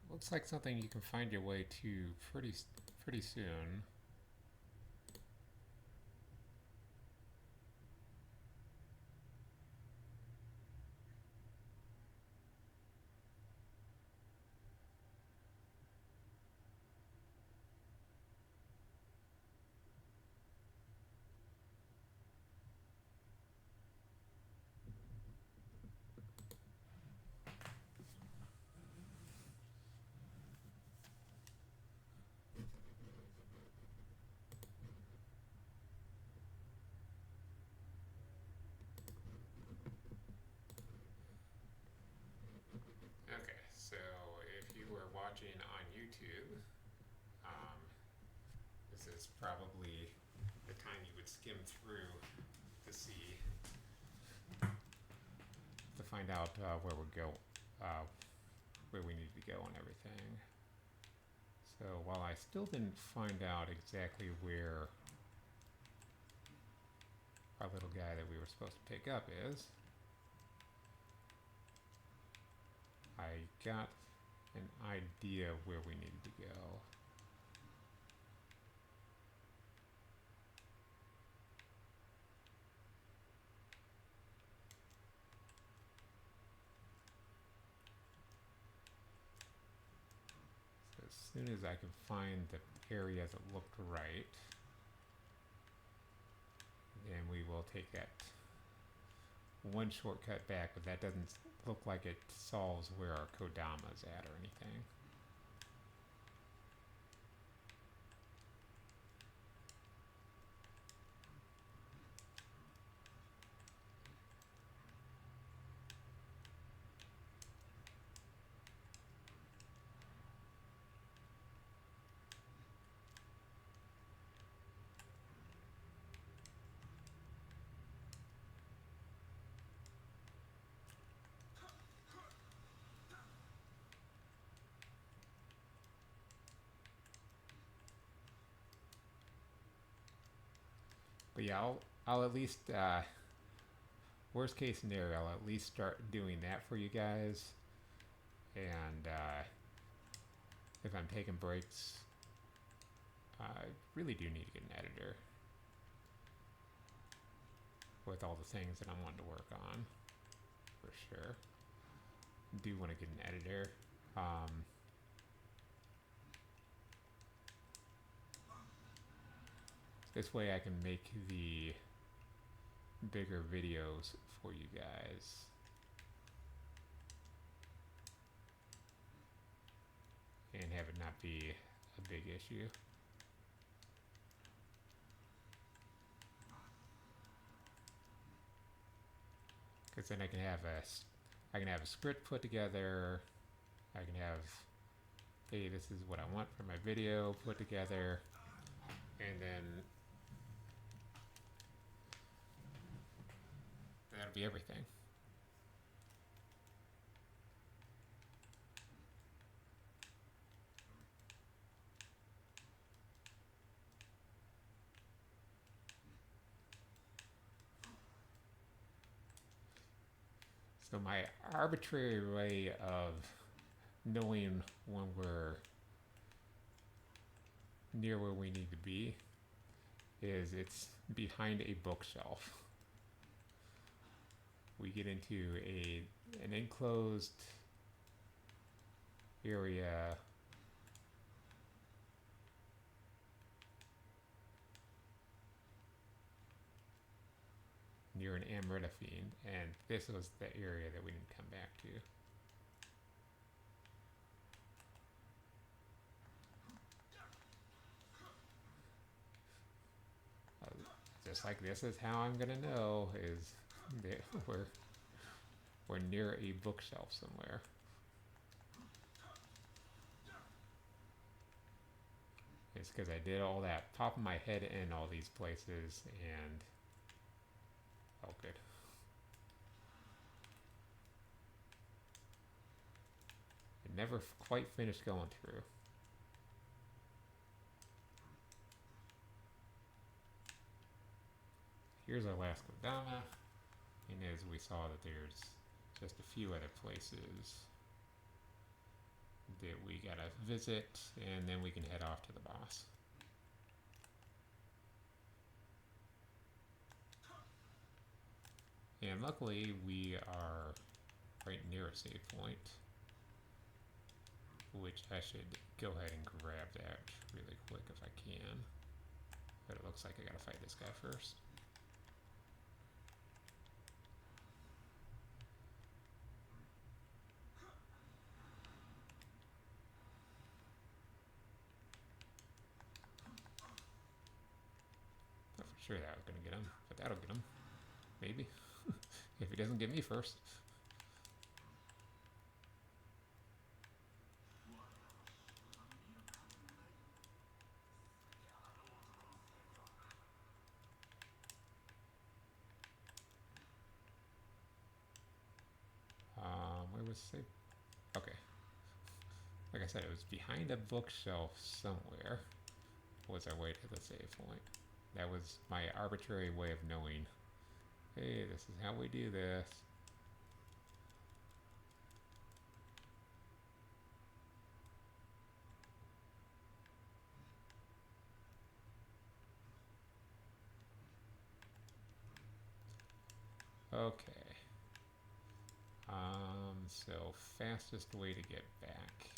Looks like something you can find your way to pretty soon. watching on YouTube, this is probably the time you would skim through to see, to find out where where we need to go and everything. So while I still didn't find out exactly where our little guy that we were supposed to pick up is, I got an idea where we needed to go. So as soon as I can find the areas that looked right, then we will take that one shortcut back, but that doesn't look like it solves where our Kodama's at or anything. But yeah, I'll at least, worst case scenario, I'll at least start doing that for you guys. And if I'm taking breaks, I really do need to get an editor with all the things that I want to work on, for sure. Do want to get an editor. This way I can make the bigger videos for you guys. And have it not be a big issue. Because then I can have a script put together. I can have, hey, this is what I want for my video put together. And then that'll be everything. So my arbitrary way of knowing when we're near where we need to be is it's behind a bookshelf. We get into an enclosed area near an amritophene, and this was the area that we didn't come back to. Just like this is how I'm gonna know is that we're near a bookshelf somewhere. It's because I did all that, popping my head in all these places, and oh good. It never quite finished going through. Here's our last Kodama, and as we saw that there's just a few other places that we gotta visit, and then we can head off to the boss. And luckily we are right near a save point, which I should go ahead and grab that really quick if I can. But it looks like I gotta fight this guy first. Not for sure that was gonna get him, but that'll get him. Maybe. If he doesn't get me first. this save? Okay. Like I said, it was behind a bookshelf somewhere. Was our way to the save point. That was my arbitrary way of knowing, hey, this is how we do this. Okay. So fastest way to get back.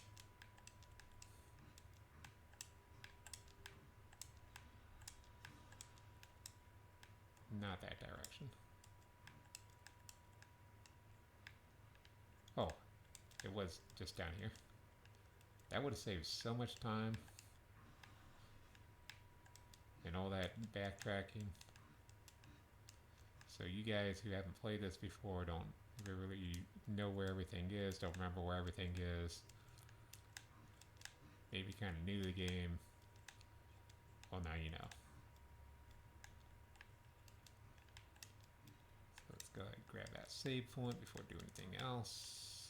Not that direction. Oh, it was just down here. That would have saved so much time. And all that backtracking. So you guys who haven't played this before don't really know where everything is, don't remember where everything is. Maybe kind of new to the game. Well, now you know. So let's go ahead and grab that save point before doing anything else.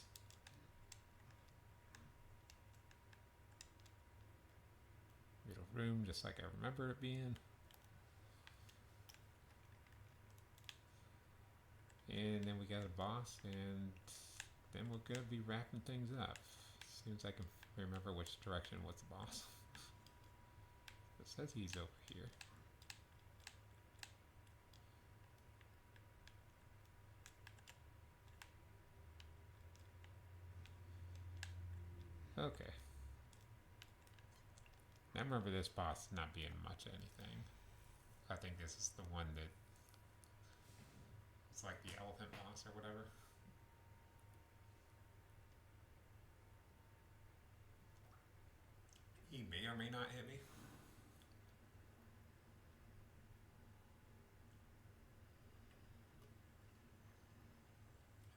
Little room just like I remember it being. And then we got a boss, and then we're gonna be wrapping things up. As soon as I can remember which direction was the boss. It says he's over here. Okay. I remember this boss not being much of anything. I think this is the one that it's like the elephant boss or whatever. He may or may not hit me.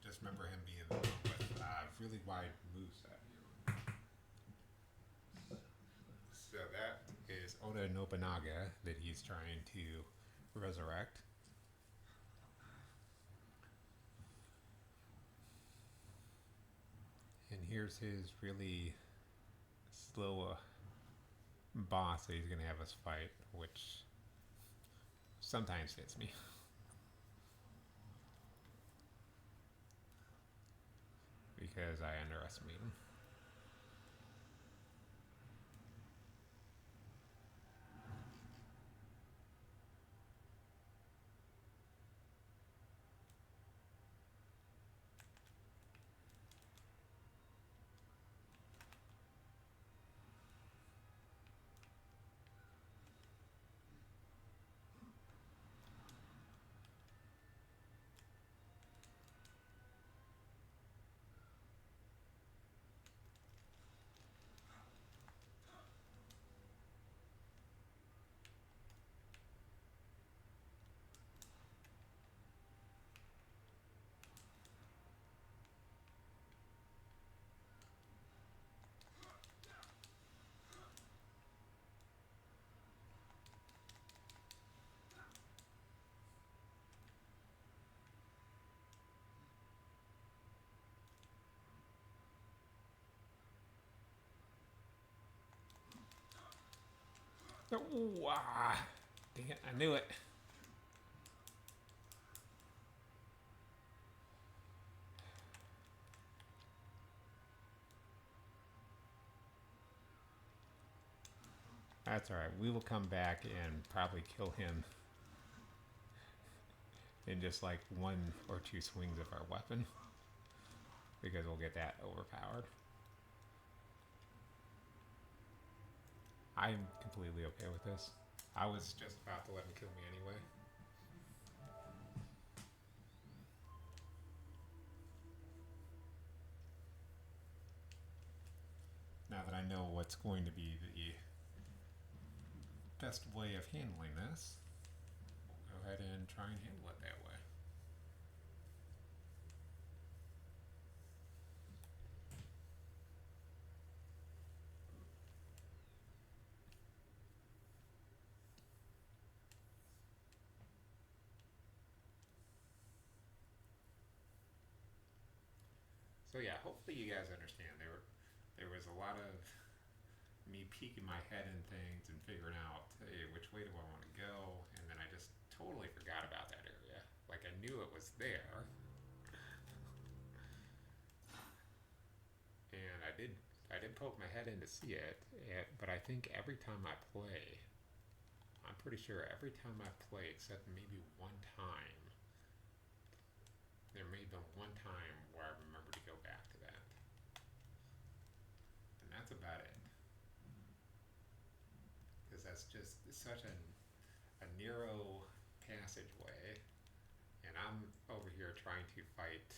Just remember him being the one with really wide moveset. So that is Oda Nobunaga that he's trying to resurrect. And here's his really slow boss that he's going to have us fight, which sometimes hits me. Because I underestimate him. Ooh, dang it, I knew it. That's alright, we will come back and probably kill him in just like one or two swings of our weapon. Because we'll get that overpowered. I'm completely okay with this. I was just about to let him kill me anyway. Now that I know what's going to be the best way of handling this, we'll go ahead and try and handle it that way. So yeah, hopefully you guys understand. There was a lot of me peeking my head in things and figuring out, hey, which way do I want to go? And then I just totally forgot about that area. Like I knew it was there, and I did poke my head in to see it. But I think every time I play, I'm pretty sure every time I play, except maybe one time, there may have been one time where I remember to go back to that, and that's about it. Because that's just such a narrow passageway, and I'm over here trying to fight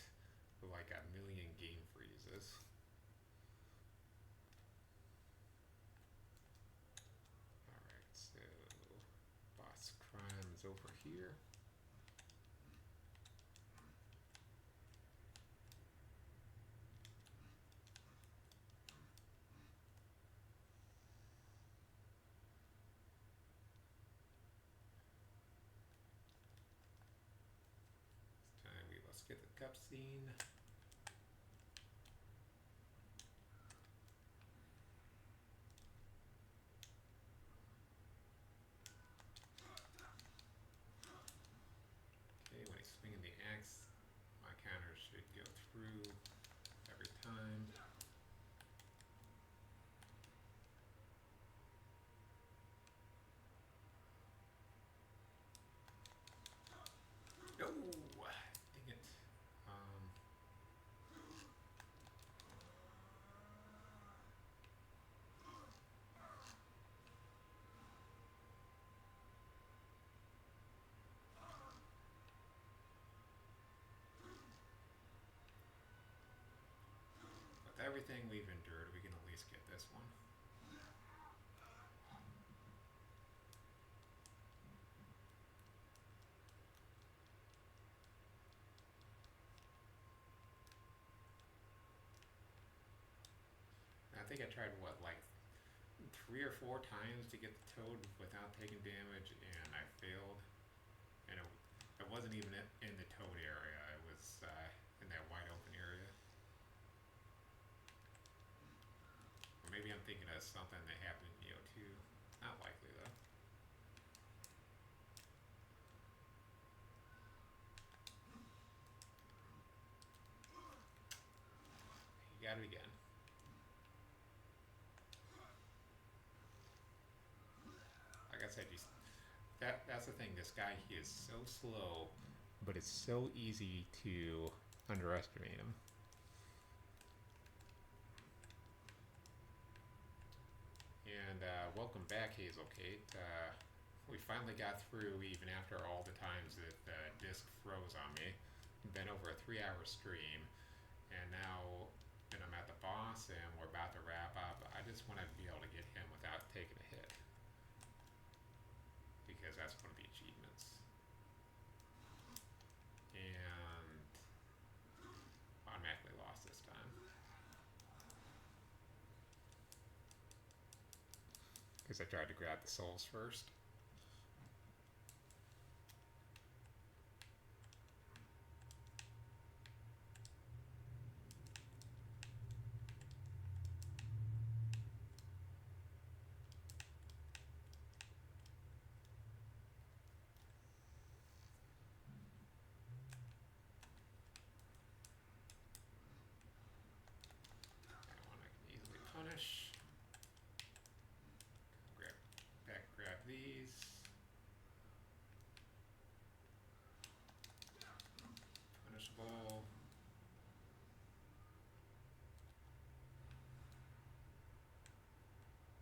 like a million game freezes. Alright, so boss crime is over here. This time let's get the cutscene. Okay, when he's swinging the axe, my counter should go through every time. No! Dang it. With everything we've endured, we can at least get this one. I think I tried what, like 3 or 4 times to get the toad without taking damage, and I failed. And it wasn't even in the toad area, it was in that wide open area. Or maybe I'm thinking of something that happened in Nioh 2. Not likely though. You got it again. Like I said, that's the thing. This guy, he is so slow, but it's so easy to underestimate him. And welcome back, Hazel Kate. We finally got through, even after all the times that the disc froze on me. Been over a 3-hour stream, and now that I'm at the boss and we're about to wrap up, I just want to be able to get him without taking a hit, because that's one of the achievements. And automatically lost this time. Because I tried to grab the souls first. That one I can easily punish. Grab these. Punishable.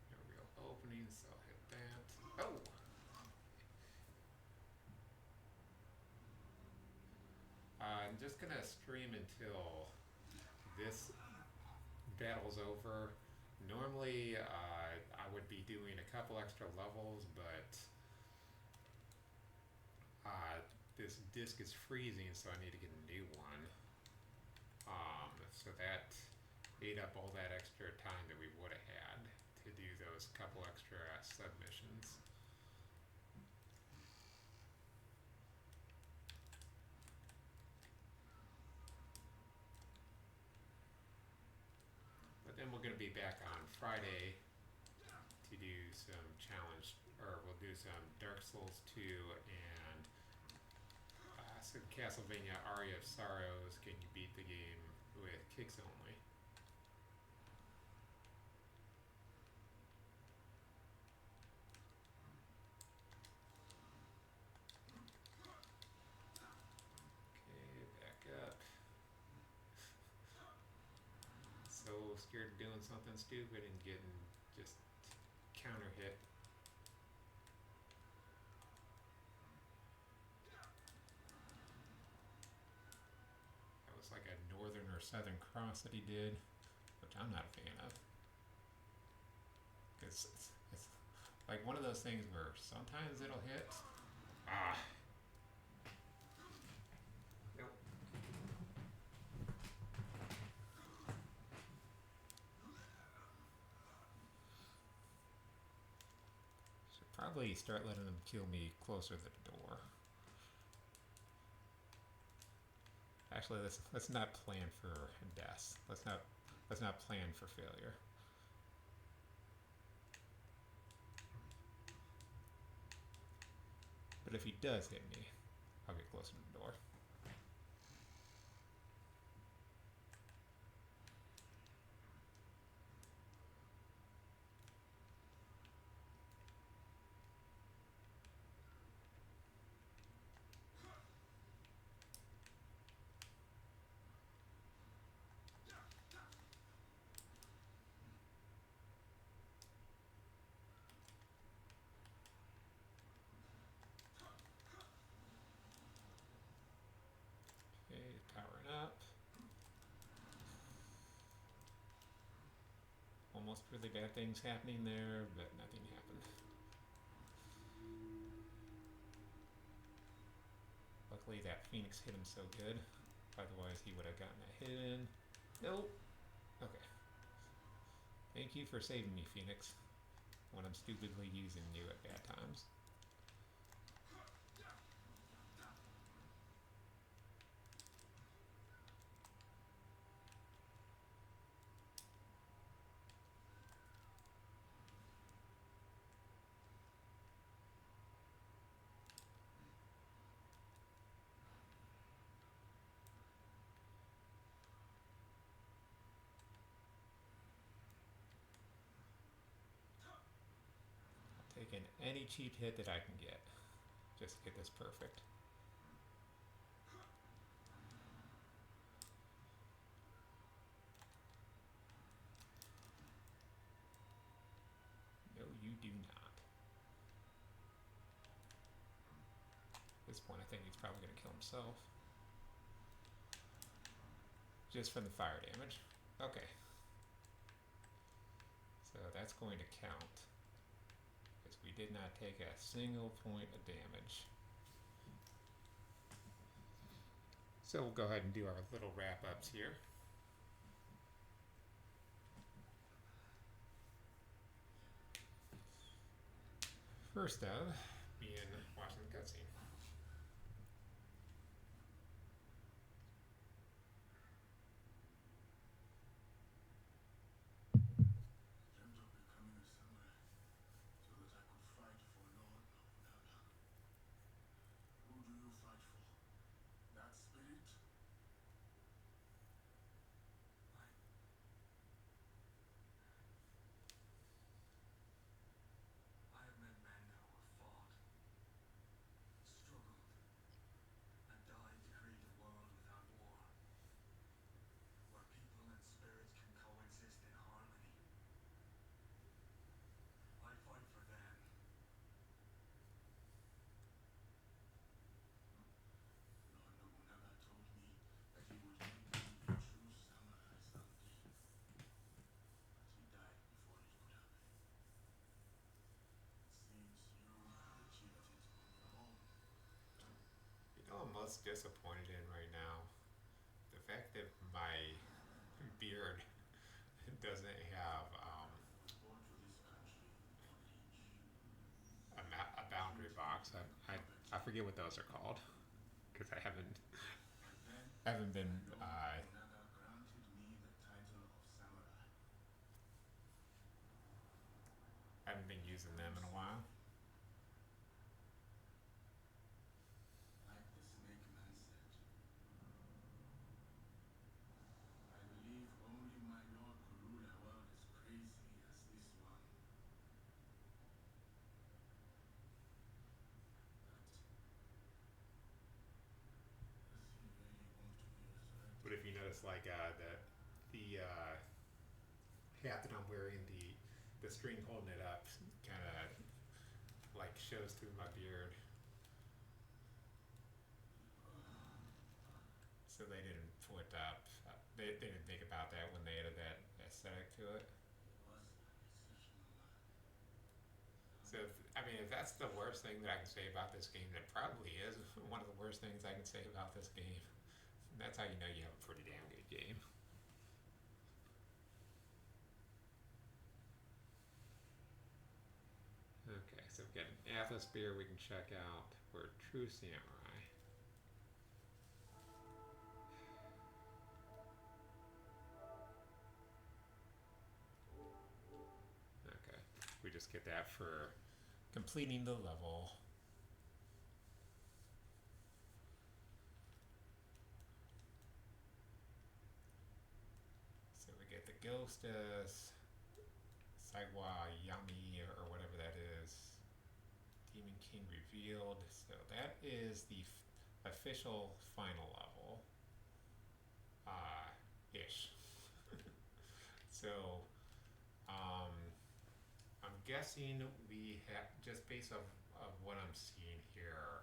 No real openings, so I'll hit that. Oh! I'm just gonna stream until this battle's over. Normally, I would be doing a couple extra levels, but this disc is freezing, so I need to get a new one. So that ate up all that extra time that we would have had to do those couple extra submissions. then we're going to be back on Friday to do some challenge, or we'll do some Dark Souls 2 and some Castlevania Aria of Sorrows. Can you beat the game with kicks only? Okay, back up. So scared of doing something stupid and getting just counter hit. That was like a northern or southern cross that he did, which I'm not a fan of. Because it's like one of those things where sometimes it'll hit. Ah. Nope. Should probably start letting them kill me closer to the door. Actually, let's not plan for death. Let's not plan for failure. But if he does hit me, I'll get closer to the door. Okay, powering up. Almost really bad things happening there, but nothing happened. Luckily that Phoenix hit him so good. Otherwise he would have gotten a hit in. Nope. Okay. Thank you for saving me, Phoenix, when I'm stupidly using you at bad times. Taking any cheap hit that I can get. Just to get this perfect. No, you do not. At this point, I think he's probably going to kill himself. Just from the fire damage. Okay. So that's going to count. Because we did not take a single point of damage. So we'll go ahead and do our little wrap-ups here. First up, being watching the cutscene. Dreamt of becoming a samurai so that I could fight for Lord Nobunaga. Who do you fight for? That spirit? I have met men who have fought, struggled, and died to create a world without war, where people and spirits can coexist in harmony. I fight for them. Lord Nobunaga told me that he would make me a true samurai someday. But he died before it could happen. It seems you have achieved it on your own. You know, I'm most disappointed in right now the fact that my beard doesn't have Born for this country, Lord Lynch. a boundary box. I forget what those are called because I haven't But then been Lord Nobunaga granted me the title of samurai. haven't been using them in a while. Like the snake man said, I believe only my lord could rule a world as crazy as this one. But does he really want to be resurrected? But if you notice, like the hat that I'm wearing, the string holding it up, kind of like shows through my beard. So they didn't put up. They didn't think about that when they added that aesthetic to it. He was an exceptional man. So I mean, if that's the worst thing that I can say about this game, that probably is one of the worst things I can say about this game. That's how you know you have a pretty damn good game. Okay, so we've got an atmosphere we can check out. We're true samurai. Okay, we just get that for Completing the level. So we get the ghost as Sagwa Yami or whatever that is. Demon King revealed. So that is the official final level. Ish. So, I'm guessing we have, just based of what I'm seeing here,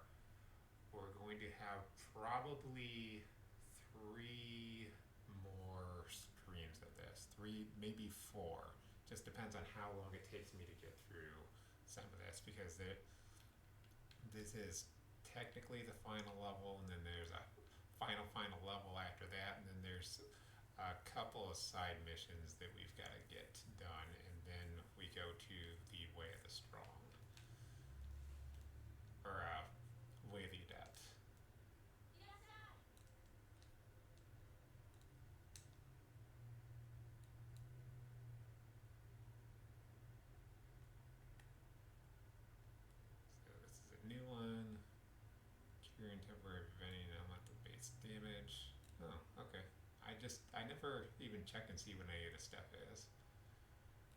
we're going to have probably 3 more streams of this. 3, maybe 4. Just depends on how long it takes me to get through some of this, because this is technically the final level, and then there's a final level after that, and then there's a couple of side missions that we've got to get done, and then we go to the Way of the Strong, or Way of the Adept. So this is a new one. Curing temporary preventing elemental base damage. Oh, okay. I never even check and see what any of this stuff is.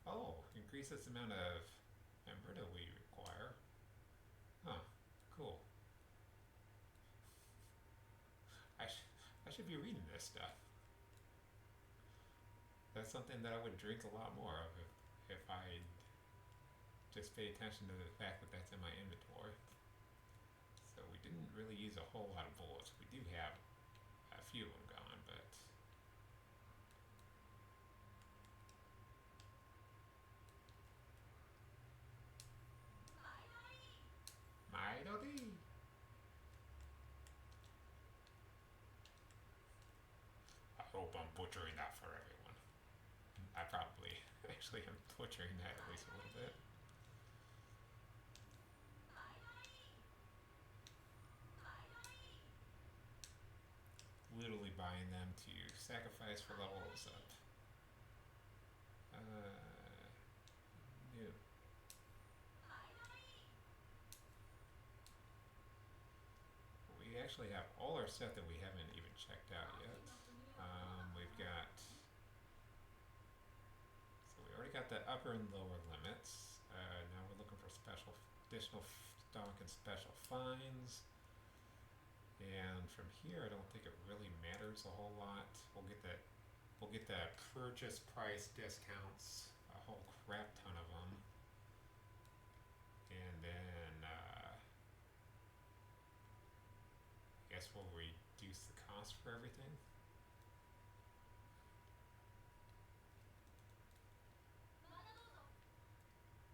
Oh, increases the amount of emerita we require. Huh, cool. I should be reading this stuff. That's something that I would drink a lot more of if I just paid attention to the fact that that's in my inventory. So we didn't really use a whole lot of bullets. We do have a few of them gone, but my lordy. I hope I'm butchering that for everyone. I probably actually am butchering that at least a little bit. Literally buying them to sacrifice for levels up. New. We actually have all our stuff that we haven't even checked out yet. We've got, so we already got the upper and lower limits. Now we're looking for additional stock and special finds. And from here, I don't think it really matters a whole lot. We'll get the purchase price discounts, a whole crap ton of them. And then, I guess we'll reduce the cost for everything.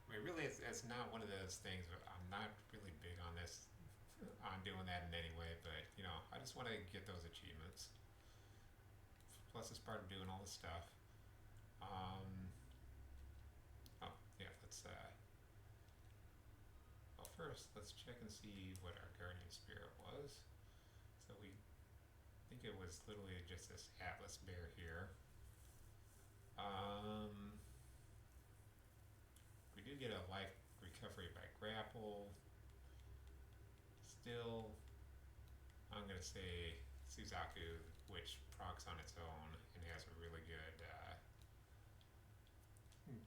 I mean, really, it's not one of those things where I'm not really big on this, on doing that in any way, but, you know, I just want to get those achievements. Plus, it's part of doing all this stuff. Oh, yeah, well, first, let's check and see what our guardian spirit was. So we think it was literally just this Atlas bear here. We did get a life recovery by grapple. Still, I'm gonna say Suzaku, which procs on its own and has a really good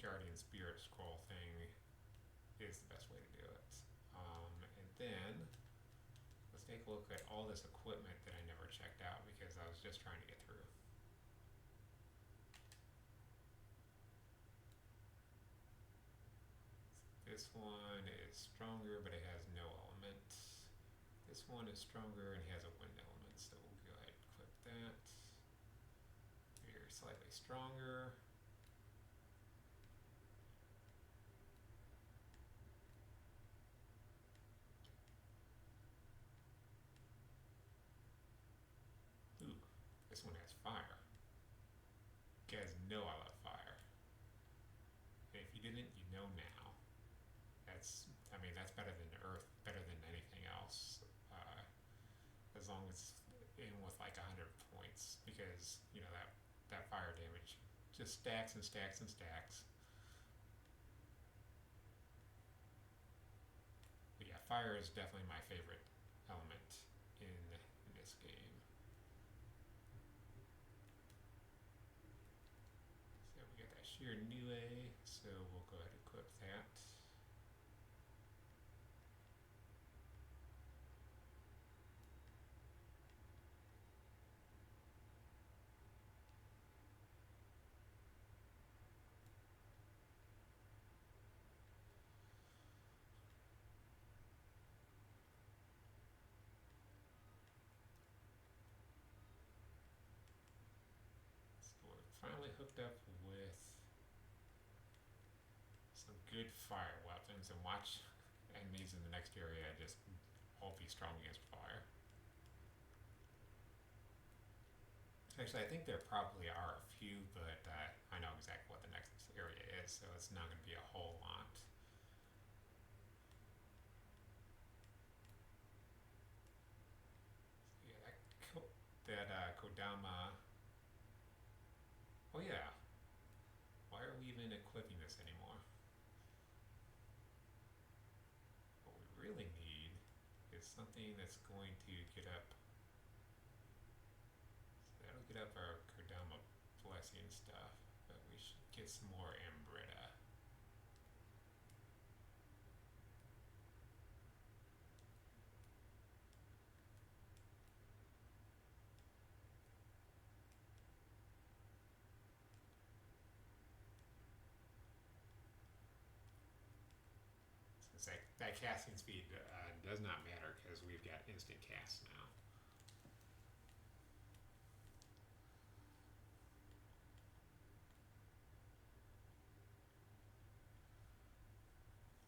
Guardian Spirit Scroll thing, is the best way to do it. And then let's take a look at all this equipment that I never checked out because I was just trying to get through. This one is stronger, but it has no element. This one is stronger and has a wind element, so we'll go ahead and equip that. You're slightly stronger. Ooh, this one has fire. You guys know I love fire. And if you didn't, you know now. I mean, that's better than Earth, better than anything else. As long as it's in with like 100 points, because you know that fire damage just stacks and stacks and stacks. But yeah, fire is definitely my favorite element in this game. So we got that sheer Nioh, so we'll go ahead and equip that. So we're finally hooked up with some good fire weapons, and watch enemies in the next area just all be strong against fire. Actually, I think there probably are a few, but I know exactly what the next area is, so it's not going to be a whole lot. So yeah, that Kodama. Oh yeah, why are we even equipping this anymore? What we really need is something that's going to get up. So that'll get up our Kodama blessing stuff, but we should get some more Ambrita. Since that casting speed does not matter because we've got instant cast now.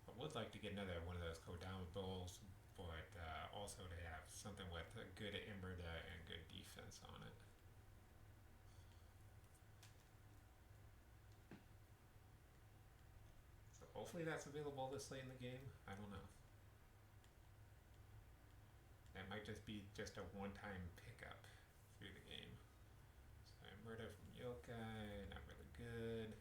I would like to get another one of those Kodama bowls, but also to have something with a good Imbrida and good defense on it. So hopefully that's available this late in the game. I don't know. That might just be just a one-time pickup through the game. So Imbrida from Yokai, not really good.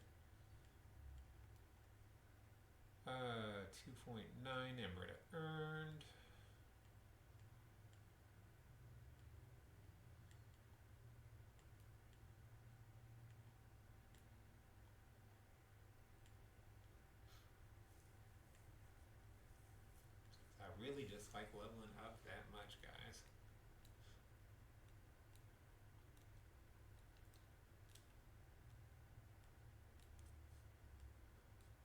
2.9 Imbrida earned. I really just like leveling up that much, guys.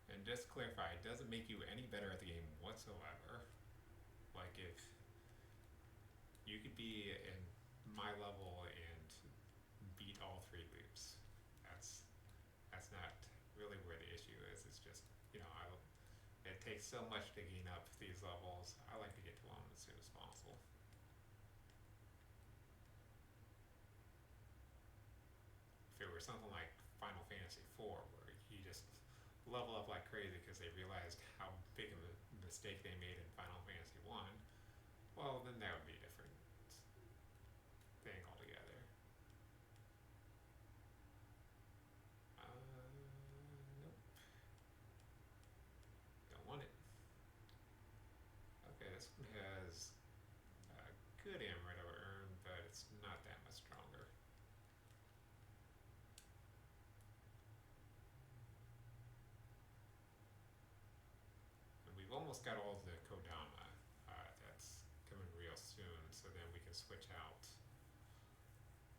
And just to clarify, it doesn't make you any better at the game whatsoever. Like if you could be in my level and beat all 3 loops, that's not really where the issue is. It's just, you know, it takes so much to gain up these levels. I like to get to them as soon as possible. If it were something like Final Fantasy IV, where you just level up like crazy because they realized how big of a mistake they made in Final Fantasy I, well, then that would be a different thing altogether. Nope. this one has good amaretto urn, but it's not that much stronger. And we've almost got all the kodama. That's coming real soon, so then we can switch out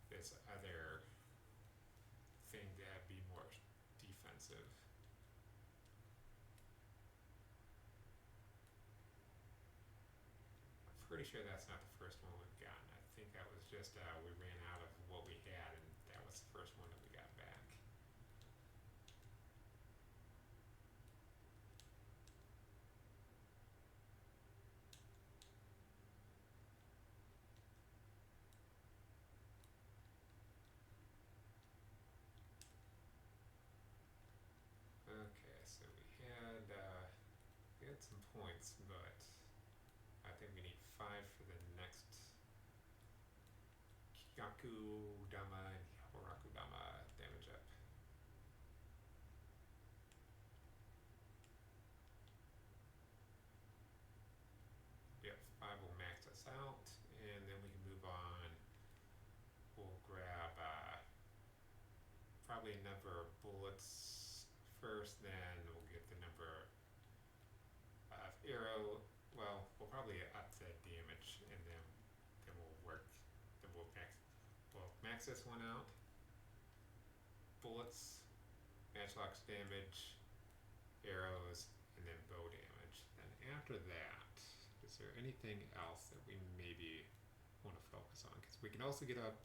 this other thing that'd be more defensive. I'm pretty sure that's not the first one we've gotten. I think that was just we ran out of what we had, and that was the first one that we got back. Okay, so we had some points, but I think we need 5 for the next Kigaku Dama and Horaku Dama damage up. Yep, 5 will max us out, and then we can move on. We'll grab probably a number of bullets first, then we'll get the number of arrow. Well, we'll probably up the damage, and then we'll work. Then we'll max this one out. Bullets, matchlocks damage, arrows, and then bow damage. Then after that, is there anything else that we maybe want to focus on? Because we can also get up.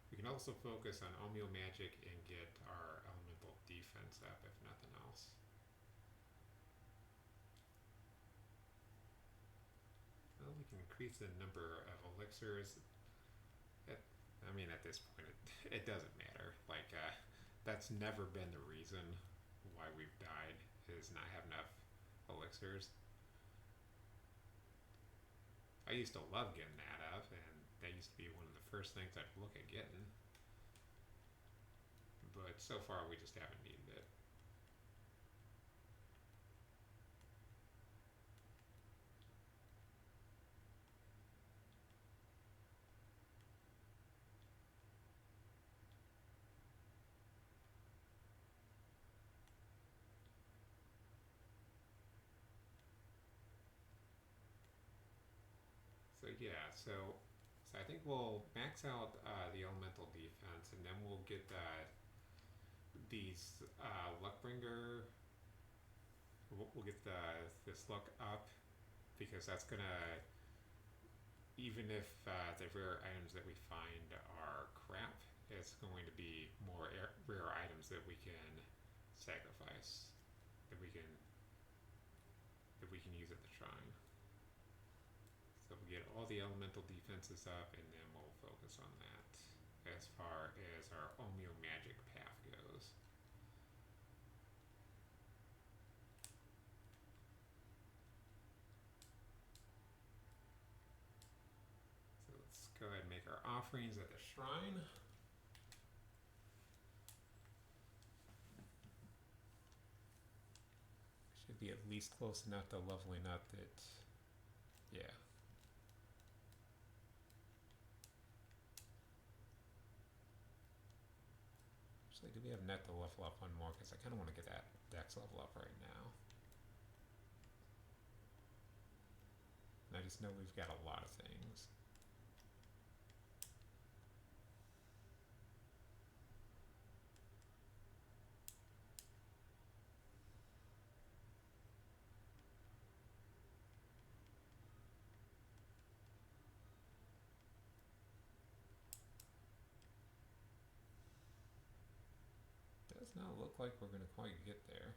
We can also focus on Omeo Magic and get our elemental defense up, if nothing else. Well, we can increase the number of elixirs. I mean, at this point, it doesn't matter. Like, that's never been the reason why we've died, is not have enough elixirs. I used to love getting that up, and that used to be one of the first things I'd look at getting. But so far, we just haven't needed it. So yeah, so I think we'll max out the elemental defense, and then we'll get these luckbringer. We'll get this luck up, because that's gonna, even if the rare items that we find are crap, it's going to be more rare items that we can sacrifice, that we can use at the shrine. So we get all the elemental defenses up, and then we'll focus on that as far as our Omeo Magic path goes. So let's go ahead and make our offerings at the shrine. Should be at least close enough to leveling up that, yeah. Actually, do we have net to level up one more? Because I kind of want to get that dex level up right now. And I just know we've got a lot of things. Does not look like we're going to quite get there.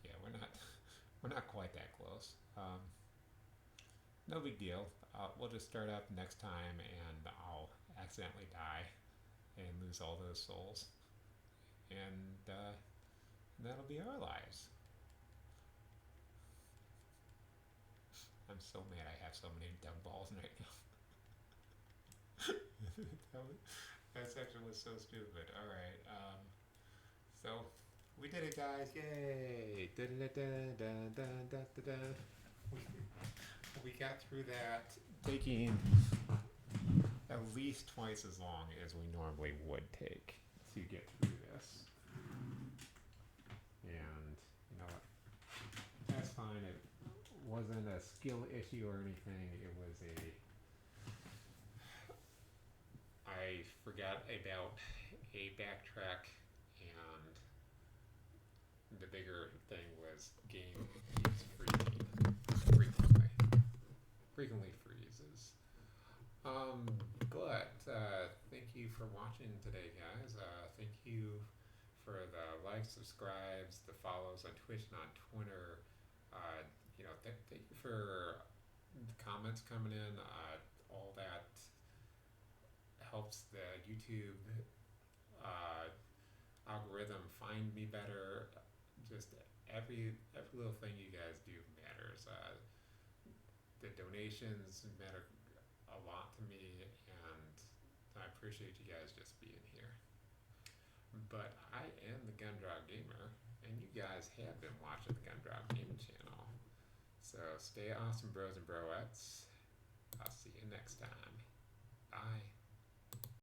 Yeah, we're not quite that close. No big deal. We'll just start up next time, and I'll accidentally die and lose all those souls, and that'll be our lives. I'm so mad I have so many dumb balls right now. That section was so stupid. Alright, So we did it, guys! Yay! Da-da-da-da-da-da-da-da. We got through that, taking at least twice as long as we normally would take to get through this. And you know what? That's fine. It wasn't a skill issue or anything. It was I forgot about a backtrack, and the bigger thing was game keeps frequently freezes. But thank you for watching today, guys. Thank you for the likes, subscribes, the follows on Twitch and on Twitter. Thank you for the comments coming in. All that helps the YouTube algorithm find me better. Just every little thing you guys do matters. The donations matter a lot to me, and I appreciate you guys just being here. But I am the Gundrog Gamer, and you guys have been watching the Gundrog Gaming channel. So stay awesome, bros and broettes. I'll see you next time. Bye.